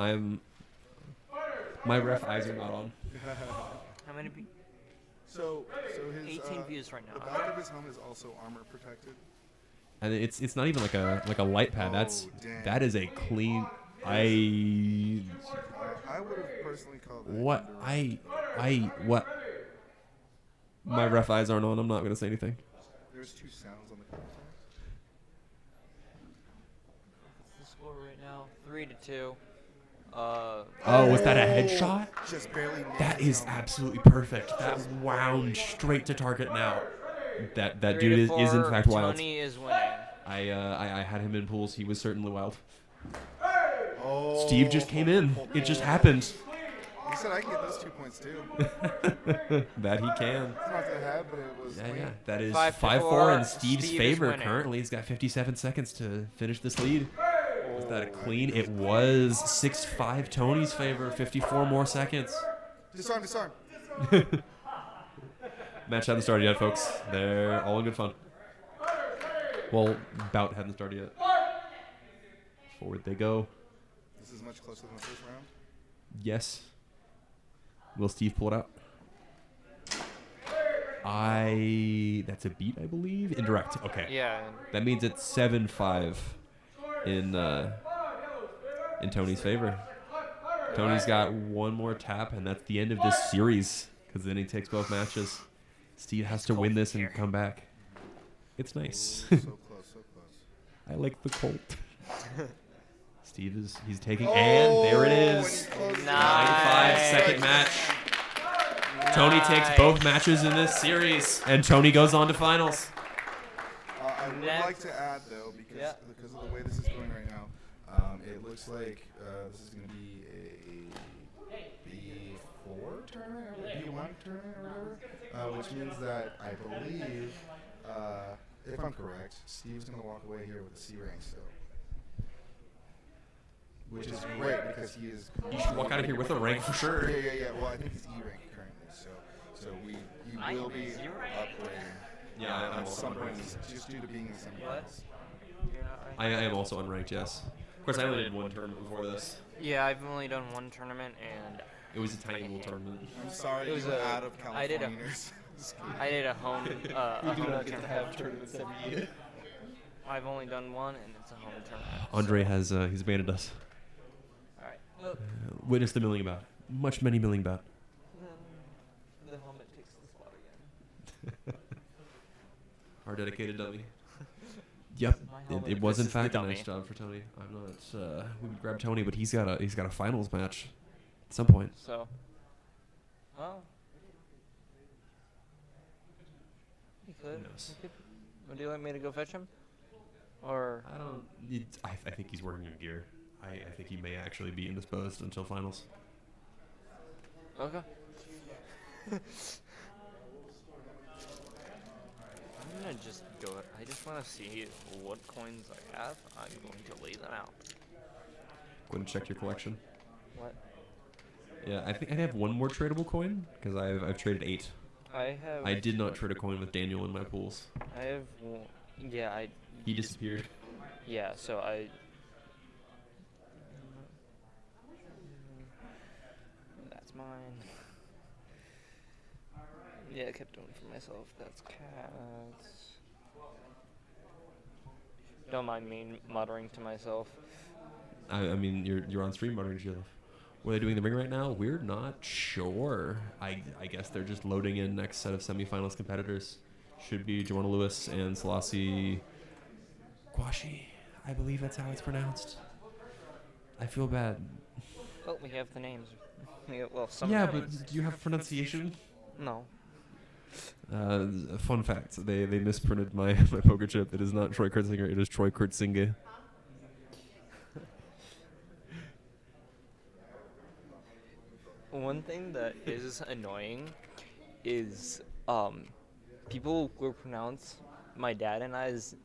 My ref eyes are not on. How many people? So his 18 views right now. The back of his helmet is also armor protected. And it's not even like a light pad. dang. That is a clean. I would have personally called that. What indirect. what? My ref eyes aren't on. I'm not gonna say anything. There's 2 sounds on the contact. score right now? 3-2. Oh, was that a headshot? Just barely. That is absolutely perfect. That wound straight to target now. That dude is in fact wild. Tony is winning. I had him in pools. He was certainly wild. Oh. Steve just came in. It just happened. He said I can get those 2 points too. That he can. It's not to have, but it was. Yeah. That is 5-4 5-4 in Steve's Steve is favor. winning. Currently, he's got 57 seconds to finish this lead. Was that a clean? It was 6-5 Tony's favor. 54 more seconds. Disarm. Match hasn't started yet, folks. They're all in good fun. Well, bout hadn't started yet. Forward they go. This is much closer than the first round. Yes. Will Steve pull it out? That's a beat, I believe. Indirect. Okay. Yeah. That means it's 7-5 in Tony's favor. Tony's got one more tap, and that's the end of this series, because then he takes both matches. Steve has to win this and come back. It's nice. So close. I like the Colt. Steve he's taking, and there it is. 95-second match. Tony takes both matches in this series, and Tony goes on to finals. I would like to add, though, because of the way this is going right now, it looks like this is going to be a B4 tournament, or B1 tournament, or whatever, which means that I believe, if I'm correct, Steve's going to walk away here with a C rank still. Which is great because he is. You should walk out of here with a rank for sure. Yeah. Well, I think he's E rank currently, so he will be upgrading. Yeah, I'm at also some unranked. point, just due to being in the semifinals. I am also unranked, yes. Of course, I only did one tournament before this. Yeah, I've only done one tournament, and It was a tiny little tournament. I'm sorry, it was you were out of California. I did a home. We do not get to have tournaments every year. I've only done one, and it's a home tournament. Andre has he's abandoned us. All right. Witness the milling bout. Many milling bout. The helmet takes the spot again. Our dedicated dummy. Yep, My it helmet was in pisses the fact a dummy. nice job for Tony. I'm not. We would grab Tony, but he's got a finals match at some point. So. Well. He could. Who knows? Would you like me to go fetch him? Or I don't. I think he's working in gear. I think he may actually be indisposed until finals. Okay. I'm gonna just go. I just want to see what coins I have. I'm going to lay them out. Go ahead and check your collection. What? Yeah, I think I have one more tradable coin because I've traded 8. I did not trade a coin with Daniel in my pools. I have. Yeah, He disappeared. Yeah, so I. That's mine. Yeah, I kept doing it for myself. That's cats. Don't mind me muttering to myself. I mean, you're on stream muttering to yourself. What are they doing in the ring right now? We're not sure. I guess they're just loading in next set of semifinals competitors. Should be Joanna Lewis and Selassie Gwashi. I believe that's how it's pronounced. I feel bad. Well, we have the names. Well, some Yeah, names. but do you have pronunciation? No. Fun fact: they misprinted my poker chip. It is not Troy Kurtzinger. It is Troy Kurtzinge. One thing that is annoying is people will pronounce my dad and I's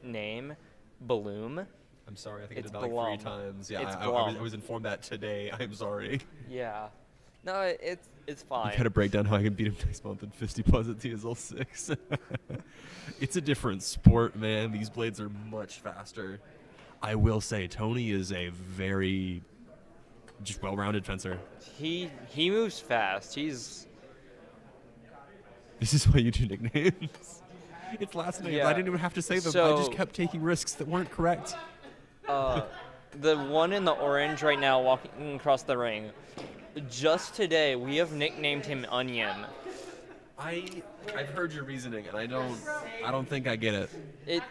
name Bloom. I'm sorry, I think It's I did that like 3 Blum. times. Yeah, It's I Blum. was informed that today. I'm sorry. Yeah. No, it's fine. You gotta break down how I can beat him next month in 50 plus at TSL 6. It's a different sport, man. These blades are much faster. I will say, Tony is a very just well-rounded fencer. He moves fast. He's This is why you do nicknames. It's last names. Yeah. I didn't even have to say them. I So- just kept taking risks that weren't correct. the one in the orange right now walking across the ring. Just today, we have nicknamed him Onion. I've heard your reasoning, and I don't think I get it.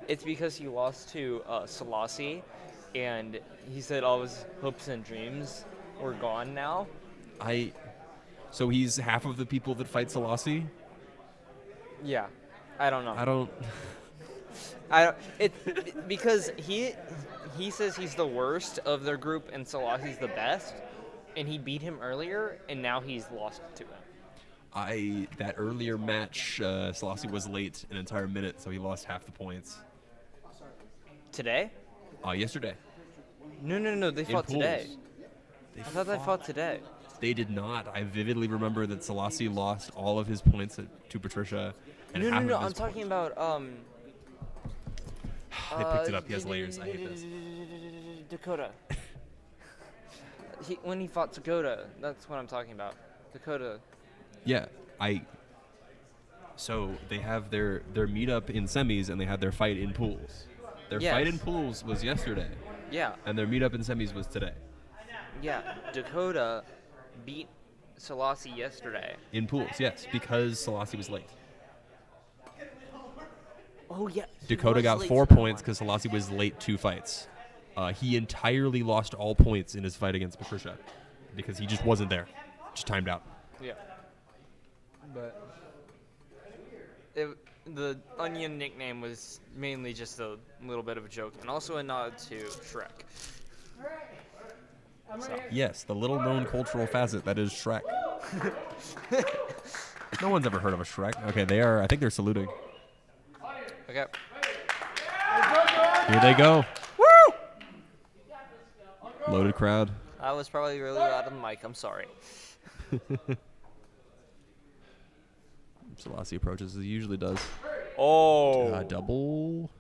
It's because he lost to Selassie, and he said all his hopes and dreams were gone now. So he's half of the people that fight Selassie? Yeah, I don't know. I don't. Because he says he's the worst of their group and Selassie's the best, and he beat him earlier, and now he's lost to him. That earlier match, Selassie was late an entire minute, so he lost half the points. Today? Yesterday. No, they fought pools. today. I thought they fought today. They did not. I vividly remember that Selassie lost all of his points to Patricia. And half No, of his I'm talking about They picked it up. He has layers. I hate this. Dakota. When he fought Dakota, that's what I'm talking about. Dakota. Yeah, So they have their meetup in semis, and they had their fight in pools. Their fight in pools was yesterday. Yeah. And their meetup in semis was today. Yeah, Dakota beat Selassie yesterday. In pools, yes, because Selassie was late. Oh yeah. Dakota got 4 points because Selassie was late 2 fights. He entirely lost all points in his fight against Patricia because he just wasn't there. Just timed out. Yeah. But the Onion nickname was mainly just a little bit of a joke, and also a nod to Shrek. So. Yes, the little-known cultural facet that is Shrek. No one's ever heard of a Shrek. Okay, I think they're saluting. Okay. Here they go. Woo! Loaded crowd. I was probably really loud on the mic. I'm sorry. Selassie approaches as he usually does. Oh. Double.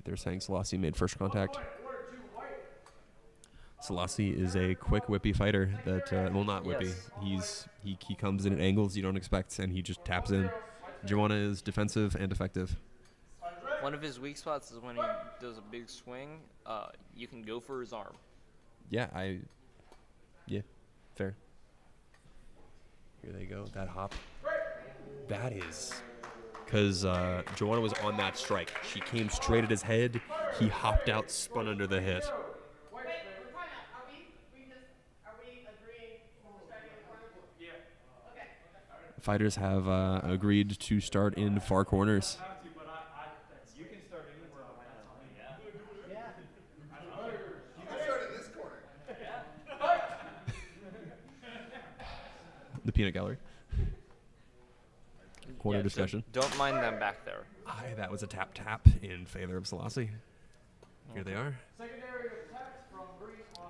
They're saying Selassie made first contact. Selassie is a quick, whippy fighter that, not whippy. Yes. He comes in at angles you don't expect, and he just taps in. Joanna is defensive and effective. One of his weak spots is when he does a big swing. You can go for his arm. Yeah, fair. Here they go, that hop. That is, because Joanna was on that strike. She came straight at his head. He hopped out, spun under the hit. Fighters have agreed to start in far corners. You can start anywhere on that. Yeah. You can start in this corner. The peanut gallery. Corner Yeah, discussion. Don't mind them back there. That was a tap in favor of Selassie. Here they are.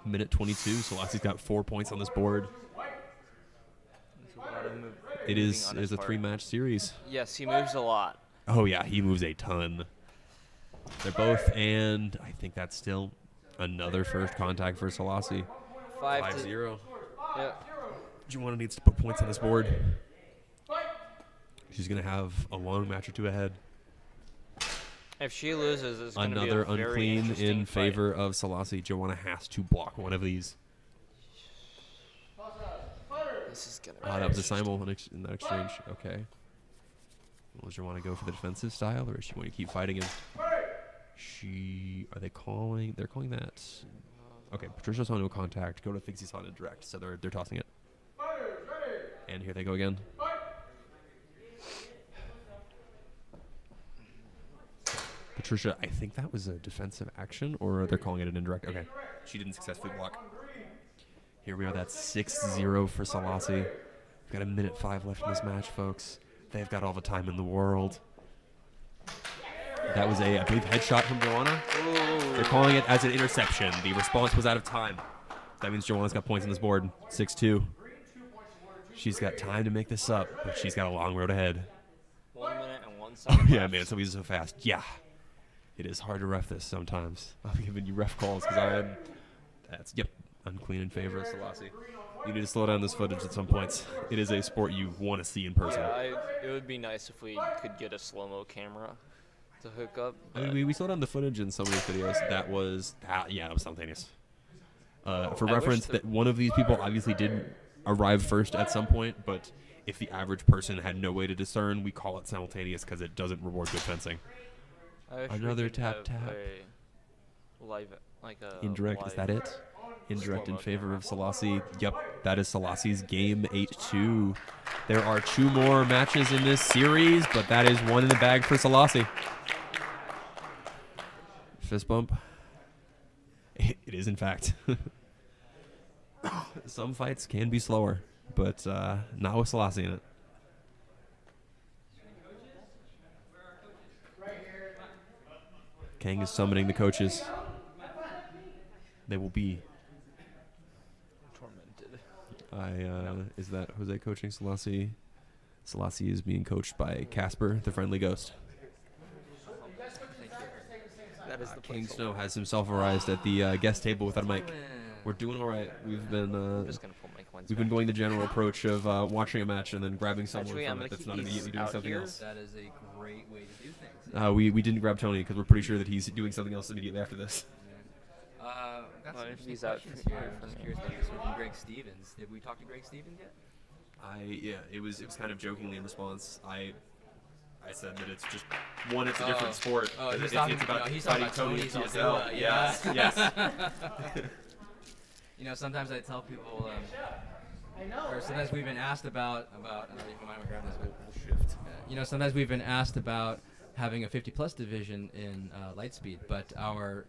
Minute 22. Selassie's got 4 points on this board. It is a 3-match series. Yes, he moves a lot. Oh yeah, he moves a ton. They're both, and I think that's still another first contact for Selassie. 5-0. Yeah. Joanna needs to put points on this board. She's gonna have a long match or two ahead. If she loses, it's going to be Another a very unclean interesting in favor of Selassie. Joanna has to block one of these. This is gonna That was a simul in that exchange. Okay. Well, does Joanna go for the defensive style, or is she going to keep fighting him? Are they calling? They're calling that. Okay, Patricia saw no contact. Dakota thinks he saw it direct, so they're tossing it. And here they go again. Patricia, I think that was a defensive action, or they're calling it an indirect. Okay, she didn't successfully block. Here we are. That's 6-0 for Selassie. We've got 1:05 left in this match, folks. They've got all the time in the world. That was I believe, headshot from Joanna. Ooh. They're calling it as an interception. The response was out of time. That means Joanna's got points on this board. 6-2. She's got time to make this up, but she's got a long road ahead. 1 minute and 1 second. Oh, yeah, left. man, so he's so fast. Yeah. It is hard to ref this sometimes. I'm giving you ref calls because unclean in favor of Selassie. You need to slow down this footage at some points. It is a sport you want to see in person. Yeah, it would be nice if we could get a slow-mo camera to hook up. I mean, we slowed down the footage in some of these videos. That was simultaneous. For reference, that one of these people obviously did arrive first at some point, but if the average person had no way to discern, we call it simultaneous because it doesn't reward good fencing. Another tap. Indirect, is that it? Indirect in favor of Selassie. Yep, that is Selassie's game 8-2. There are 2 more matches in this series, but that is one in the bag for Selassie. Fist bump. It is, in fact. Some fights can be slower, but not with Selassie in it. Kang is summoning the coaches. They will be tormented. Is that Jose coaching Selassie? Selassie is being coached by Casper, the friendly ghost. That is the King Snow has himself arrived at the guest table without a mic. We're doing all right. We've been going the general approach of watching a match and then grabbing someone from it that's not immediately doing something else. That is a great way to do things. We didn't grab Tony because we're pretty sure that he's doing something else immediately after this. Got some interesting questions here. I'm just curious about this one from Greg Stevens. Did we talk to Greg Stevens yet? Yeah, it was kind of jokingly in response. I said that it's just it's a different sport. Oh, it's talking about about Tony Tony's Zaldua. Yes, yes. You know, sometimes I tell people, or sometimes we've been asked about. You mind grab this? We'll shift. You know, sometimes we've been asked about having a 50+ division in Lightspeed, but our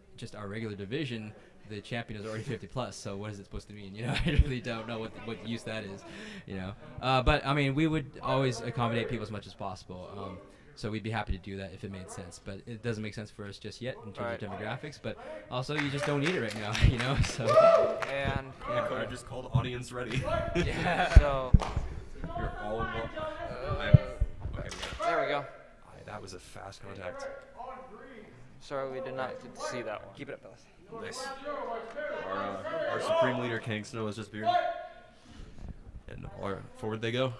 regular division, the champion is already 50+. So what is it supposed to mean? You know, I really don't know what use that is. You know, but I mean, we would always accommodate people as much as possible. So we'd be happy to do that if it made sense, but it doesn't make sense for us just yet in terms of demographics. But also, you just don't need it right now, you know. So and I just called audience ready. Yeah. So you're all in one. Okay, there we go. That was a fast contact. Sorry, we did not get to see that one. Keep it up, fellas. Nice. Our supreme leader, King Snow, has just appeared. And forward they go.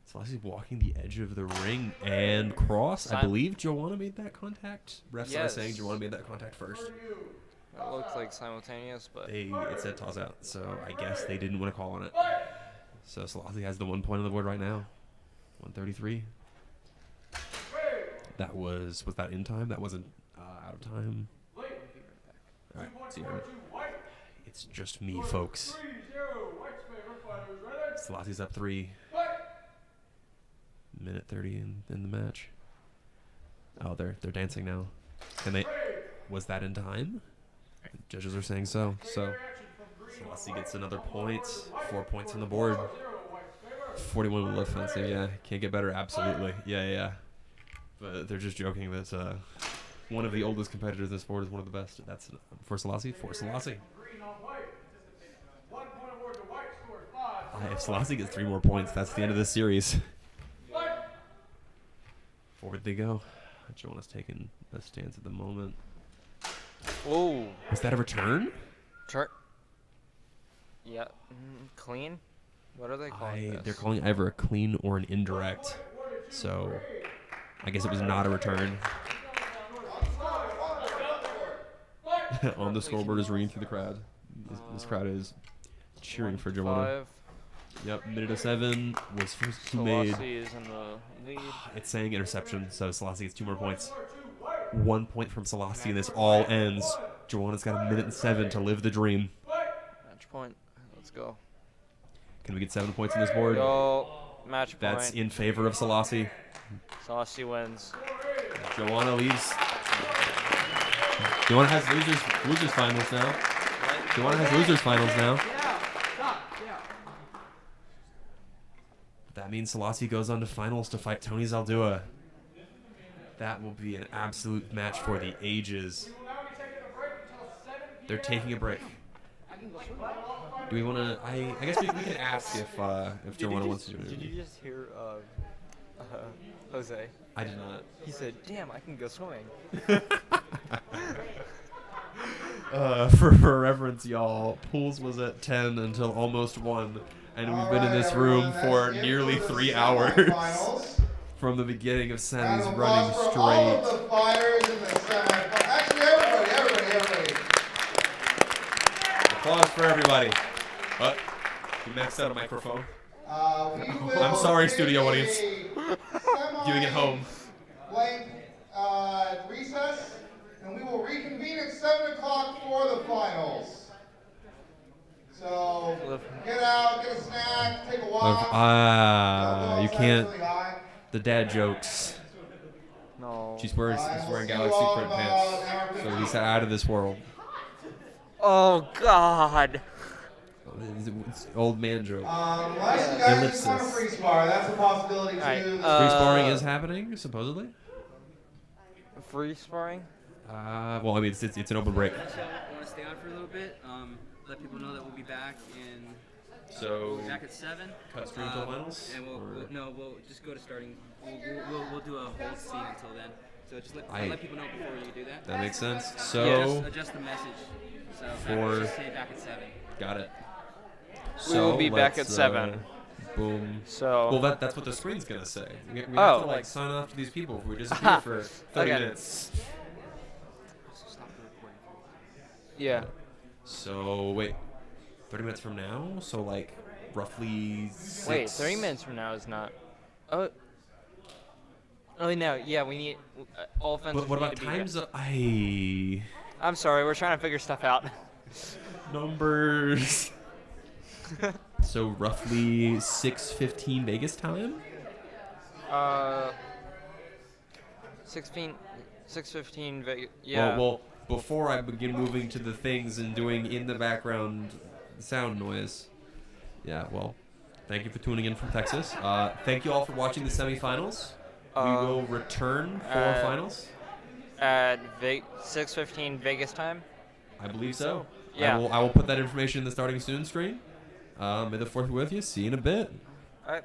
Selassie's walking the edge of the ring and cross. I believe Joanna made that contact. Refs are saying Joanna made that contact first. It looks like simultaneous, but it said toss out, so I guess they didn't want to call on it. So Selassie has the 1 point on the board right now. 133. That was that in time? That wasn't out of time. All right, see you. It's just me, folks. Selassie's up 3. Minute 30 in the match. Oh, they're dancing now. Was that in time? Judges are saying so. So Selassie gets another point. 4 points on the board. 41 with left fencing. Yeah, can't get better. Absolutely. Yeah. But they're just joking that one of the oldest competitors in the sport is one of the best. That's for Selassie. If Selassie gets 3 more points, that's the end of this series. Forward they go. Joanna's taking a stance at the moment. Whoa. Was that a return? Yeah. Clean? What are they calling this? They're calling either a clean or an indirect. So I guess it was not a return. On the scoreboard is ringing through the crowd. This crowd is cheering for Joanna. 5. Yep, minute of 7 was who made. Selassie is in the lead. It's saying interception, so Selassie gets 2 more points. 1 point from Selassie, and this all ends. Joanna's got a minute and 7 to live the dream. Match point. Let's go. Can we get 7 points on this board? Go. Match point. That's in favor of Selassie. Selassie wins. Joanna leaves. Joanna has losers finals now. Joanna has losers finals now. That means Selassie goes on to finals to fight Tony Zaldua. That will be an absolute match for the ages. They're taking a break. Do we want to? I guess we can ask if Joanna wants to do it. Did you just hear Jose? I did not. He said, "Damn, I can go swimming." For reference, y'all, pools was at 10 until almost 1, and we've been in this room for nearly 3 hours. From the beginning of semis, running straight. All of the fighters in the semifinals. Actually, everybody. Applause for everybody. What? You maxed out a microphone? We will I'm sorry, take studio a audience. Viewing at home. semi-length recess, and we will reconvene at 7 o'clock for the finals. So get out, get a snack, take a walk. You can't. The dad jokes. No. He's wearing Galaxy print pants, so he's out of this world. Oh God. It's old man joke. Unless you guys just want to free spar, that's a possibility too. Alright, Free sparring is happening, supposedly. Free sparring? Well, I mean, it's an open break. Want to stay on for a little bit? Let people know that we'll be back in. So We'll be back at 7. cut stream till finals. And we'll just go to starting. We'll do a whole scene until then. So just let people know before you do that. That makes sense. So adjust the message. So for stay back at 7. Got it. We will be back at 7. Boom. So. Well, that's what the screen's gonna say. We have to like sign off to these people if we disappear for 30 minutes. Yeah. So wait, 30 minutes from now? So like roughly 6. Wait, 30 minutes from now is not. Oh. Oh no, yeah, we need all offenses. What about times? I'm sorry, we're trying to figure stuff out. Numbers. So roughly 6:15 Vegas time. 6:15 Vegas. Yeah. Well, before I begin moving to the things and doing in the background sound noise. Yeah. Well, thank you for tuning in from Texas. Thank you all for watching the semifinals. We will return for finals. At 6:15 Vegas time. I believe so. Yeah. I will put that information in the starting soon screen. May the 4th be with you. See you in a bit. All right.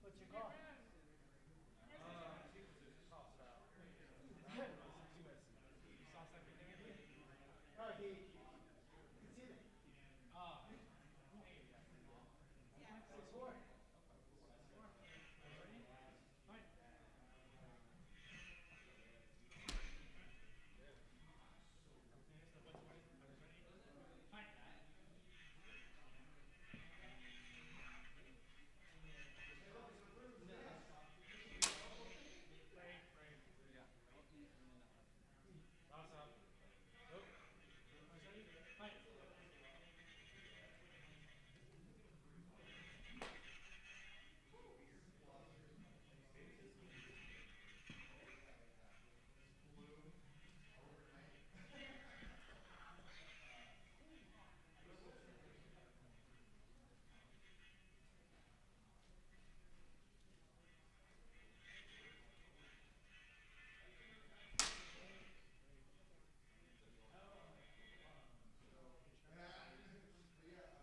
What's your call? Oh, he conceded. Oh. 6-4. Fine. Fine. Toss up. Nope. Fine.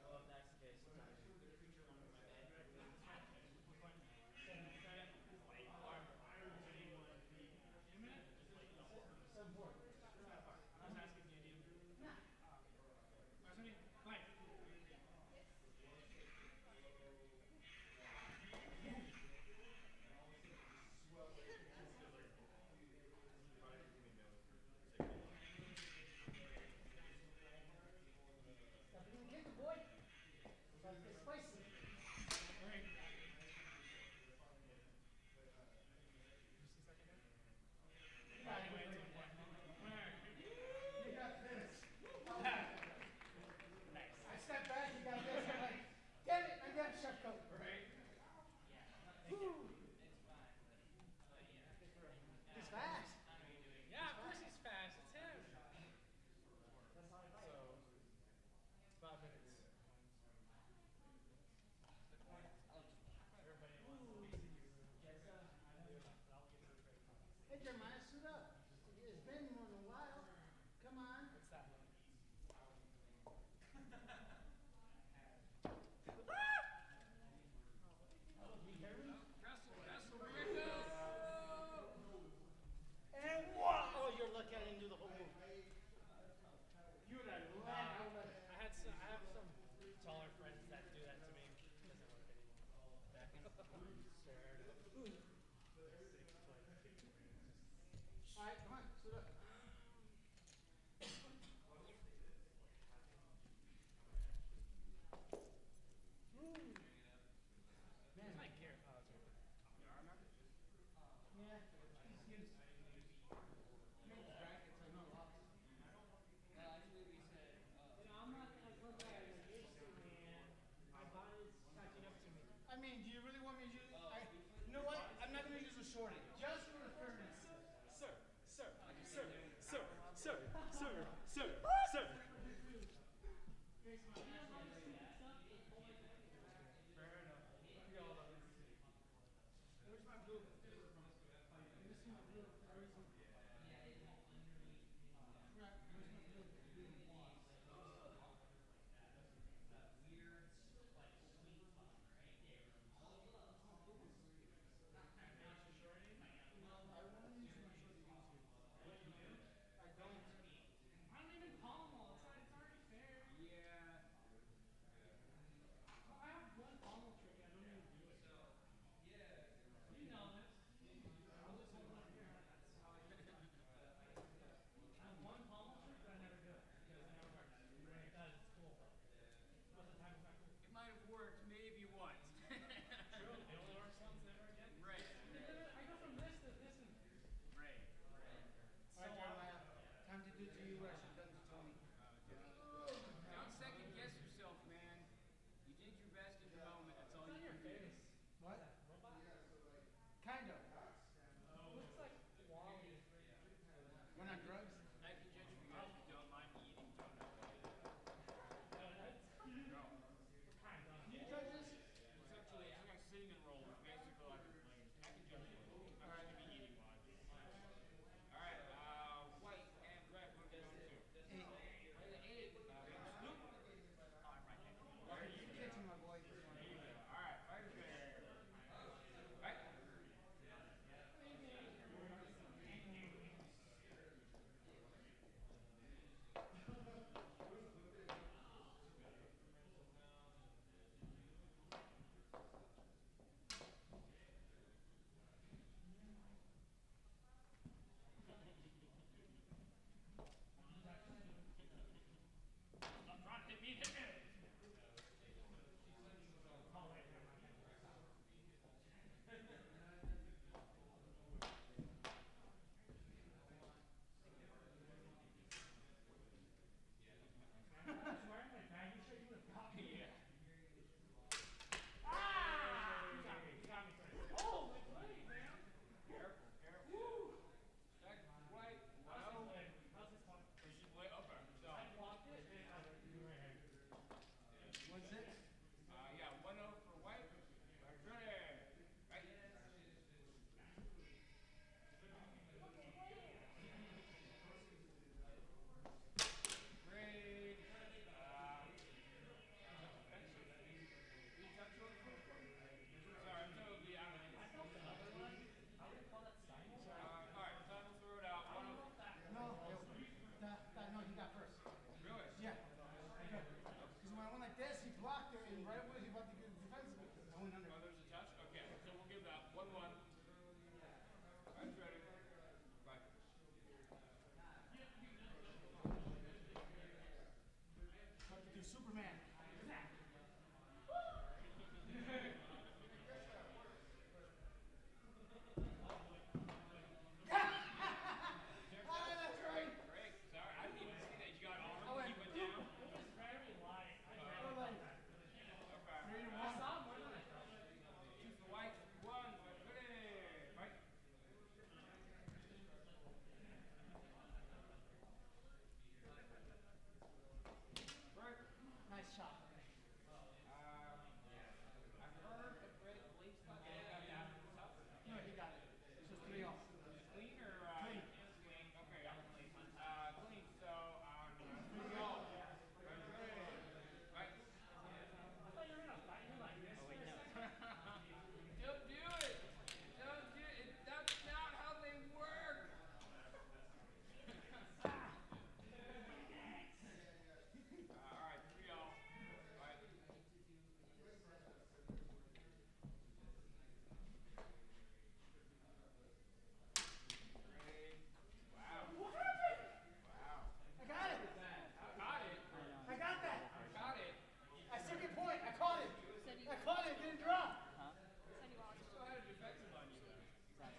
Well, if that's the case, it's time. Stepping in the kitchen, boy. About to get spicy. You got this. I stepped back, you got this. I'm like, damn it, I got a chef coat. Right. Woo. He's fast. Yeah, of course he's fast. It's him. That's how I fight. So, 5 minutes. Everybody wants to be Hey, Jeremiah, suit up. It's been more than a while. Come on. What's that? You hear me? Wrestle, Rico. And what? Oh, you're looking at him do the whole move. You would have laughed. I have some taller friends that do that to me. It doesn't work anymore. Back in All right, come on, suit up. Man, my gear. Oh, it's right there. yeah, he's used. Made the brackets, I know lots. I'm not like one guy I used to, man. My body's catching up to me. I mean, do you really want me to use? You know what? I'm not going to use a shorty. Just for the fairness. Sir, sir, sir, sir, sir, sir, sir, sir. Fair enough. We all love it. Where's my blue? I'm missing my blue. Where is it? Crap, where's my blue? No, I want to use my shorty easier. I don't. I don't even palm all. It's already fair. Yeah. I have one palm trick. I don't even do it. You know this. I'll just hold it up here.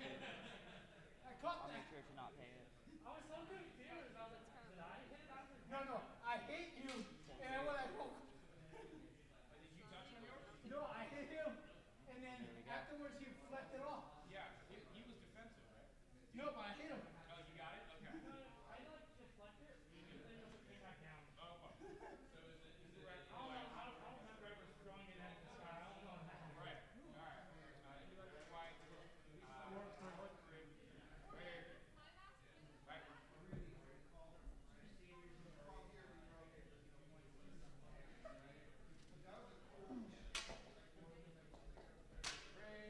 I caught I'll that. make sure to not pay it. I was so confused. I was like, did I hit it? No, I hit you. And I went like, oh. Did you touch on yours? No, I hit him. And then There we go. afterwards he deflected off. Yeah, he was defensive, right? No, but I hit him. Oh, you got it? Okay. I like deflected it, and then it came back down. Oh, okay. So is the ref I don't remember ever throwing it at the sky. I don't know what happened. right? All right. Indirect white. Right.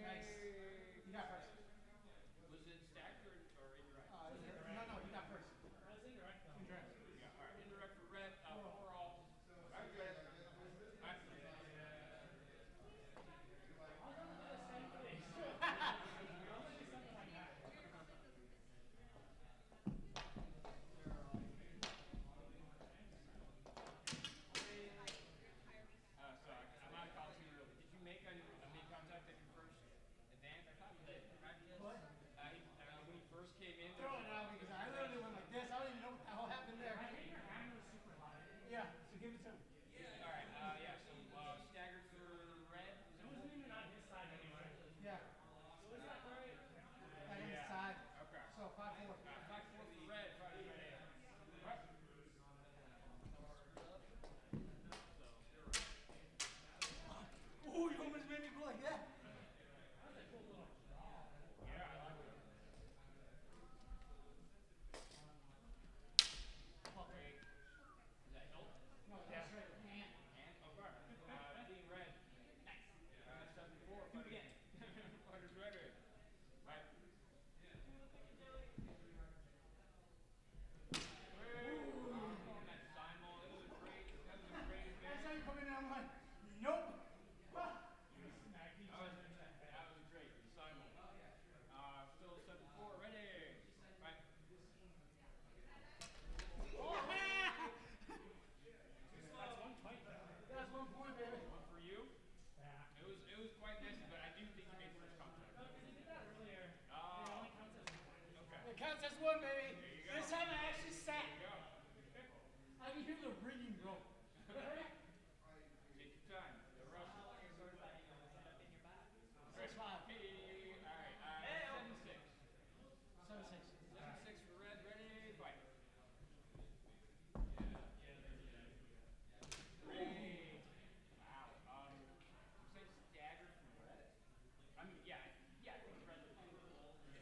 Nice. You got first. Was it staggered or indirect? No, you got first. That was indirect though. Indirect. Yeah, all right. Indirect for red. Overall. Right. Right. Sorry, I might have called too early. Did you make a mid-contact at your first advance? I thought you did. What? When he first came in. Throw it out because I literally went like this. I don't even know what the hell happened there. I think your hammer was super high. Yeah, so give it to him. All right. Yeah. So staggered for red. It wasn't even on his side anyway. Yeah. So is that right? Like on his side. Okay. So 5-4. 5-4 for red. 5-4. Right. Oh, you almost made me go like that. Yeah, I like it. Great. Is that help? No, that's right. Man. And okay. Being red. Nice. 7-4. Do it again. Fighters ready. Right. That's how you come in and I'm like, nope. That was great. Simon. Still 7-4. Ready. Right. That's 1 point. That's 1 point, baby. One for you. Yeah. It was quite messy, but I do think you made first contact. No, because he did that earlier. Oh. It only counts as 1 point. Okay. It counts as 1, baby. There you go. This time I actually sat. There you go. I can hear the ringing, bro. Take your time. The rush. 6-5. Hey, all right. 7-6. 7-6. 7-6 for red. Ready. Fight. Great. Wow. You said staggered from red? I mean, yeah, I think red.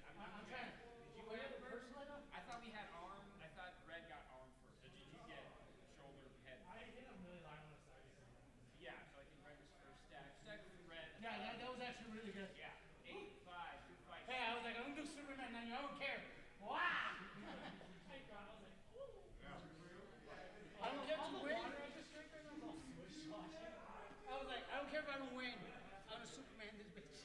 I'm trying. Did you Oh, yeah, get the first one though? I thought we had arm. I thought red got arm first. Did you get shoulder, head? I hit him really loud on the side. Yeah, so I think red was first. Staggered from red. Yeah, that was actually really good. Yeah. 8-5. Good fight. Hey, I was like, I'm gonna do Superman on you. I don't care. Wow! I don't care to win. I was like, I don't care if I don't win. I'm gonna Superman this bitch.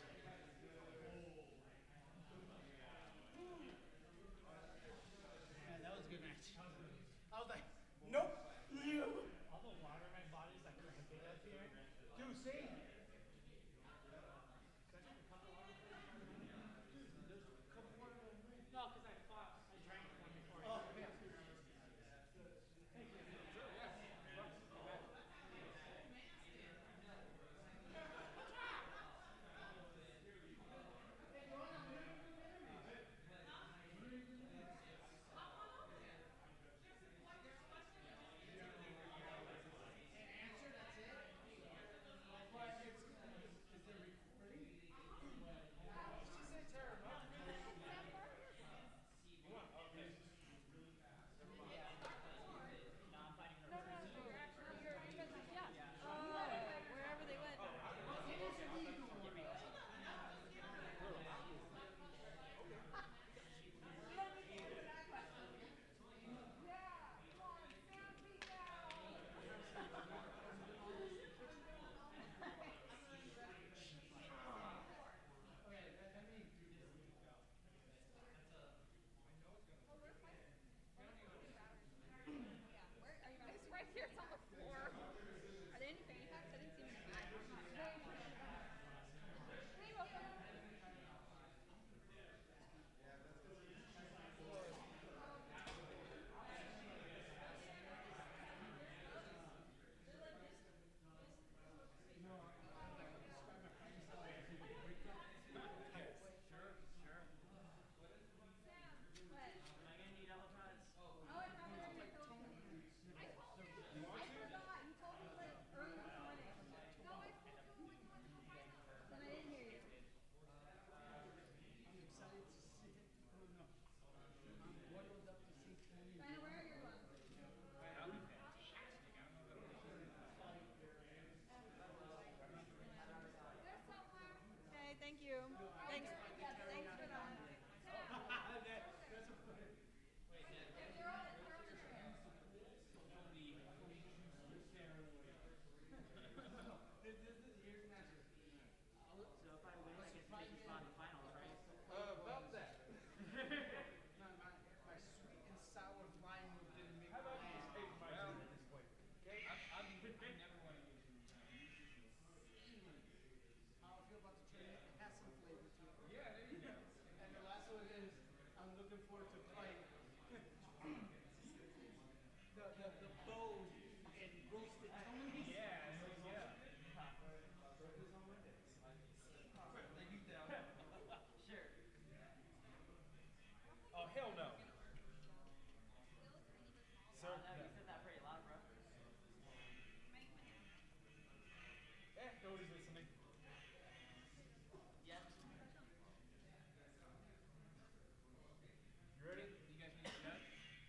Yeah, that was a good match. I was like, nope, you. All the water in my body is like cramping up here. Dude, see? No, because I fought. I drank one before. Oh, yeah. Thank you. Sure, yeah. before to fight the bow and roasted. Yeah, yeah. Sure. Oh hell no. Sir, no. You said that pretty loud, bro. Nobody's listening. Yet. You ready? You guys need to go?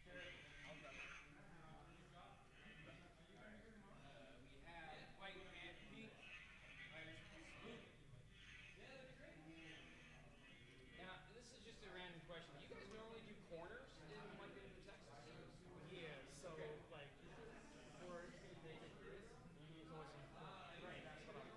Sure. I'll go. We have white and pink. Blue. Yeah, that'd be great. Now, this is just a random question. Do you guys normally do corners in like in Texas? Yeah, so like for basic this, you use always right. That's what I'm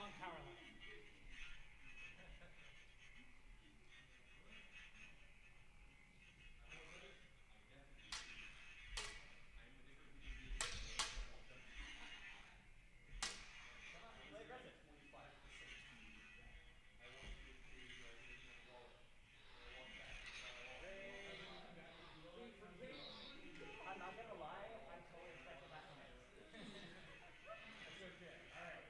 long power line. Play aggressive. I'm not gonna lie, I totally expected that to miss. That's so good. Alright.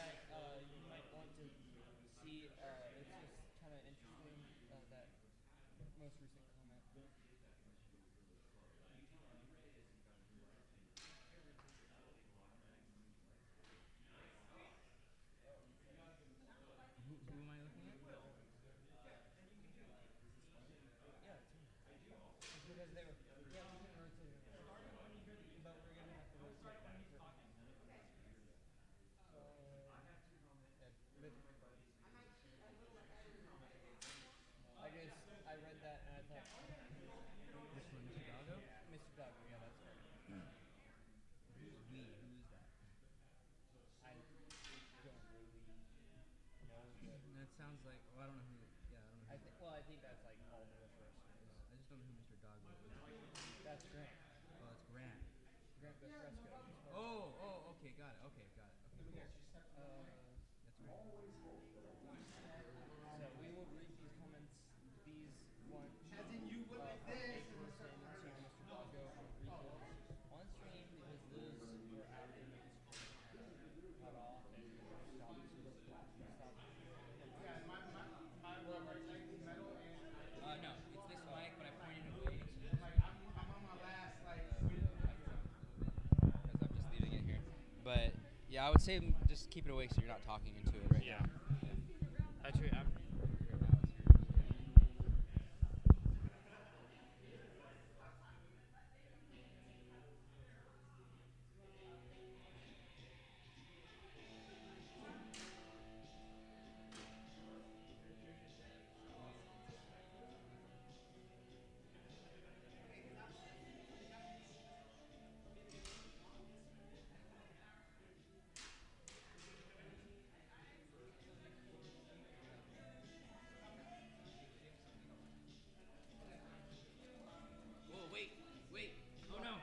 that you might want to see. It's just kind of interesting that most recent comment. Who am I looking at? Yeah, it's because they were. Yeah, we can rotate it around. But we're gonna have to rotate back. I read that and I thought. This one, Mr. Doggo? Mr. Doggo, yeah, that's right. Who's we? Who is that? I don't really know. That sounds like. Well, I don't know who. Yeah, I don't know. I think that's like all the refreshers. I just don't know who Mr. Doggo is. That's Grant. Oh, that's Grant. Grant the Fresco. Oh, okay, got it. Okay, cool. Here. That's great. So we will read these comments. These one. As in you would from with this. a person to Mr. Doggo on stream because those were after the stream cut off and stopped. Yeah, my leg is metal and No, it's this mic, but I pointed away. like I'm on my last like Because I'm just leaving it here. But yeah, I would say just keep it away so you're not talking into it right now. Actually, Whoa, wait. Oh no.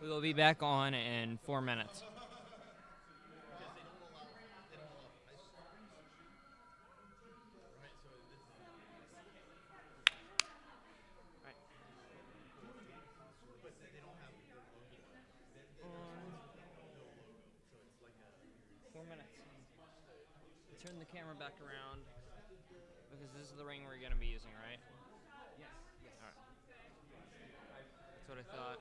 We will be back on in 4 minutes. Turn the camera back around because this is the ring we're going to be using, right? Yes. That's what I thought.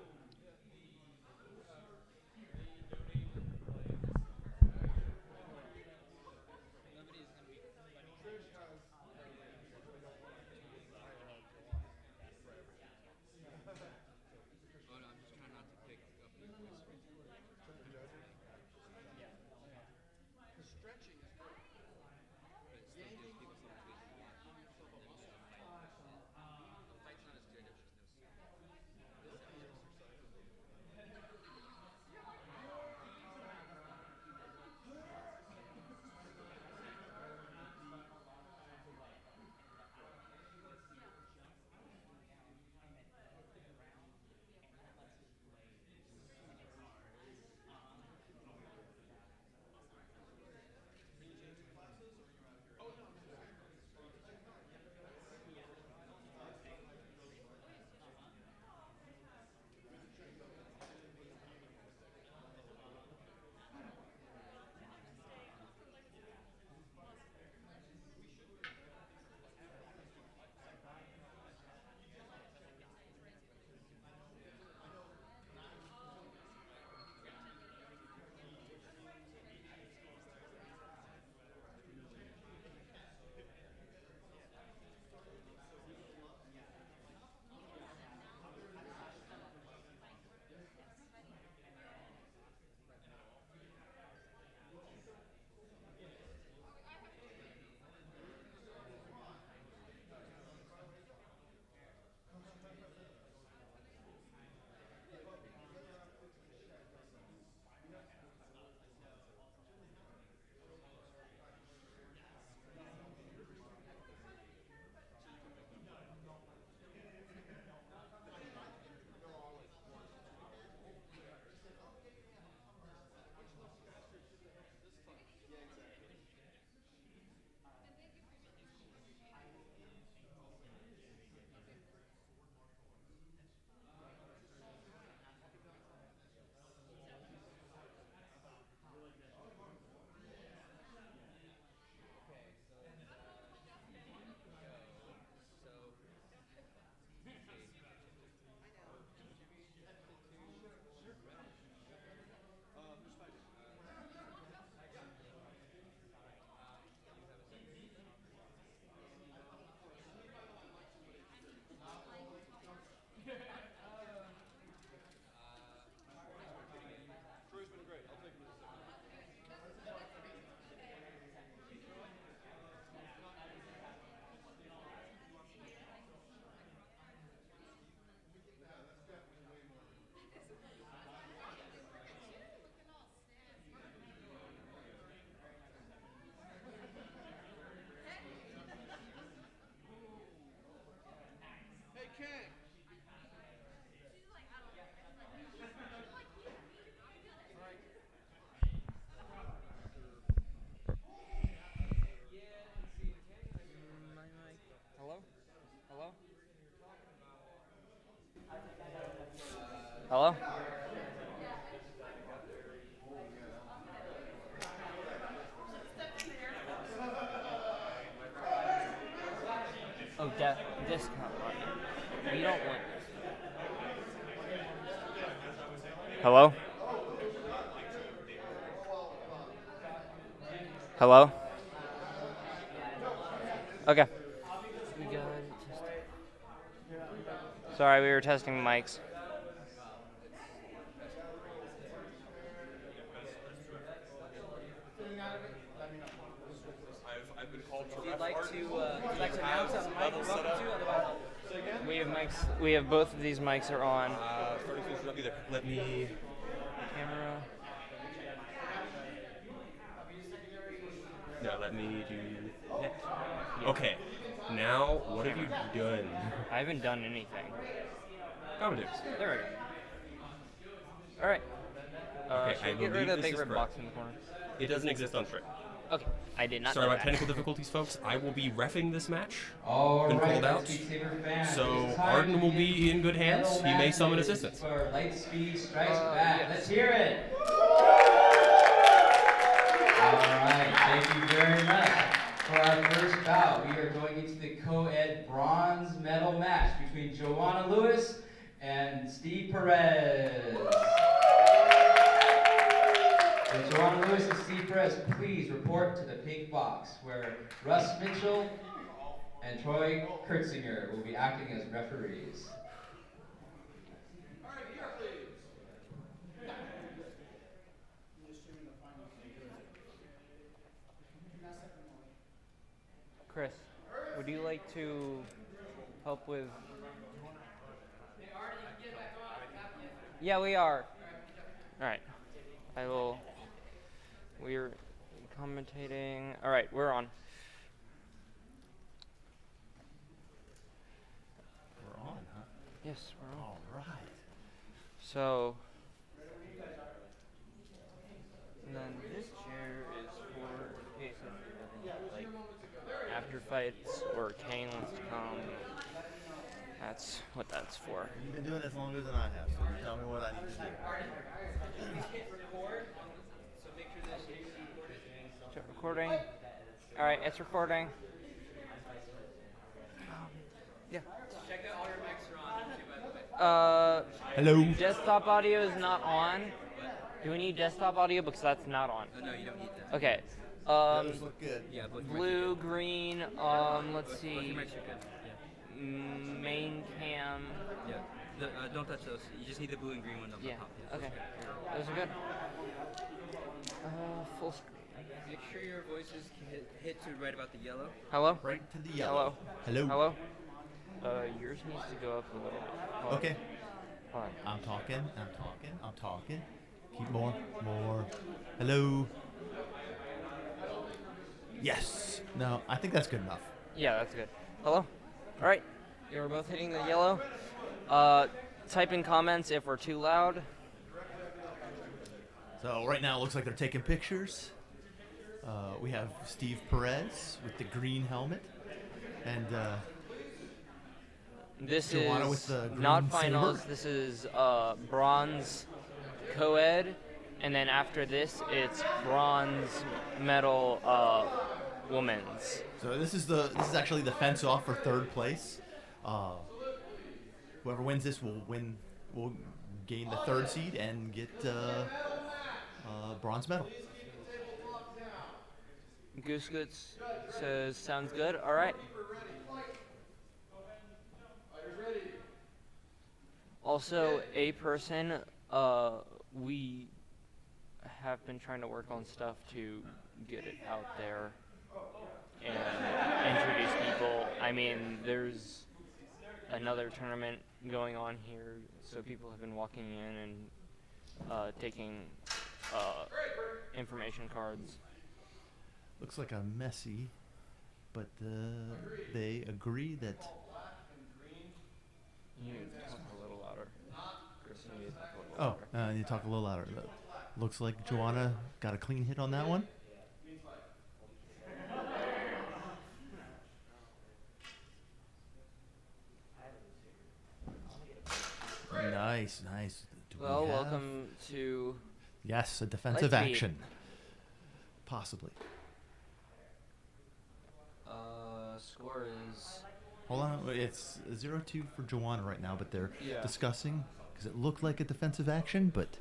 Hello? Hello? Hello? Oh, discount money. We don't want this. Hello? Hello? Okay. We got it. Sorry, we were testing the mics. I've been called to If you'd ref like art. to, announce on the mic, Level you're welcome setup. to. Otherwise, I'll... We have mics. We have both of these mics are on. Starting to should be there. Let me. Camera. No, let me do. Okay. Now, what have you done? I haven't done anything. Commentaries. There we go. All right. Okay, Should I we get rid believe of the this big is red correct. box in the corner? It doesn't exist on Strict. Okay, I did not Sorry know about that. technical difficulties, folks. I will be reffing this match. All Been right, called out. Lightspeed Saber fans, So it's time Arden to will get be in good hands. medal He may summon matches assistance. For Lightspeed Strikes Back. yes. Let's hear it. All right, thank you very much. For our first bout, we are going into the co-ed bronze medal match between Joanna Lewis and Steve Perez. So Joanna Lewis and Steve Perez, please report to the pink box where Russ Mitchell and Troy Kurtzinger will be acting as referees. All right, here, please. Chris, would you like to help with? Yeah, we are. All right. I will. We're commentating. All right, we're on. We're on, huh? Yes, we're on. All right. So, and then this chair is for case of like after fights or Kane wants to come. That's what that's for. You've been doing this longer than I have, so you tell me what I need to do. Is it recording? All right, it's recording. Yeah. Check out all your mics are on, too, by the way. Hello. Desktop audio is not on. Do we need desktop audio? Because that's not on. No, you don't need that. Okay. Those look good. Yeah, both Blue, green, let's see. Both your mics are good. Yeah. Main cam. Yeah. Don't touch those. You just need the blue and green one on the top. Yeah, Okay. Those are good. Full screen. Make sure your voices hit to right about the yellow. Hello? Right to the yellow. Hello? Hello. Hello? Yours needs to go up a little bit. Hold on. Okay. Hold on. I'm talking. Keep more. Hello. Yes. No, I think that's good enough. Yeah, that's good. Hello? All right. Yeah, we're both hitting the yellow. Type in comments if we're too loud. So right now it looks like they're taking pictures. We have Steve Perez with the green helmet, and This Joanna is with the green not finals. saber. This is bronze co-ed, and then after this, it's bronze medal women's. So this is actually the fence off for third place. Whoever wins this will gain the third seed and get bronze medal. Goose Goods says sounds good. All right. Also, a person, we have been trying to work on stuff to get it out there and introduce people. I mean, there's another tournament going on here, so people have been walking in and taking information cards. Looks like a messy, but they agree that. You need to talk a little louder. Chris, you need to talk a little louder. I need to talk a little louder. Looks like Joanna got a clean hit on that one. Nice. Do we Well, have- welcome to. Yes, a defensive Lightspeed. action. Possibly. Score is. Hold on, it's 0-2 for Joanna right now, but they're Yeah. discussing because it looked like a defensive action, but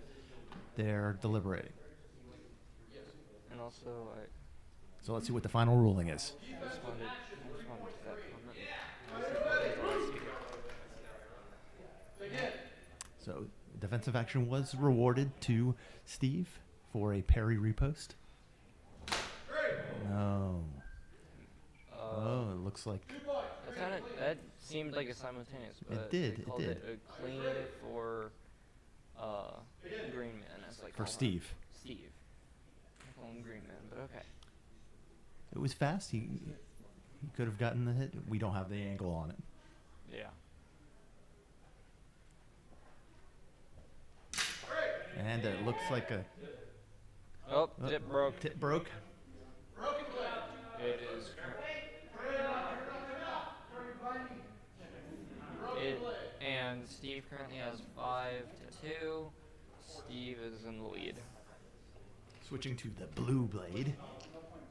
they're deliberating. And also, So let's see what the final ruling is. I responded to that comment. So defensive action was rewarded to Steve for a parry repost. No. Oh, it looks like That seemed like a simultaneous. But did, They it called did. it a clean for Green Man. As like for Steve. Steve. I call him Green Man, but okay. It was fast. He could have gotten the hit. We don't have the angle on it. Yeah. And it looks like a. Oh, tip broke. Tip broke. It is. And Steve currently has 5-2. Steve is in the lead. Switching to the blue blade.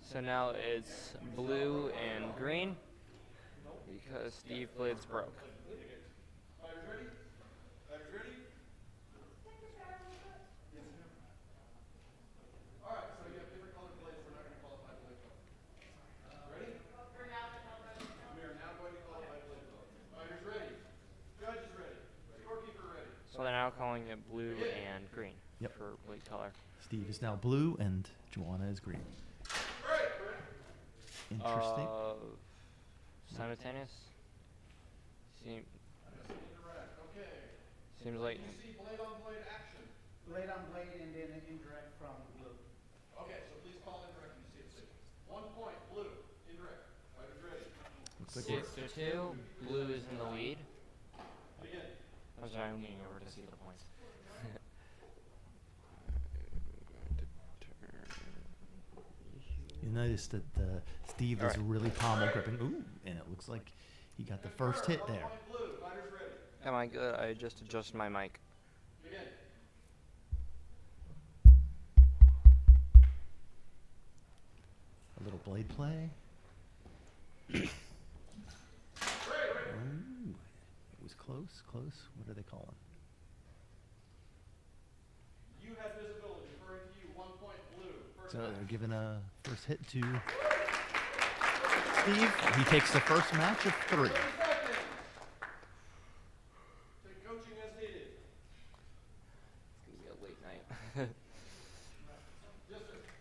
So now it's blue and green because Steve Blade's broke. calling it blue and green Yep. for blade color. Steve is now blue and Joanna is green. Interesting. Simultaneous. Seems like. You see blade on blade action. Blade on blade and then an indirect from blue. Okay, so please call indirect when you see it. 1 point, blue, indirect. Fighters ready. Looks like 6-2. Blue is in the lead. Begin. I'm sorry, I'm leaning over to see the points. You notice that Steve is really pommel gripping. Ooh, and it looks like he got the first hit there. Am I good? I just adjusted my mic. A little blade play. Ooh, it was close, close. What are they calling? You have visibility. Referring to you, 1 point blue. So they're giving a first hit to Steve. He takes the first match of 3. Take coaching as needed. It's gonna be a late night.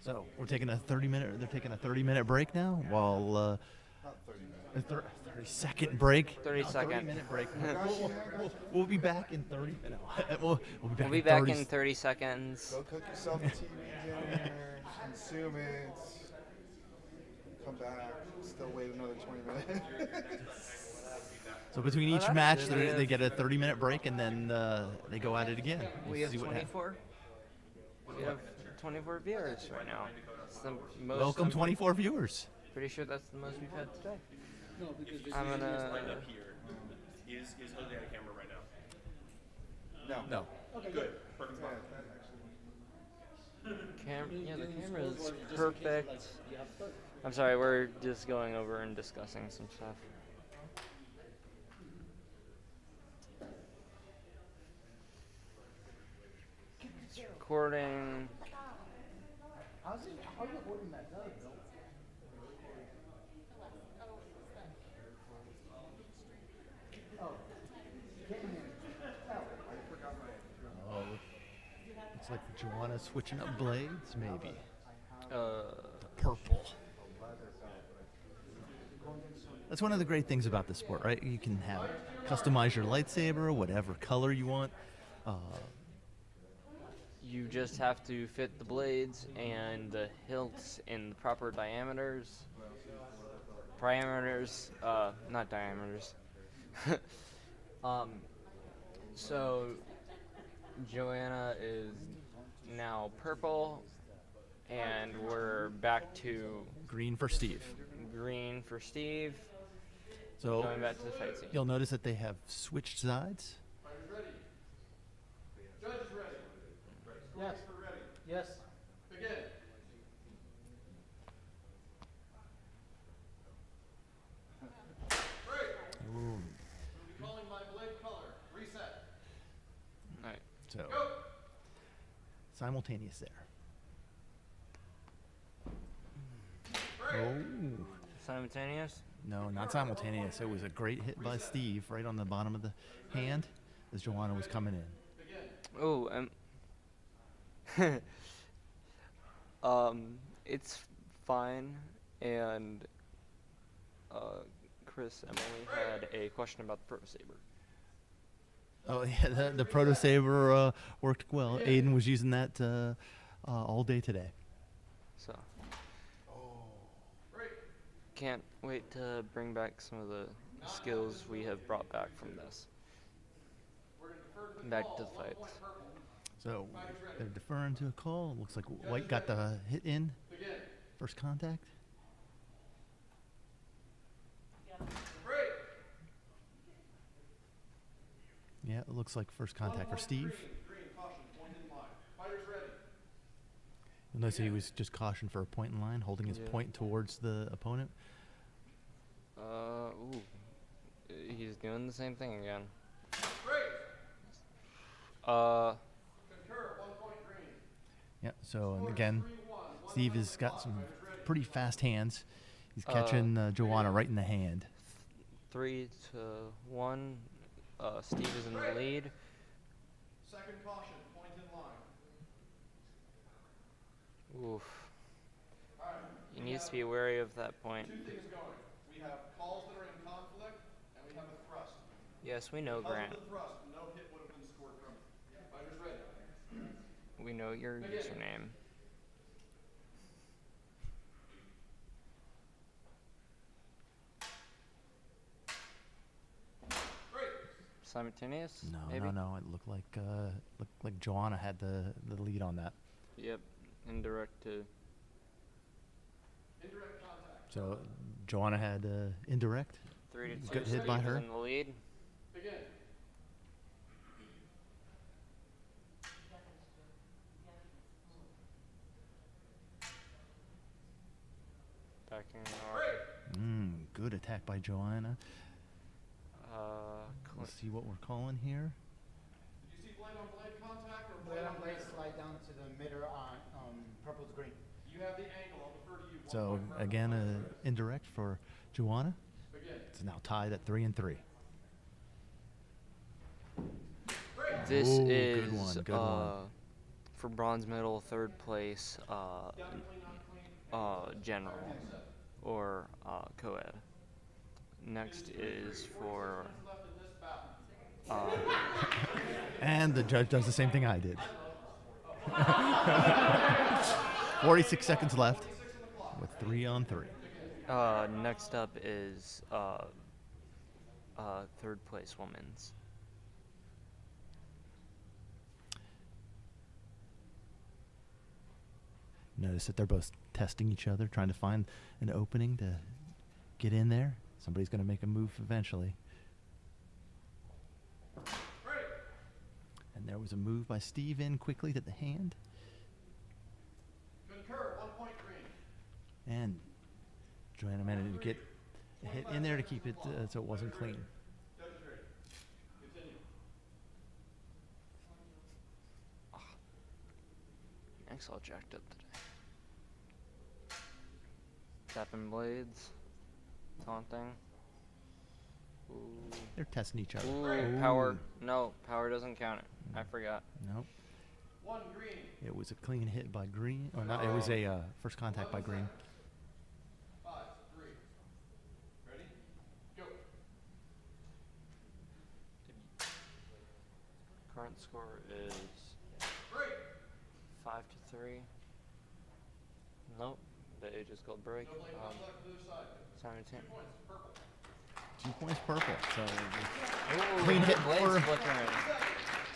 So we're taking a 30-minute. They're taking a 30-minute break now, while Not 30 minutes. a 30-second break. 30-second. 30-minute break. We'll be back in 30 minutes. We'll be back in 30 seconds. Go cook yourself a TV dinner, consume it, come back, still wait another 20 minutes. So between each match, they get a 30-minute break, and then they go at it again. We have see what happens. 24. We have 24 viewers right now. It's the most. Welcome, 24 viewers. Pretty sure that's the most we've had today. No, because I'm gonna. Lined up here. Is Jose on camera right now? No. Okay, Good. Perfect. Yeah, the camera is perfect. I'm sorry, we're just going over and discussing some stuff. It's recording. How are you holding that done, Bill? Oh, looks like Joanna switching up blades, maybe. The purple. That's one of the great things about the sport, right? You can customize your lightsaber, whatever color you want. You just have to fit the blades and the hilts in the proper diameters. Not diameters. So Joanna is now purple, and we're back to green for Steve. Green for Steve. So going back to the fight scene. You'll notice that they have switched sides. Judge is ready. Yes. Ready. Yes. Begin. Ooh. We'll be calling my blade color. Reset. All right. So Go. simultaneous there. Oh. Simultaneous? No, not simultaneous. It was a great hit by Steve right on the bottom of the hand as Joanna was coming in. Oh, it's fine, and Chris, Emily had a question about the Proto Saber. Oh yeah, the Proto Saber worked well. Aiden was using that all day today. So, can't wait to bring back some of the skills we have brought back from this. Back to the fights. So they're deferring to a call. Looks like White got the hit in. First contact. Yeah, it looks like first contact for Steve. You'll notice he was just cautioned for a point in line, holding his point towards the opponent. Ooh. He's doing the same thing again. Yeah, so and again, Steve has got some pretty fast hands. He's catching Joanna right in the hand. 3-1. Steve is in the lead. Second caution, point in line. Oof. All right. He needs to be wary of that point. Two things going. We have calls that are in conflict, and we have a thrust. Yes, we know, Because Grant. of the thrust, no hit would have been scored from it. Fighters ready. We know your username. Simultaneous? No, maybe? no. It looked like Joanna had the lead on that. Yep. Indirect to. Indirect contact. So Joanna had indirect. 3 to 2. Good hit by Steve her. is in the lead. Begin. Backing Good attack by Joanna. Let's see what we're calling here. Did you see blade on blade contact or Blade blade on on blade mitter? slide down to the middle on purple to green. You have the angle. I'll defer to you. So again, indirect for Joanna. Begin. It's now tied at 3-3. This Ooh, is good one. for bronze medal, third place, general or co-ed. Next is for. And the judge does the same thing I did. 46 seconds left with 3-3. Next up is third place women's. Notice that they're both testing each other, trying to find an opening to get in there. Somebody's going to make a move eventually. And there was a move by Steve in quickly to the hand. Concur, 1 point green. And Joanna managed to get a hit in there to keep it so it wasn't clean. Judge is ready. Continue. Next all jacked up today. Tapping blades. Taunting. Ooh. They're testing each other. Ooh, power. No, power doesn't count it. I forgot. Nope. 1 green. It was a clean hit by Green. Or not, it was a first contact by Green. 5, 3. Ready? Go. Current score is 5-3. Nope, the age is called break. No blade contact to the other side. 17. 2 points, purple. 2 points purple. So Ooh, clean hit blades for. flickering.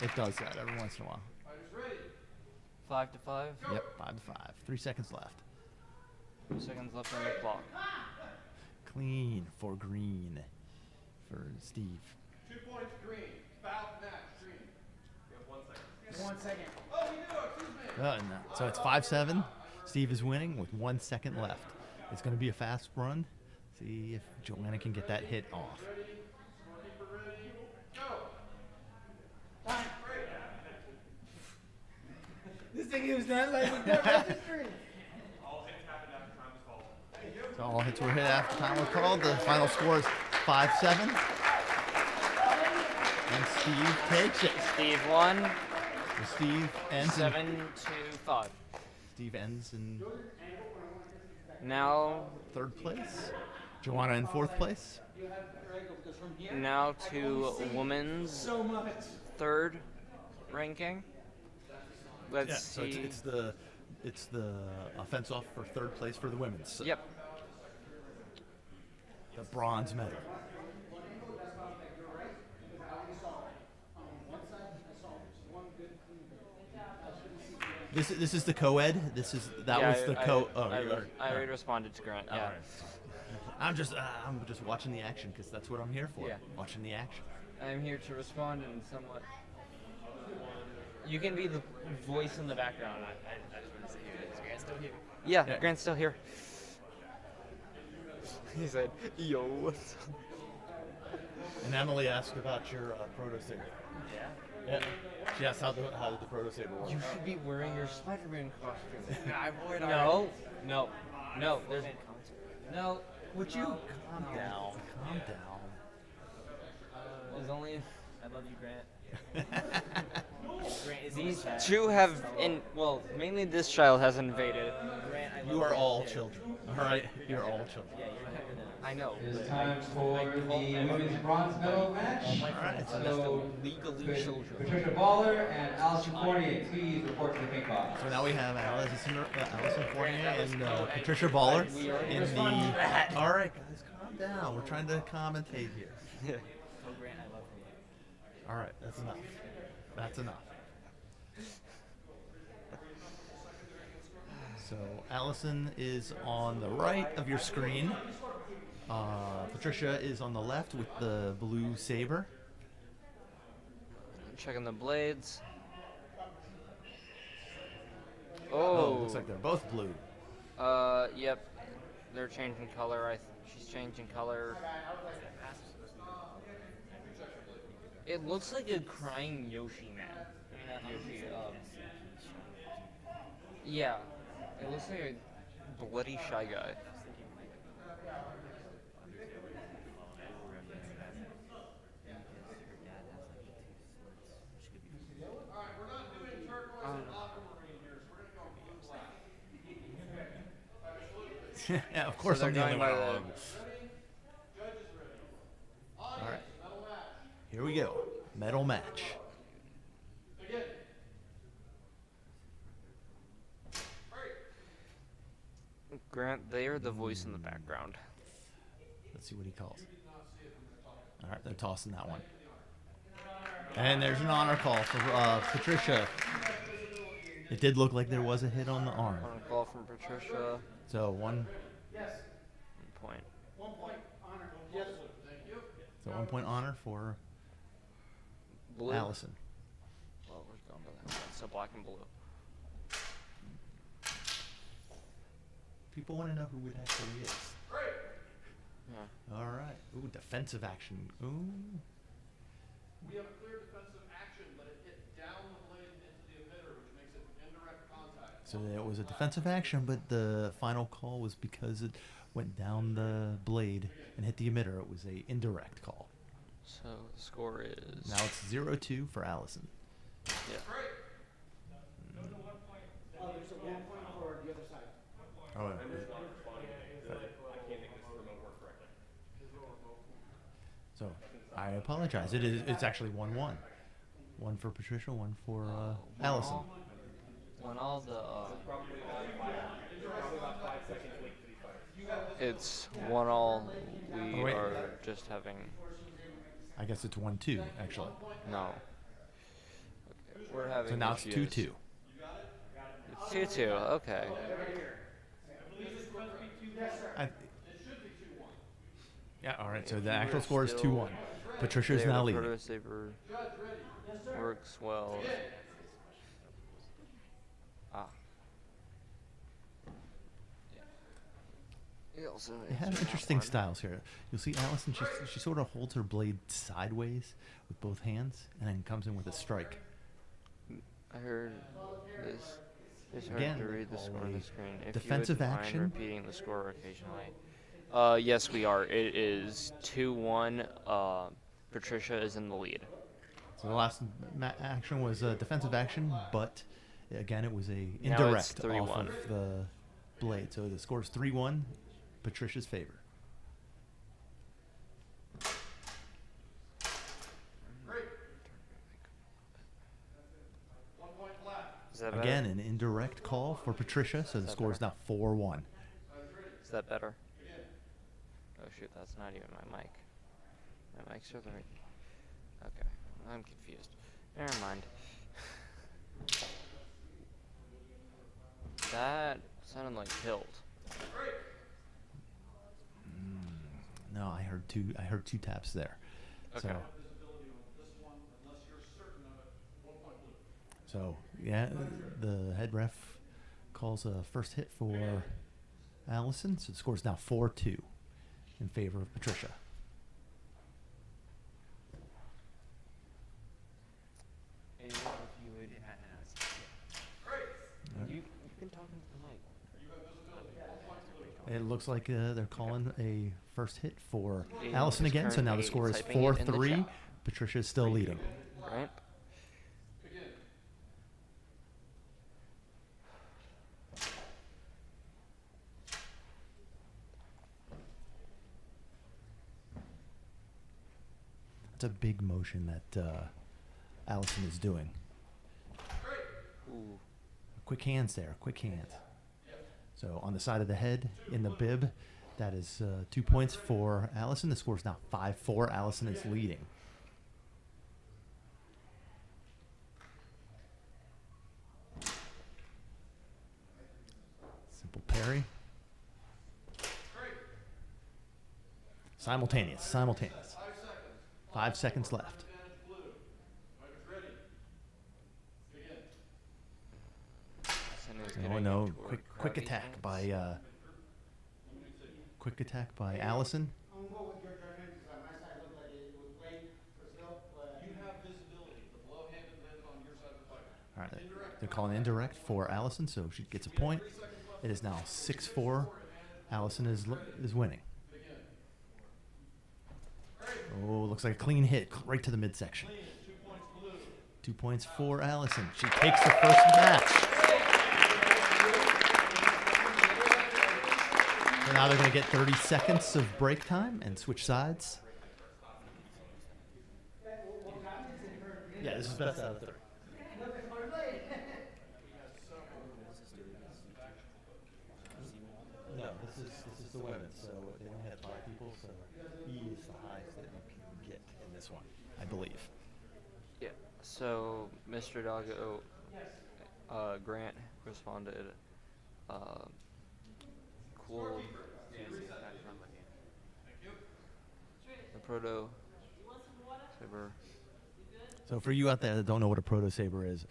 It does that every once in a while. Fighters ready. 5-5. Yep, 5-5. 3 seconds left. 2 seconds left on the clock. Clean for Green for Steve. 2 points green. Bout match green. You have 1 second. 1 second. Oh, you do, excuse me. So it's 5-7. Steve is winning with 1 second left. It's going to be a fast run. See if Joanna can get that hit off. Ready. Scorekeeper ready. Go. Time. This thing was not like with that registry. All hits happened after time was called. So all hits were hit after time was called. The final score is 5-7. And Steve takes it. Steve won. So Steve ends 7-5. Steve ends in Now third place. Joanna in fourth place. Now to women's third ranking. Let's So see. it's the offense off for third place for the women's. So Yep. the bronze medal. This is the co-ed. That was the co. I already responded to Grant. Yeah. Alright. I'm just watching the action because that's what I'm here for. Yeah. Watching the action. I'm here to respond in somewhat. You can be the voice in the background. I just want to say, is Grant still here? Yeah, Grant's still here. He said, "Yo, what's up?" And Emily asked about your proto saber. Yeah. Yeah. She asked how did the proto saber work. You should be wearing your Spider-Man costume. I wore it No, no. There's no. Would you calm down? Calm down. There's only. I love you, Grant. These two have, well, mainly this child has invaded. You are all children. All right, you're all children. I know. It is time for the women's bronze medal match. All right, So, legally children. Patricia Baller and Allison Fournier, please report to the pink box. So now we have Allison Fournier and Patricia Baller in the. All right, guys, calm down. We're trying to commentate here. All right, that's enough. That's enough. So Allison is on the right of your screen. Patricia is on the left with the blue saber. Checking the blades. Looks like they're both blue. Yep. They're changing color. She's changing color. It looks like a crying Yoshi man. Not Yoshi, yeah. It looks like a bloody Shy Guy. Yeah, of course So I'm the only they're one. going All right, here we go. Medal match. Grant, they are the voice in the background. Let's see what he calls. All right, they're tossing that one. And there's an honor call for Patricia. It did look like there was a hit on the arm. Honor call from Patricia. So 1 point. 1 point honor. Yes, thank you. So 1 point honor for Blue. Allison. Well, we're going to that. So black and blue. People want to know who it actually is. Yeah. All right. Ooh, defensive action. Ooh. We have a clear defensive action, but it hit down the blade into the emitter, which makes it indirect contact. So it was a defensive action, but the final call was because it went down the blade and hit the emitter. It was a indirect call. So the score is... Now it's 0-2 for Allison. Yeah. There's a 1 point for the other side. Oh, I can't make this remote work correctly. So I apologize. It's actually 1-1. 1 for Patricia, 1 for Allison. When all the it's 1-1. We Oh, wait. are just having. I guess it's 1-2 actually. No. Okay. We're having. So now it's issues. 2-2. It's 2-2. Okay. Yeah. All right. So the actual score is 2-1. Patricia is There, now the leading. Proto Saber works well. Ah. Yeah. Also They have interesting styles here. You'll see Allison, she sort of holds her blade sideways with both hands and then comes in with a strike. I heard this. It's hard Again, to read the score on the screen. If defensive you would mind action. repeating the score occasionally. Yes, we are. It is 2-1. Patricia is in the lead. So the last action was a defensive action, but again, it was a Now it's indirect off 3-1. of the blade. So the score is 3-1, Patricia's favor. Great. 1 point left. Is that Again, better? an indirect call for Patricia, so the that score is now 4-1. Is that better? Oh shoot, that's not even my mic. My mic's are the right. Okay, I'm confused. Never mind. That sounded like hilt. No, I heard two taps there. Okay. So yeah, the head ref calls a first hit for Allison, so the score is now 4-2 in favor of Patricia. And if you would, you've been talking to the mic. It looks like they're calling a first hit for And Allison it's again, so now the currently score is typing it in the 4-3. chat. Patricia is still leading. Right? It's a big motion that Allison is doing. Ooh. Quick hands there, quick hands. So on the side of the head in the bib, that is 2 points for Allison. The score is now 5-4. Allison is leading. Simple parry. Simultaneous. 5 seconds left. Oh no! Quick attack by Allison. All right, they're calling indirect for Allison, so she gets a point. It is now 6-4. Allison is winning. Oh, looks like a clean hit right to the midsection. 2 points for Allison. She takes the first match. So now they're going to get 30 seconds of break time and switch sides. Yeah, this is best out of 3. No, this is the women, so they only have 5 people, so E is the highest that you can get in this one, I believe. Yeah. So Mr. Doggo, Grant responded, cool. The Proto Saber. So for you out there that don't know what a Proto Saber is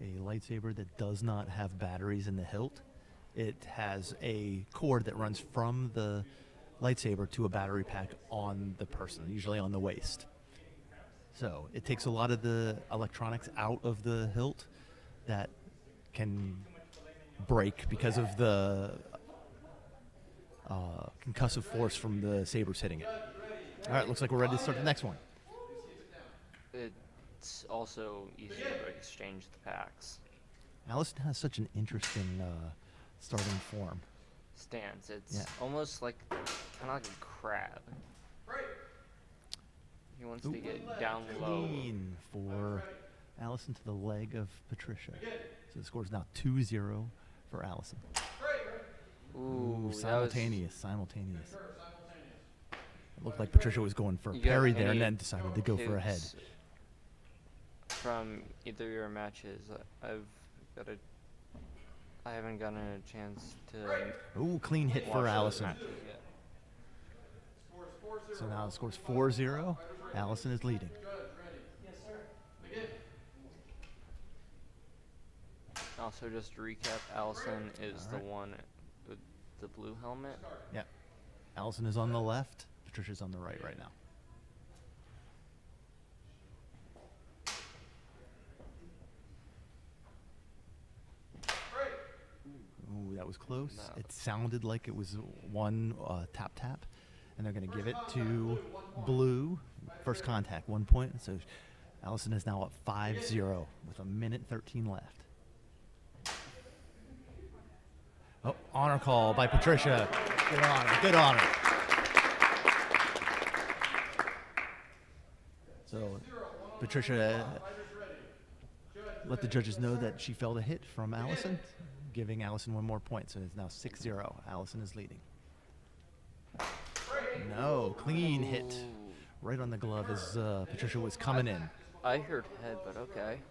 a lightsaber that does not have batteries in the hilt. It has a cord that runs from the lightsaber to a battery pack on the person, usually on the waist. So it takes a lot of the electronics out of the hilt that can break because of the concussive force from the sabers hitting it. All right, looks like we're ready to start the next one. It's also easier to exchange the packs. Allison has such an interesting starting form. Stance. It's almost like kind of like a crab. He wants to get down low. Clean for Allison to the leg of Patricia. So the score is now 2-0 for Allison. Ooh, simultaneous. It looked like Patricia was going for a parry there and then decided to go for a head. From either of your matches, I haven't gotten a chance to. Ooh, clean hit for Allison. So now the score's 4-0. Allison is leading. Also, just to recap, Allison is the one with the blue helmet. Yeah. Allison is on the left. Patricia's on the right now. Ooh, that was close. No. It sounded like it was one tap, and they're going to give it to blue. First contact, 1 point. So Allison is now up 5-0 with 1:13 left. Oh, honor call by Patricia. Good honor. So Patricia let the judges know that she felt a hit from Allison, giving Allison 1 more point. So it's now 6-0. Allison is leading. No, clean hit right on the glove as Patricia was coming in. I heard head, but okay.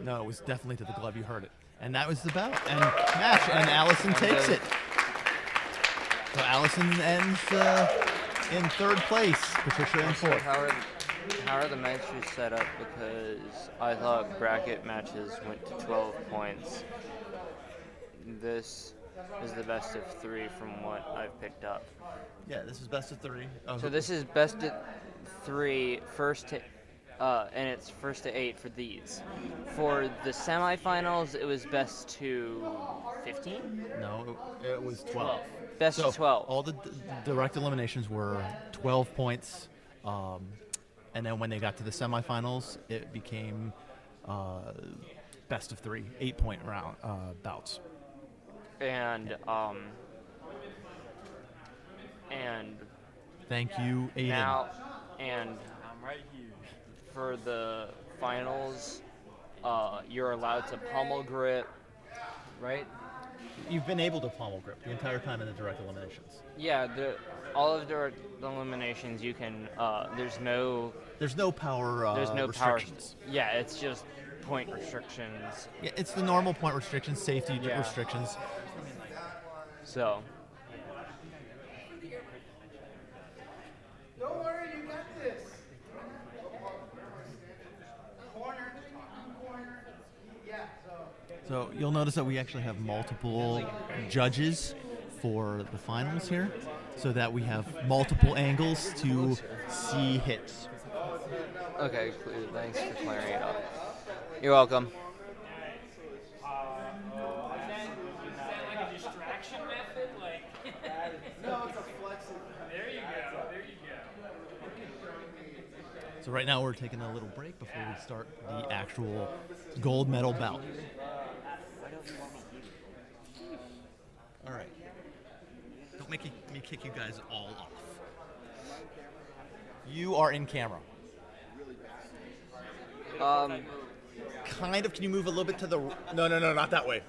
No, it was definitely to the glove. You heard it. And that was the bout and match, and Allison takes it. So Allison ends in 3rd place. Patricia in 4th. How are the matches set up? Because I thought bracket matches went to 12 points. This is the best of 3 from what I've picked up. Yeah, this is best of 3. So this is best of 3, and it's first to 8 for these. For the semifinals, it was best to 15? No, it was 12. Best of 12. All the direct eliminations were 12 points. And then when they got to the semifinals, it became best of 3, 8-point round bouts. And thank you, Aiden. And I'm right here. for the finals, you're allowed to pummel grip, right? You've been able to pommel grip the entire time in the direct eliminations. Yeah, all of the eliminations you can. There's no power. There's no restrictions. power. Yeah, it's just point restrictions. Yeah, it's the normal point restrictions, safety Yeah. restrictions. So. Don't worry, you got this. Corner. Yeah, So you'll notice that we actually have multiple judges for the finals here, so that we have multiple angles to see hits. Okay, thanks for clearing it up. You're welcome. Is that like a distraction method? Like No, it's a flexible. There you go. There you go. So right now we're taking a little break before we start the actual gold medal bout. All right. Don't make me kick you guys all off. You are in camera. Kind of. Can you move a little bit to the... No, not that way.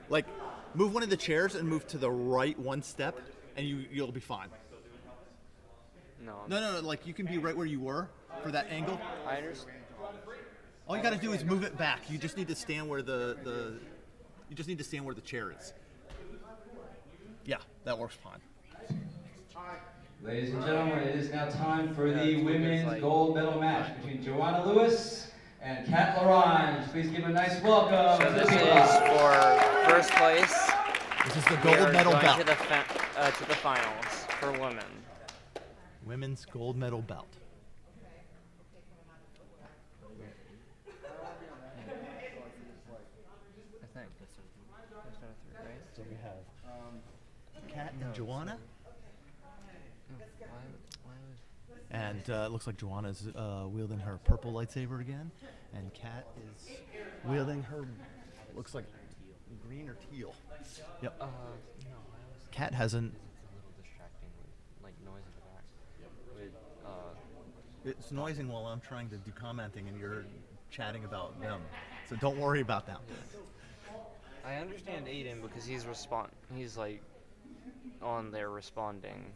Like, move one of the chairs and move to the right one step, and you'll be fine. No. No, like, you can be right where you were for that angle. I understand. All you got to do is move it back. You just need to stand where the chair is. Yeah, that works fine. Ladies and gentlemen, it is now time for the women's gold medal match between Joanna Lewis and Kat Larange. Please give a nice welcome. So this is for first place. This is the gold medal bout. To the finals for women. Women's gold medal bout. I think. So we have Kat and Joanna. And it looks like Joanna's wielding her purple lightsaber again, and Kat is wielding her, looks like green or teal. Yep. Kat hasn't. Like noise in the back. It's noising while I'm trying to do commenting, and you're chatting about them. So don't worry about that. I understand Aiden because he's like on there responding.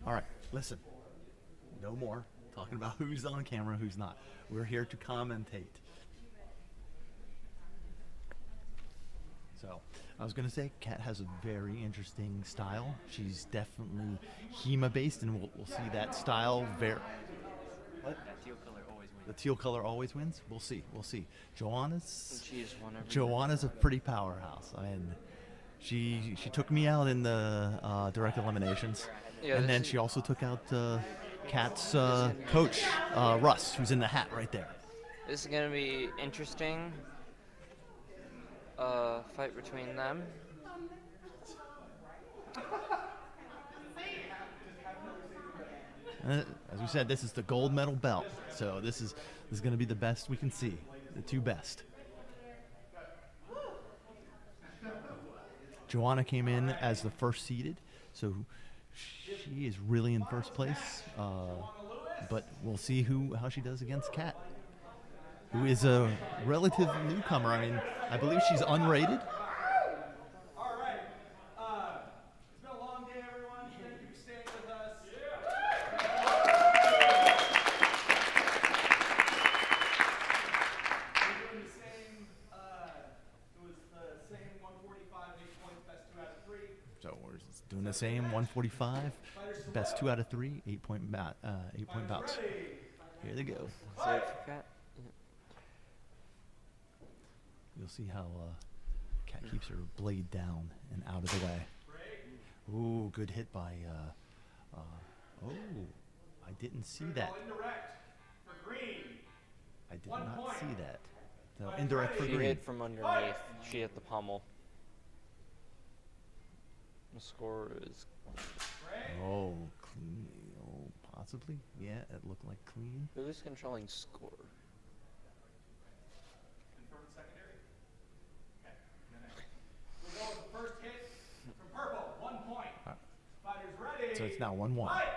All right, listen. No more talking about who's on camera, who's not. We're here to commentate. So, I was going to say, Kat has a very interesting style. She's definitely HEMA-based, and we'll see that style very... What? That teal color always wins. The teal color always wins? We'll see. Joanna's a pretty powerhouse. I mean, she took me out in the direct eliminations. Yeah, and then she also took out Kat's coach, Russ, who's in the hat right there. This is going to be interesting. Fight between them. As we said, this is the gold medal belt, so this is going to be the best we can see, the two best. Joanna came in as the first seeded, so she is really in first place. But we'll see how she does against Kat, who is a relative newcomer. I mean, I believe she's unrated. All right. It's been a long day, everyone. Thank you for staying with us. We're doing the same. It was the same 145 8 points, best 2 out of 3. So we're just doing the same 145, best 2 out of 3, 8-point bouts. Here they go. You'll see how Kat keeps her blade down and out of the way. Ooh, good hit by. I didn't see that. I did not see that. So indirect for She green. hit from underneath. She hit the pommel. The score is. Oh, clean. Oh, possibly. Yeah, it looked like clean. Who's controlling score? Confirmed secondary. Okay. We'll go with the first hit from purple. 1 point. Fighters ready. So it's now 1-1. Fight!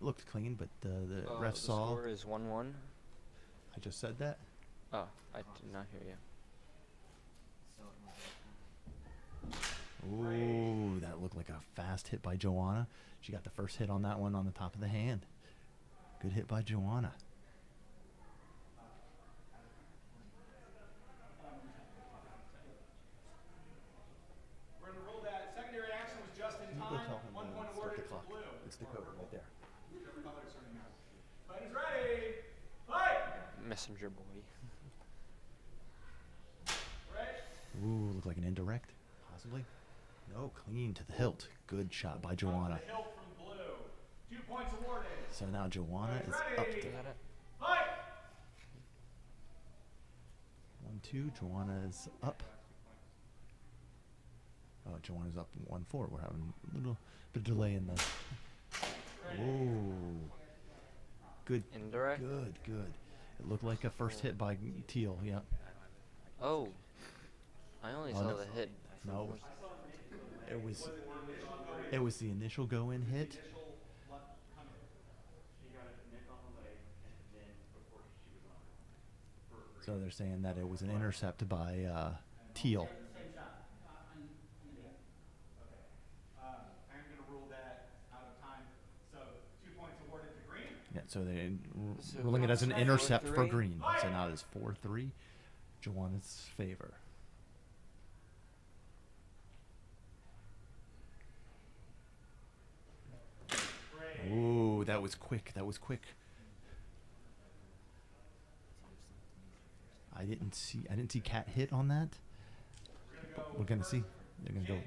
looked clean, but the ref The saw. score is 1-1. I just said that. Oh, I did not hear you. Ooh, that looked like a fast hit by Joanna. She got the first hit on that one on the top of the hand. Good hit by Joanna. We're going to rule that secondary action was just in time. 1 point awarded to blue. It's Dakota right there. Whichever color is starting out. Fighters ready. Fight! Messenger boy. Ooh, looked like an indirect, possibly. No, clean to the hilt. Good shot by Joanna. Hilt from blue. 2 points awarded. So now Joanna is up. Ready. Fight! 1-2. Joanna is up. Oh, Joanna's up 1-4. We're having a little bit of delay in the. Ooh. Good. Indirect? Good. It looked like a first hit by Teal. Yeah. Oh. I only saw no. the hit. No. It was the initial go-in hit. So they're saying that it was an intercept by Teal. I'm going to rule that out of time. So 2 points awarded to green. Yeah, so they're ruling it as an intercept for green. So now it is 4-3. Joanna's favor. Ooh, that was quick. I didn't see Cat hit on that. But we're gonna see. They're gonna go.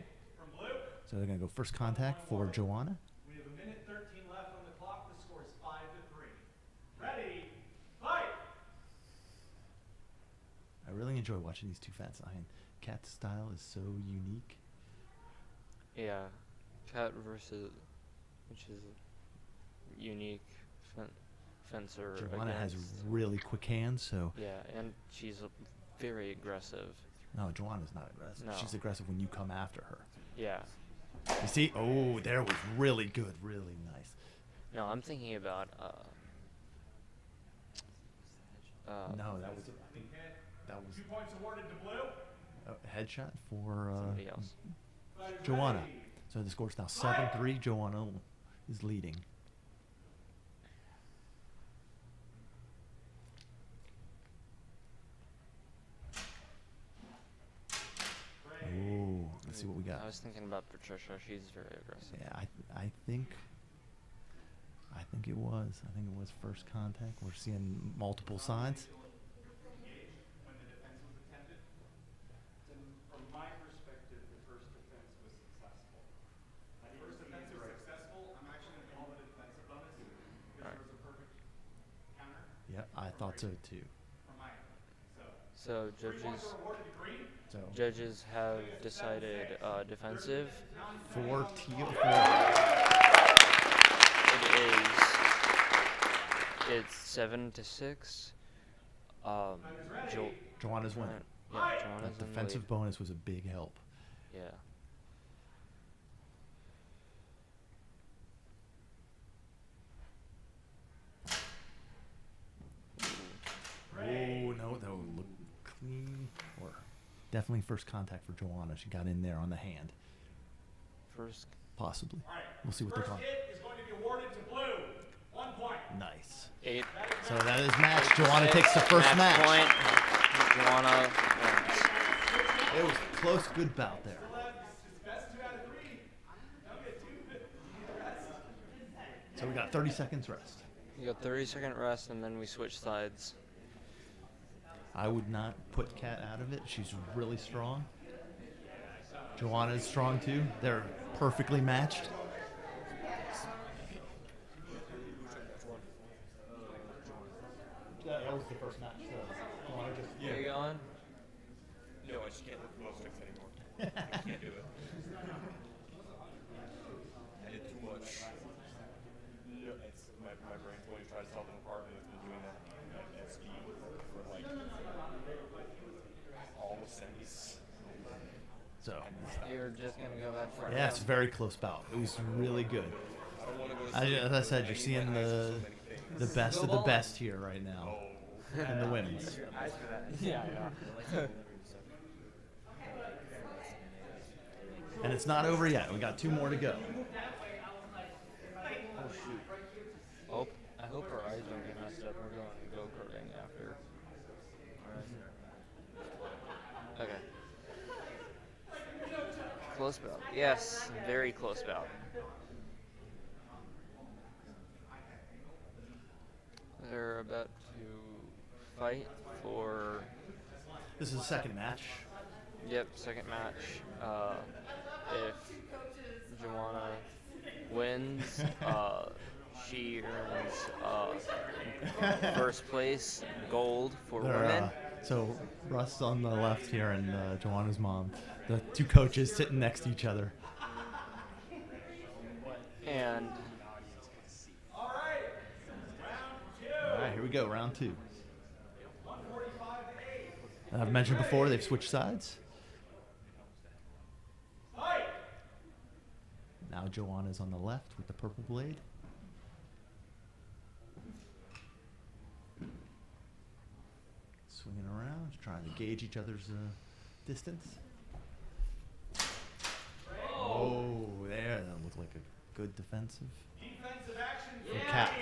So they're gonna go first contact for Joanna. We have 1:13 left on the clock. The score is 5-3. Ready, fight! I really enjoy watching these two fats. Cat's style is so unique. Yeah. Cat versus, which is unique fencer. Joanna has against. really quick hands, so. Yeah, and she's very aggressive. No, Joanna's not aggressive. No. She's aggressive when you come after her. Yeah. You see? Oh, there was really good, really nice. No, I'm thinking about No, that was. I think that was 2 points awarded to blue. a headshot for somebody else. Joanna. So the score's now 7-3. Joanna is leading. Ooh, let's see what we got. I was thinking about Patricia. She's very aggressive. Yeah, I think it was. I think it was first contact. We're seeing multiple sides. When the defense was attempted. From my perspective, the first defense was successful. The first defense was successful. I'm actually going to call it a defensive bonus because there was a perfect counter. Yeah, I thought so too. From my So judges have decided defensive. For Teal. It's 7-6. Joanna's winning. Yeah, Joanna's That in the defensive lead. bonus was a big help. Yeah. Oh no, that would look clean. Or definitely first contact for Joanna. She got in there on the hand. First. Possibly. We'll see what they call. First hit is going to be awarded to blue. 1 point. Nice. 8. So that is match. Joanna takes the first match. Point. Joanna wins. It was close, good bout there. So we got 30 seconds rest. You got 30-second rest, and then we switch sides. I would not put Kat out of it. She's really strong. Joanna is strong too. They're perfectly matched. That was the first match. So Are you on? No, I just can't lift glow sticks anymore. I can't do it. I did too much. No, it's my brain's going to try to tell them apart, and it's been doing that at speed for like all the semis. So you're just gonna go back for yeah, it's a very close bout. It was really good. I don't want to go As I said, you're seeing the best of the best here right now in the women's. Yeah, yeah. And it's not over yet. We got 2 more to go. Oh shoot. Oh, I hope our eyes don't get messed up. We're going go-karting after. Okay. Close bout. Yes, very close bout. They're about to fight for. This is the second match. Yep, second match. If Joanna wins, she earns first place gold for women. So Russ on the left here and Joanna's mom, the 2 coaches sitting next to each other. And all right, here we go, round 2. I've mentioned before they've switched sides. Now Joanna's on the left with the purple blade. Swinging around, trying to gauge each other's distance. Oh, there, that looked like a good defensive. Defensive action For Cat.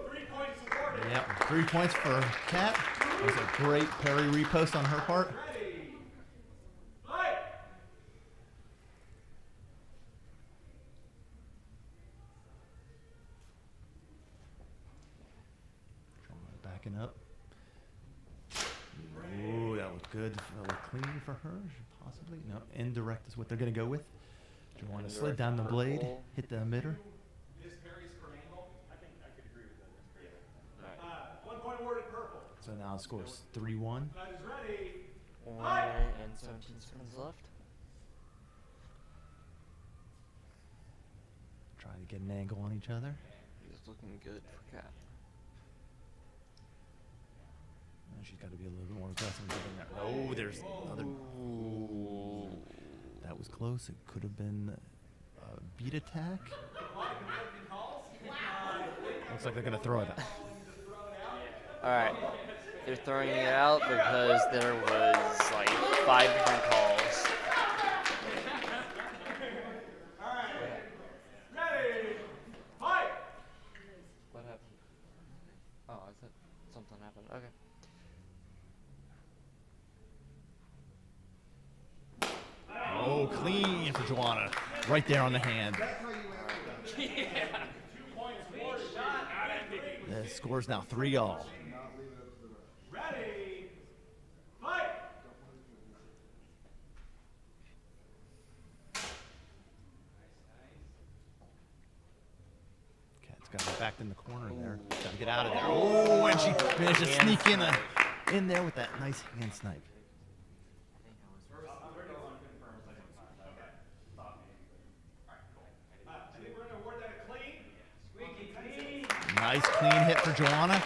3 points awarded. Yep, 3 points for Cat. That was a great parry repost on her part. Ready. Fight. Backing up. Ooh, that looked good. That looked clean for her, possibly. No, indirect is what they're going to go with. Joanna slid down the blade, hit the emitter. This parries from angle. I think I could agree with that. 1 point awarded purple. So now it scores 3-1. That is ready. And 17 seconds left. Trying to get an angle on each other. He's looking good for Cat. She's got to be a little bit more aggressive and get in there. Oh, there's another. Ooh. That was close. It could have been a beat attack. Looks like they're going to throw it out. Alright. They're throwing it out because there was like 5 different calls. Ready. Fight. What happened? Oh, I thought something happened. Okay. Oh, clean for Joanna. Right there on the hand. The score's now 3-all. Ready. Fight. Cat's got her back in the corner there. Got to get out of there. Oh, and she managed to sneak in there with that nice hand snipe. Nice clean hit for Joanna.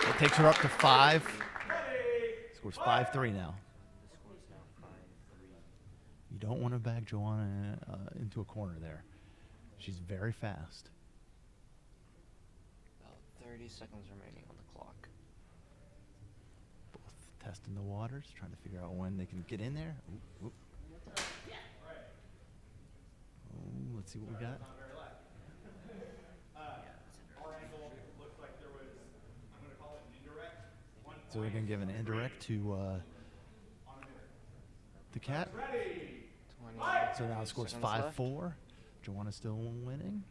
It takes her up to 5. Scores 5-3 now. You don't want to bag Joanna into a corner there. She's very fast. About 30 seconds remaining on the clock. Both testing the waters, trying to figure out when they can get in there. Ooh, ooh. Oh, let's see what we got. So we're going to give an indirect to the Cat. So now it scores 5-4. Joanna's still winning.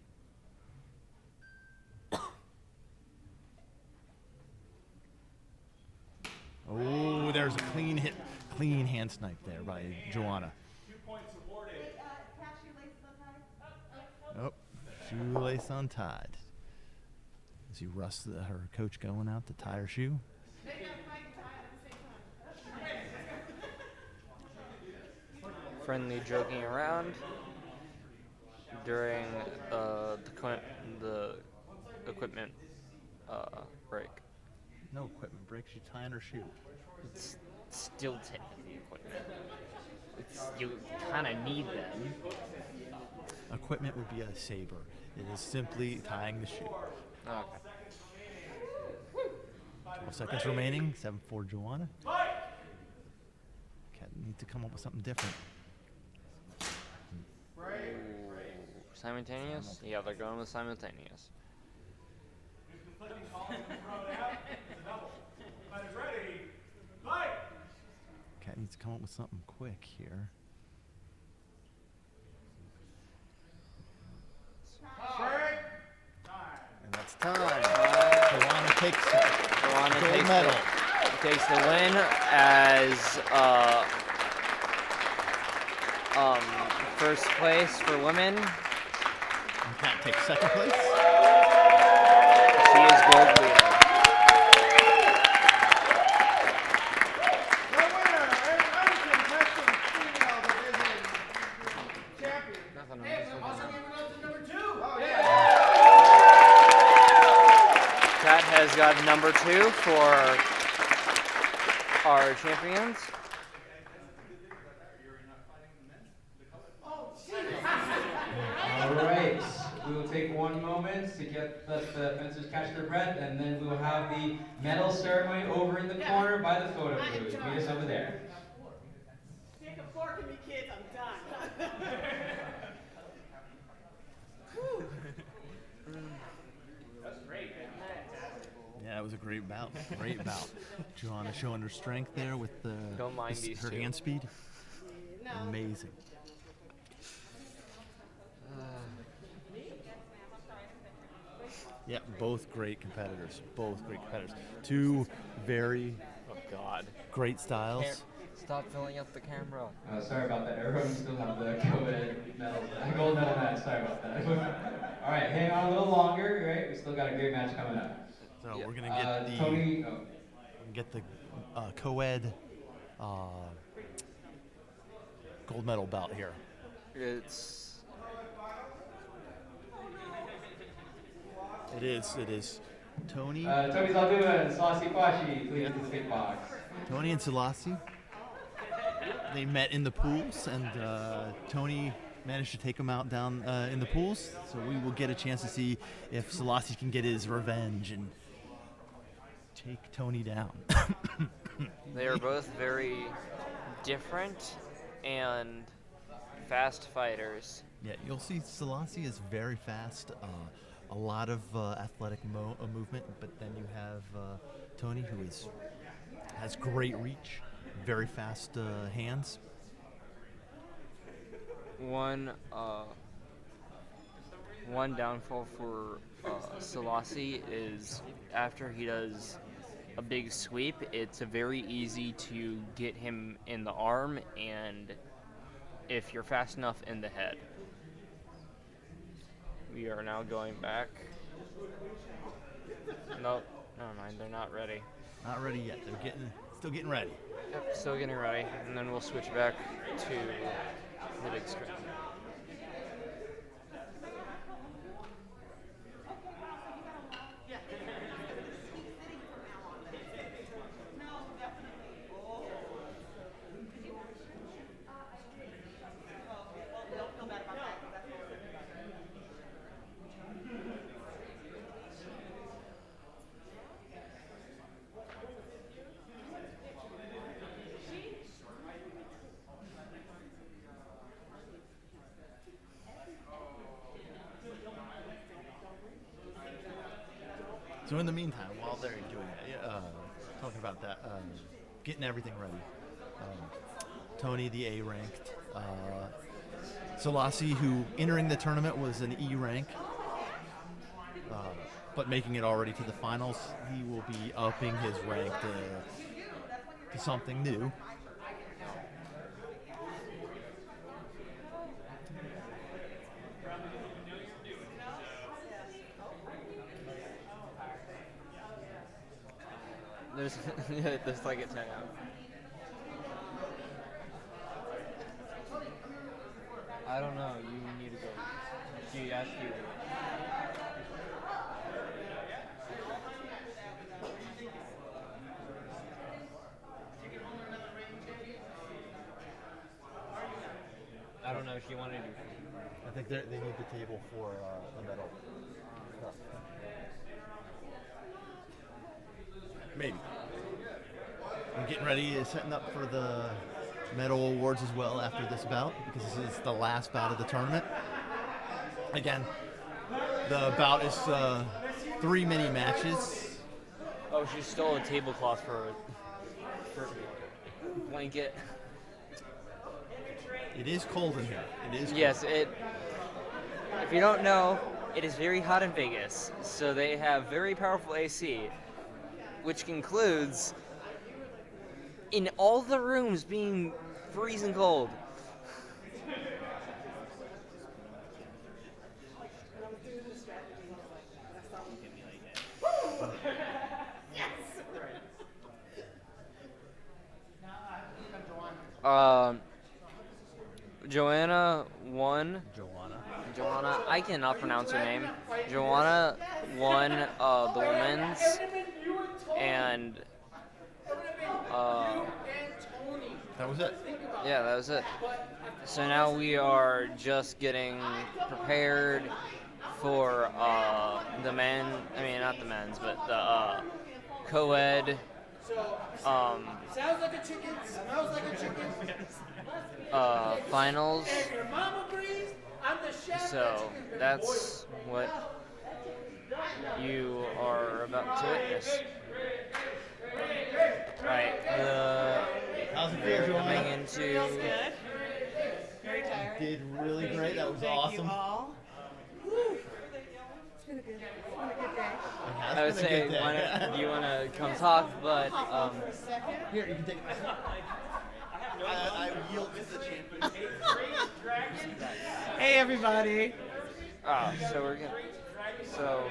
Oh, there's a clean hit, clean hand snipe there by Joanna. 2 points awarded. Oh, shoelace untied. As you Russ, her coach, going out to tie her shoe. Friendly joking around during the equipment break. No equipment breaks. You tie on her shoe. It's still technically equipment. You kind of need them. Equipment would be a saber. It is simply tying the shoe. Okay. 12 seconds remaining. 7-4 Joanna. Cat needs to come up with something different. Simultaneous? Yeah, they're going with simultaneous. Cat needs to come up with something quick here. And that's time. Joanna takes gold medal. Takes the win as first place for women. And Cat takes second place. She is gold leader. Cat has got number 2 for our champions. All right, we will take one moment to let the fencers catch their breath, and then we will have the medal ceremony over in the corner by the photo booth. Meet us over there. Take a fork at me, kids. I'm done. That's great. Yeah, it was a great bout. Great bout. Joanna showing her strength there with the Don't mind these her two. hand speed. Amazing. Yeah, both great competitors. Both great competitors. Two very great styles. Stop filling up the camera. Sorry about that. Everyone still have the gold medal match. Sorry about that. All right, hang on a little longer. Right, we still got a great match coming up. So we're gonna get the Tony. get the co-ed gold medal bout here. It is. Tony. Tony's all doing it. Selassie Kwashi, please to the big box. Tony and Selassie. They met in the pools, and Tony managed to take him out down in the pools. So we will get a chance to see if Selassie can get his revenge and take Tony down. They are both very different and fast fighters. Yeah, you'll see Selassie is very fast, a lot of athletic movement, but then you have Tony, who has great reach, very fast hands. One downfall for Selassie is after he does a big sweep, it's very easy to get him in the arm and, if you're fast enough, in the head. We are now going back. Nope, never mind, they're not ready. Not ready yet. They're still getting ready. Yep, still getting ready, and then we'll switch back to the big screen. So in the meantime, while they're doing that, talking about that, getting everything ready. Tony, the A ranked. Selassie, who entering the tournament was an E rank, but making it already to the finals, he will be upping his rank to something new. There's like a 10 out. I don't know. You need to go. She asked you. if you want to do. I think they need the table for the medal. stuff. Maybe. I'm getting ready, setting up for the medal awards as well after this bout, because this is the last bout of the tournament. Again, the bout is 3 mini matches. Oh, she stole a tablecloth for blanket. It is cold in here. It is cold. Yes, if you don't know, it is very hot in Vegas, so they have very powerful AC, which concludes in all the rooms being freezing cold. Joanna won. Joanna, I cannot pronounce her name. Joanna won the women's, and that was it. Yeah, that was it. So now we are just getting prepared for the men. I mean, not the men's, but the co-ed. Sounds like a chicken. Smells like a chicken. Finals. If your mom agrees, I'm the chef. So that's what you are about to witness. Right. How's it They're feel, coming Joanna? into. Feels good. Very tired. Did really great. That was Thank awesome. you all. Woo. It's been a good day. I would say, do you want to come talk? But here, you can take it. I yield to the champion. Hey, everybody. So we're good. So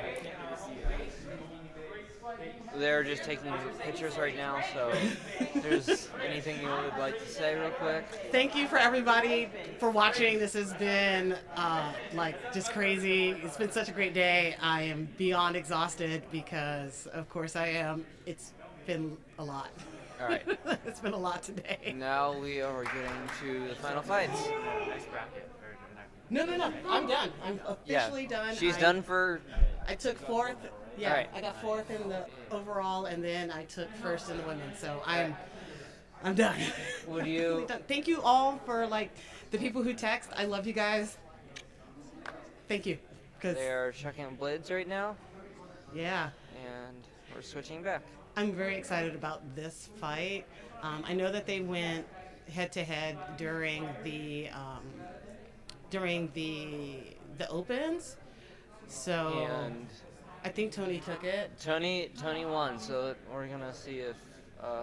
they're just taking pictures right now. So if there's anything you would like to say real quick. Thank you for everybody for watching. This has been just crazy. It's been such a great day. I am beyond exhausted because, of course, I am. It's been a lot. All right. It's been a lot today. Now we are getting to the final fights. Nice bracket. No. I'm done. I'm officially done. She's done for. I took 4th. Yeah, All right. I got 4th in the overall, and then I took 1st in the women's. So I'm done. Would you? Done. Thank you all for the people who text. I love you guys. Thank you. They are checking blades right now. Yeah. And we're switching back. I'm very excited about this fight. I know that they went head to head during the opens, so And I think Tony took it. Tony won, so we're gonna see if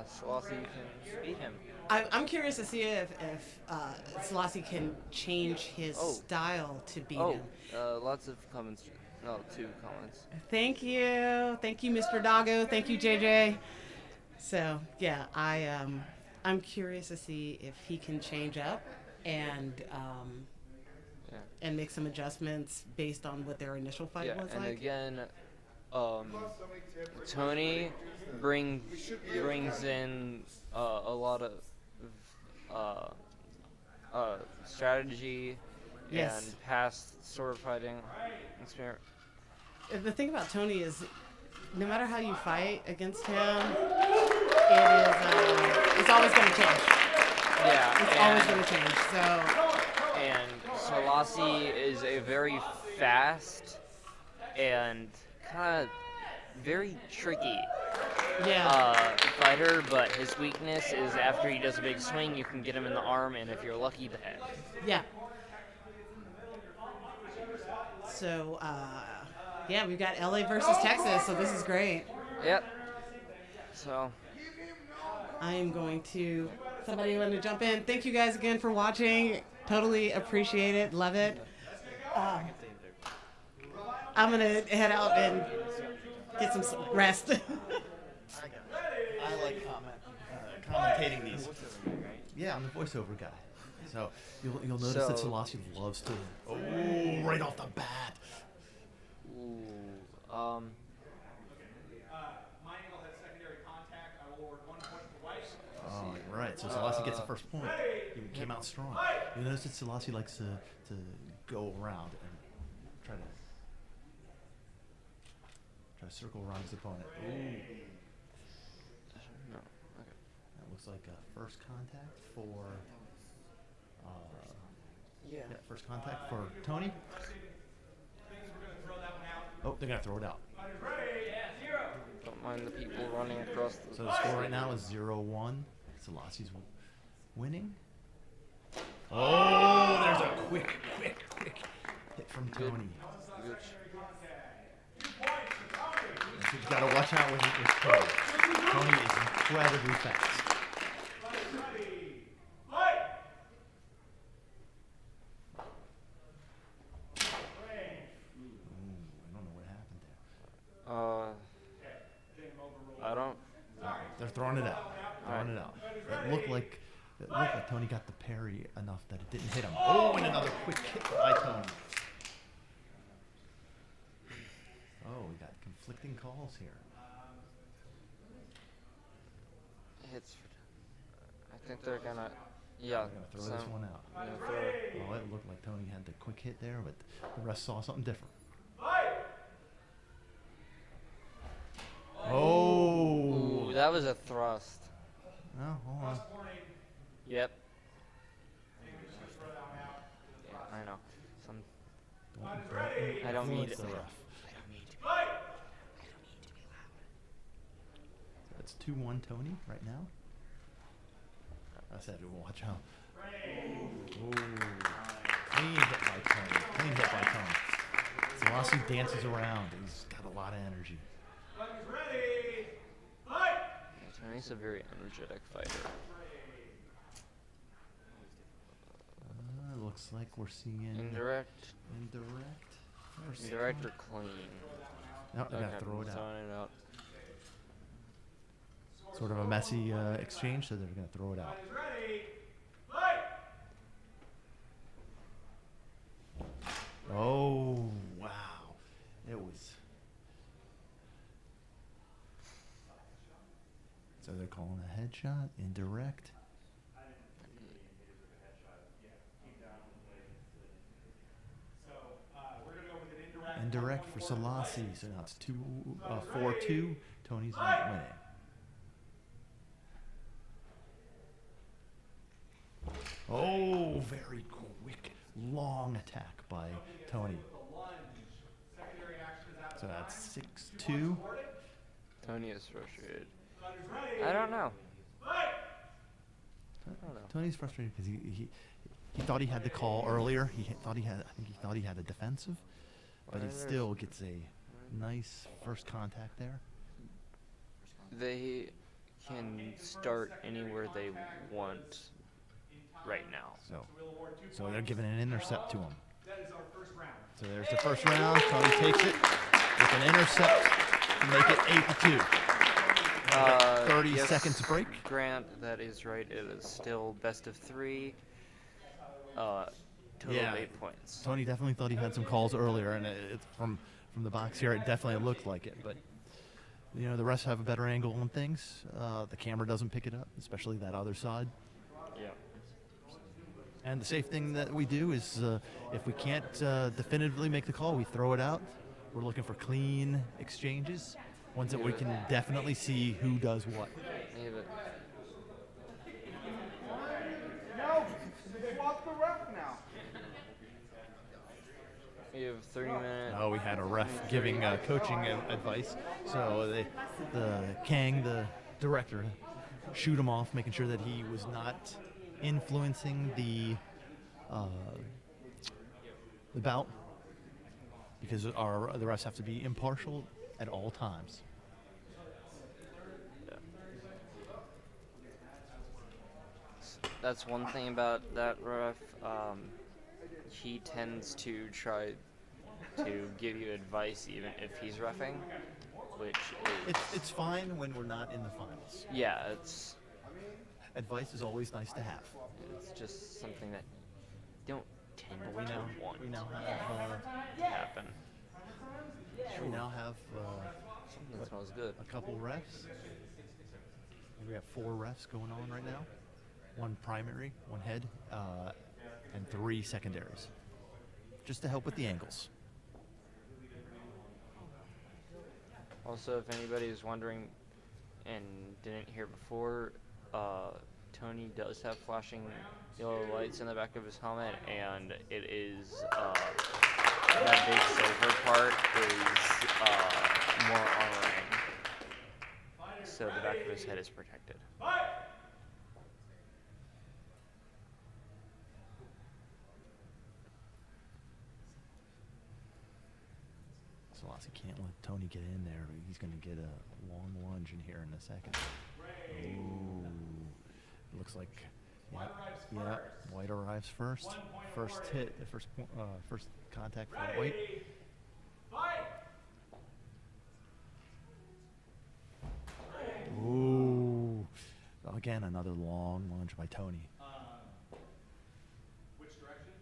Selassie can beat him. I'm curious to see if Selassie can change his style to beat him. Lots of comments. No, 2 comments. Thank you, Mr. Doggo. Thank you, JJ. So yeah, I'm curious to see if he can change up and make some adjustments based on what their initial fight was and like. again, Tony brings in a lot of strategy Yes. and past sword fighting experience. The thing about Tony is, no matter how you fight against him, it's always going to change. Yeah, it's always going to change. So. And Selassie is a very fast and kind of very tricky fighter, but his weakness is after he does a big swing, you can get him in the arm, and if you're lucky, the head. Yeah. So, we've got LA versus Texas, so this is great. Yep. So. I am going to. Somebody want to jump in? Thank you guys again for watching. Totally appreciate it. Love it. I'm going to head out and get some rest. I like commentating these. Yeah, I'm the voiceover guy. So you'll notice that Selassie loves to. Oh, right off the bat. My angle has secondary contact. I will award 1 point for white. Oh, Right, so Selassie gets the first point. He came out strong. You notice that Selassie likes to go around and try to circle around his opponent. Ooh. No. Okay. That looks like a first contact for. First contact for Tony. Oh, they're gonna throw it out. Don't mind the people running across the. So the score right now is 0-1. Selassie's winning. Oh, there's a quick hit from Tony. Good. So you gotta watch out with Tony. Tony is incredibly fast. I don't. They're throwing it out. It looked like Tony got the parry enough that it didn't hit him. Oh, and another quick hit by Tony. Oh, we got conflicting calls here. Hits. I think they're gonna. Yeah. They're gonna throw this one out. Throw. Oh, it looked like Tony had the quick hit there, but the rest saw something different. Oh! Ooh, that was a thrust. Oh, hold on. Yep. Yeah, I know. I don't need it. That's 2-1 Tony right now. I said, watch out. Ooh. Clean hit by Tony. Selassie dances around. He's got a lot of energy. Tony's a very energetic fighter. Looks like we're seeing indirect. Indirect or clean? No, they gotta throw it out. Throwing it out. Sort of a messy exchange, so they're gonna throw it out. Oh wow! It was. So they're calling a headshot, indirect. Indirect for Selassie, so now it's 4-2. Tony's winning. Oh, very quick, long attack by Tony. So that's 6-2. Tony is frustrated. I don't know. Tony's frustrated because he thought he had the call earlier. I think he thought he had a defensive, but he still gets a nice first contact there. They can start anywhere they want right now. So they're giving an intercept to him. So there's the first round. Tony takes it with an intercept to make it 8-2. 30 yes, seconds break. Grant, that is right. It is still best of 3. Total 8 points. Tony definitely thought he had some calls earlier, and from the box here, it definitely looked like it. But you know, the refs have a better angle on things. The camera doesn't pick it up, especially that other side. Yeah. And the safe thing that we do is, if we can't definitively make the call, we throw it out. We're looking for clean exchanges, ones that we can definitely see who does what. No, swap the ref now. We have 30 minutes. Oh, we had a ref giving coaching advice. So the Kang, the director, shoot him off, making sure that he was not influencing the bout, because the refs have to be impartial at all times. That's one thing about that ref. He tends to try to give you advice even if he's reffing, which is... It's fine when we're not in the finals. Yeah, it's... Advice is always nice to have. It's just something that you don't tend to want we now have to happen. We now have something that smells good. A couple refs. We have 4 refs going on right now. one primary, one head, and 3 secondaries, just to help with the angles. Also, if anybody is wondering and didn't hear before, Tony does have flashing yellow lights in the back of his helmet, and it is that big silver part is more armoring, so the back of his head is protected. Selassie can't let Tony get in there. He's going to get a long lunge in here in a second. Ooh. Looks like, yeah, White arrives first. First hit, the first contact for White. Ooh. Again, another long lunge by Tony. Which direction?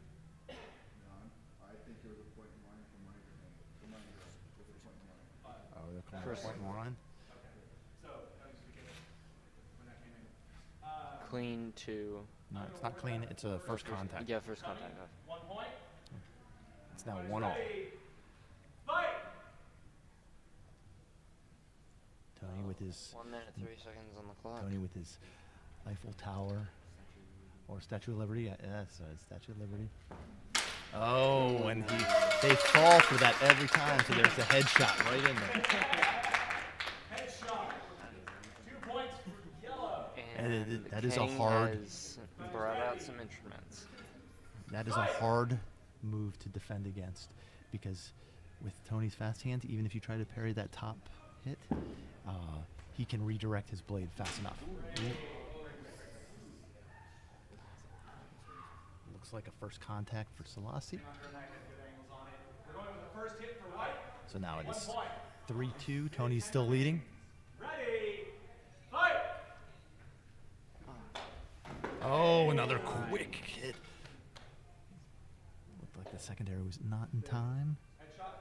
None. I think it was a point in line from my Oh, they're calling it point in line? So, when that came in. Clean to... No, it's not clean. It's a first contact. Yeah, first contact. 1 point. It's now 1-all. Fight! Tony with his 1 minute 3 seconds on the clock. Tony with his Eiffel Tower or Statue of Liberty. Yeah, so it's Statue of Liberty. Oh, and they fall for that every time. So there's a headshot right in there. Headshot. 2 points for yellow. And that is a King hard. has brought out some instruments. That is a hard move to defend against, because with Tony's fast hands, even if you try to parry that top hit, he can redirect his blade fast enough. Looks like a first contact for Selassie. So now it is 3-2. Tony's still leading. Ready, fight! Oh, another quick hit. Looked like the secondary was not in time. Headshot.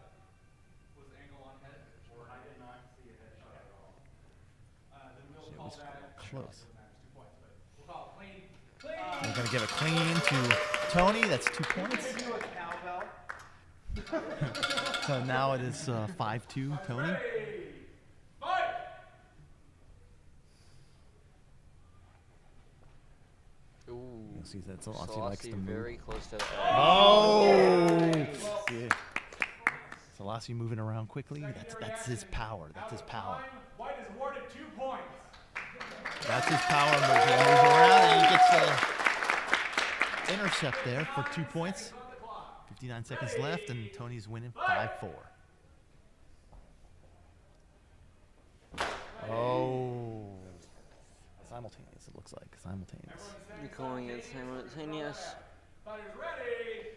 Was the angle on head? Or I did not see a headshot at all. Then we'll It call was that close. 2 points, but we'll call it clean. Clean! We're going to give a clean to Tony. That's 2 points. So now it is 5-2, Tony. Ooh. You'll see that Selassie likes to move. Very close to the edge. Oh! Yeah. Selassie moving around quickly. That's his power. That's his power. White is awarded 2 points. That's his power move. He moves around and he gets the intercept there for 2 points. 59 seconds left, and Tony's winning 5-4. Oh. Simultaneous, it looks like. Simultaneous. You're calling it simultaneous. Fighters ready,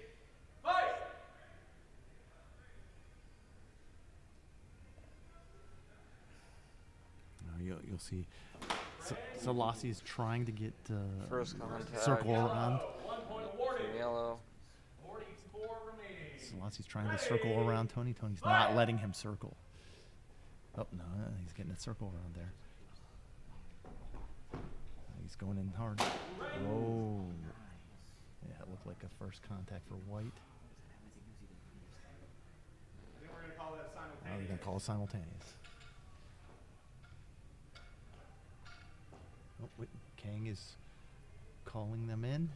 fight! You'll see Selassie is trying to get First contact. circle around. 1 point awarded. Yellow. 44 remaining. Selassie's trying to circle around Tony. Tony's not letting him circle. Oh, no, he's getting a circle around there. He's going in hard. Oh. Yeah, it looked like a first contact for White. I think we're going to call that simultaneous. Now they're going to call it simultaneous. Oh, wait, Kang is calling them in.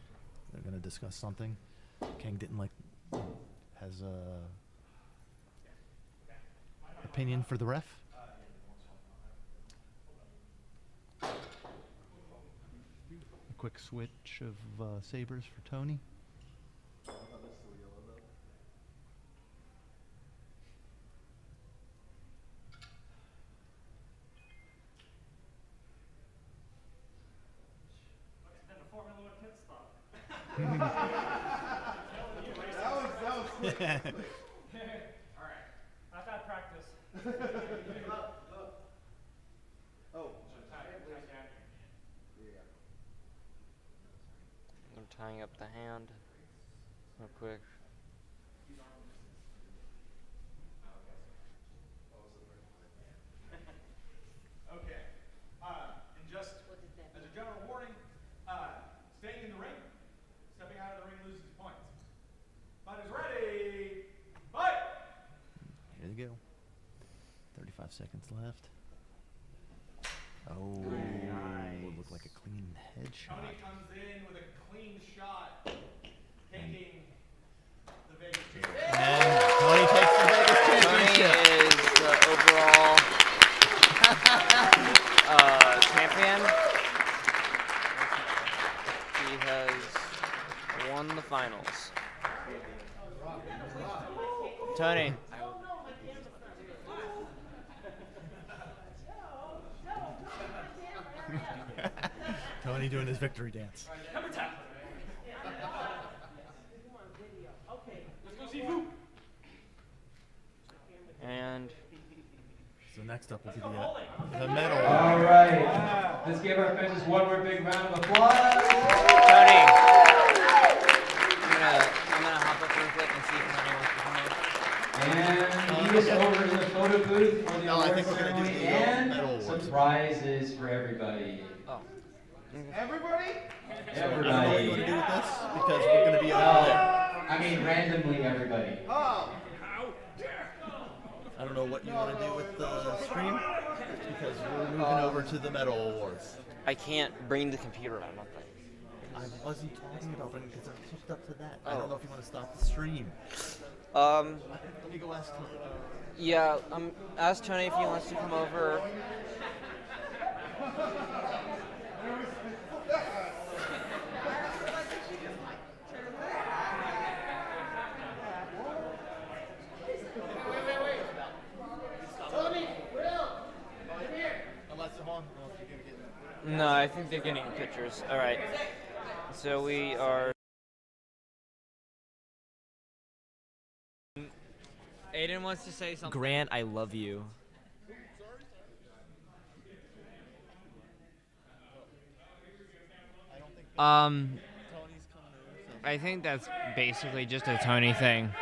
They're going to discuss something. Kang has a opinion for the ref. A quick switch of sabers for Tony. That was quick. All right. Not that practice. Oh. I'm tying up the hand real quick. Okay. And just as a general warning, 35 seconds left. Oh, looked like a clean headshot. Tony comes in with a clean shot, taking the Vegas championship. And Tony takes the Vegas championship. Tony is the overall champion. He has won the finals. Tony. Tony doing his victory dance. And so next up will be the medal. All right. Let's give our fences one more big round of applause. Tony, I'm gonna hop up real quick and see if Tony wants to come up. And lead us over to the photo booth for the No, I award think we're gonna do ceremony the and medal awards. some prizes for everybody. Oh. Everybody? So I don't know what you want to do with this because we're going to be over there. I mean, randomly everybody. Oh. I don't know what you want to do with the stream because we're moving over to the medal awards. I can't bring the computer, I don't think. I wasn't talking about bringing because I'm hooked up to that. I don't know if you want to stop the stream. Let me go ask Tony. Yeah, ask Tony if he wants to come over. No, I think they're getting pictures. All right. So we are. Aiden wants to say something. Grant, I love you. I think that's basically just a Tony thing.